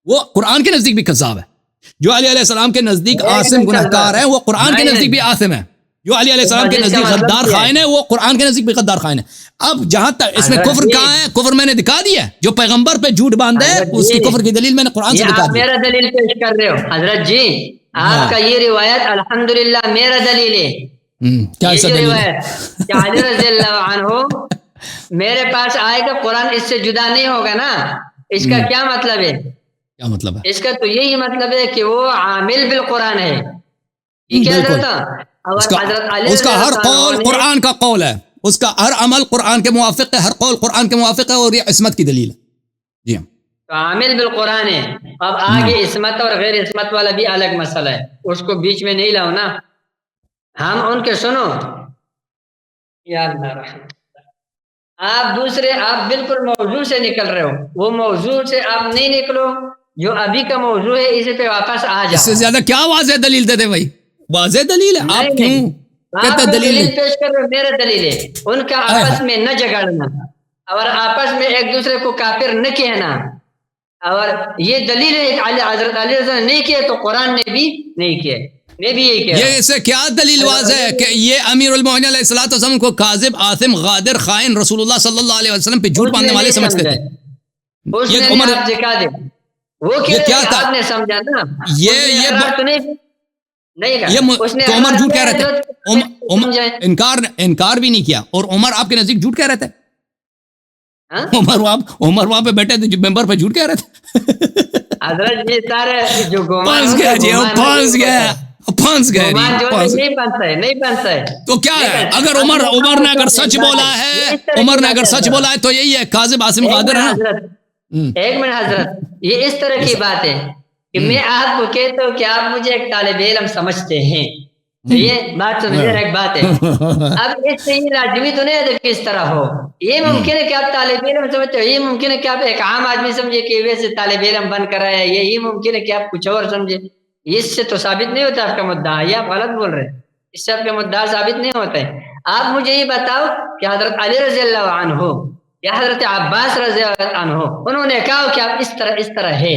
A: وہ قرآن کے نزدیک بھی کذاب ہے. جو علی علیہ السلام کے نزدیک عاصم گنہگار ہے، وہ قرآن کے نزدیک بھی عاصم ہے. جو علی علیہ السلام کے نزدیک غدار خائن ہے، وہ قرآن کے نزدیک بھی غدار خائن ہے. اب جہاں تک اس میں کفر کہاں ہے، کفر میں نے دکھا دیا ہے. جو پیغمبر پہ جھوٹ باندھے اس کی کفر کی دلیل میں نے قرآن سے دکھا دی.
B: میرا دلیل پیش کر رہے ہو حضرت جی، آپ کا یہ روایت الحمدللہ میرا دلیل ہے.
A: کیا ایسا دلیل ہے
B: کہ علی رضی اللہ عنہ میرے پاس آئے گا، قرآن اس سے جدا نہیں ہوگا نا. اس کا کیا مطلب ہے؟
A: کیا مطلب ہے؟
B: اس کا تو یہی مطلب ہے کہ وہ عامل بالقرآن ہے. یہ کیا تھا؟
A: اس کا ہر قول قرآن کا قول ہے، اس کا ہر عمل قرآن کے موافق ہے، ہر قول قرآن کے موافق ہے، اور یہ عصمت کی دلیل ہے. جی ہاں،
B: تو عامل بالقرآن ہے. اب آگے عصمت اور غیر عصمت والا بھی الگ مسئلہ ہے، اس کو بیچ میں نہیں لاؤ نا. ہم ان کے سنو یا اللہ رحم، آپ دوسرے، آپ بالکل موضوع سے نکل رہے ہو. وہ موضوع سے آپ نہیں نکلو، جو ابھی کا موضوع ہے اسی پہ واپس آ جاؤ.
A: اس سے زیادہ کیا واضح دلیل دے دے بھائی؟ واضح دلیل ہے. آپ کیوں کہتے
B: دلیل پیش کر رہے ہو؟ میرا دلیل ہے. ان کا آپس میں نہ جگڑنا، اور آپس میں ایک دوسرے کو کافر نہ کہنا. اور یہ دلیل ہے کہ حضرت علی رضی اللہ عنہ نے نہیں کیا تو قرآن نے بھی نہیں کیا. میں بھی یہی کہہ رہا ہوں.
A: یہ اسے کیا دلیل واضح ہے کہ یہ امیر المؤمنین علیہ الصلوۃ والسلام کو کاذب، آثم، غادر، خائن، رسول اللہ صلی اللہ علیہ وسلم پہ جھوٹ باندھنے والے سمجھتے تھے.
B: اس نے
A: عمر
B: آپ دکھا دے وہ کیا تھا، آپ نے سمجھا نا.
A: یہ
B: نہیں
A: تو عمر جھوٹ کہہ رہے تھے، انکار بھی نہیں کیا. اور عمر آپ کے نزدیک جھوٹ کہہ رہے تھے. عمر وہاں پہ بیٹھے تھے ممبر پہ جھوٹ کہہ رہے تھے.
B: حضرت یہ سارے جو
A: پھنس گیا جی، پھنس گیا، پھنس گئے.
B: نہیں بنتا ہے
A: تو کیا ہے؟ اگر عمر نے اگر سچ بولا ہے، عمر نے اگر سچ بولا ہے تو یہی ہے کاذب، عاصم، غادر ہے.
B: ایک منٹ حضرت، یہ اس طرح کی بات ہے کہ میں آپ کو کہتا ہوں کہ آپ مجھے ایک طالب علم سمجھتے ہیں. یہ بات سمجھے، ایک بات ہے. اب اس سے یہ لازمی تو نہیں ہے کہ اس طرح ہو. یہ ممکن ہے کہ آپ طالب علم سمجھتے ہو، یہ ممکن ہے کہ آپ ایک عام آدمی سمجھے کہ ویسے طالب علم بن کر آیا. یہ ممکن ہے کہ آپ کچھ اور سمجھے. اس سے تو ثابت نہیں ہوتا آپ کا مدعا، یہ آپ غلط بول رہے ہیں. اس سے آپ کے مدعا ثابت نہیں ہوتا ہے. آپ مجھے یہ بتاؤ کہ حضرت علی رضی اللہ عنہ یا حضرت عباس رضی اللہ عنہ انہوں نے کہا کہ آپ اس طرح ہے،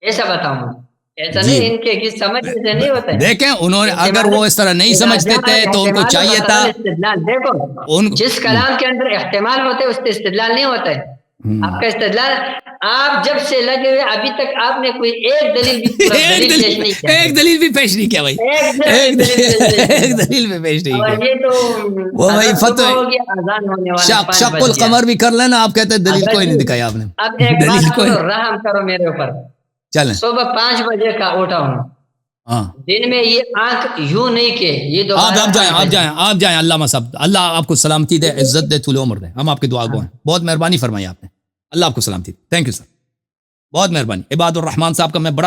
B: ایسا بتاؤ مجھے. ایسا
A: جی.
B: نہیں، ان کے کی سمجھ سے نہیں ہوتا ہے.
A: دیکھیں انہوں نے اگر وہ اس طرح نہیں سمجھتے تھے تو ان کو چاہیے تھا
B: دیکھو جس کلام کے اندر احتمال ہوتے ہے اس سے استدلال نہیں ہوتا ہے. آپ کا استدلال آپ جب سے لگے ہوئے ابھی تک آپ نے کوئی ایک دلیل بھی پیش نہیں کیا.
A: ایک دلیل بھی پیش نہیں کیا بھائی، ایک دلیل بھی پیش نہیں
B: اور
A: کیا.
B: یہ تو
A: وہ بھائی فتوی
B: اذان ہونے والا
A: شق القمر بھی کر لینا، آپ کہتے ہیں دلیل کوئی نہیں دکھائی آپ نے.
B: اب ایک
A: دلیل
B: بات
A: کوئی
B: رحم کرو میرے اوپر.
A: چلیں
B: صبح 5 بجے کا اٹھا ہوں،
A: ہاں
B: دن میں یہ آنکھ یوں نہیں کہ یہ
A: آپ جائیں علامہ صاحب، اللہ آپ کو سلامتی دے، عزت دے، طول عمر دے. ہم آپ کی دعا گو ہیں. بہت مہربانی فرمائی آپ نے، اللہ آپ کو سلامتی دے. تھینک یو سر، بہت مہربانی. عباد الرحمان صاحب کا میں بڑا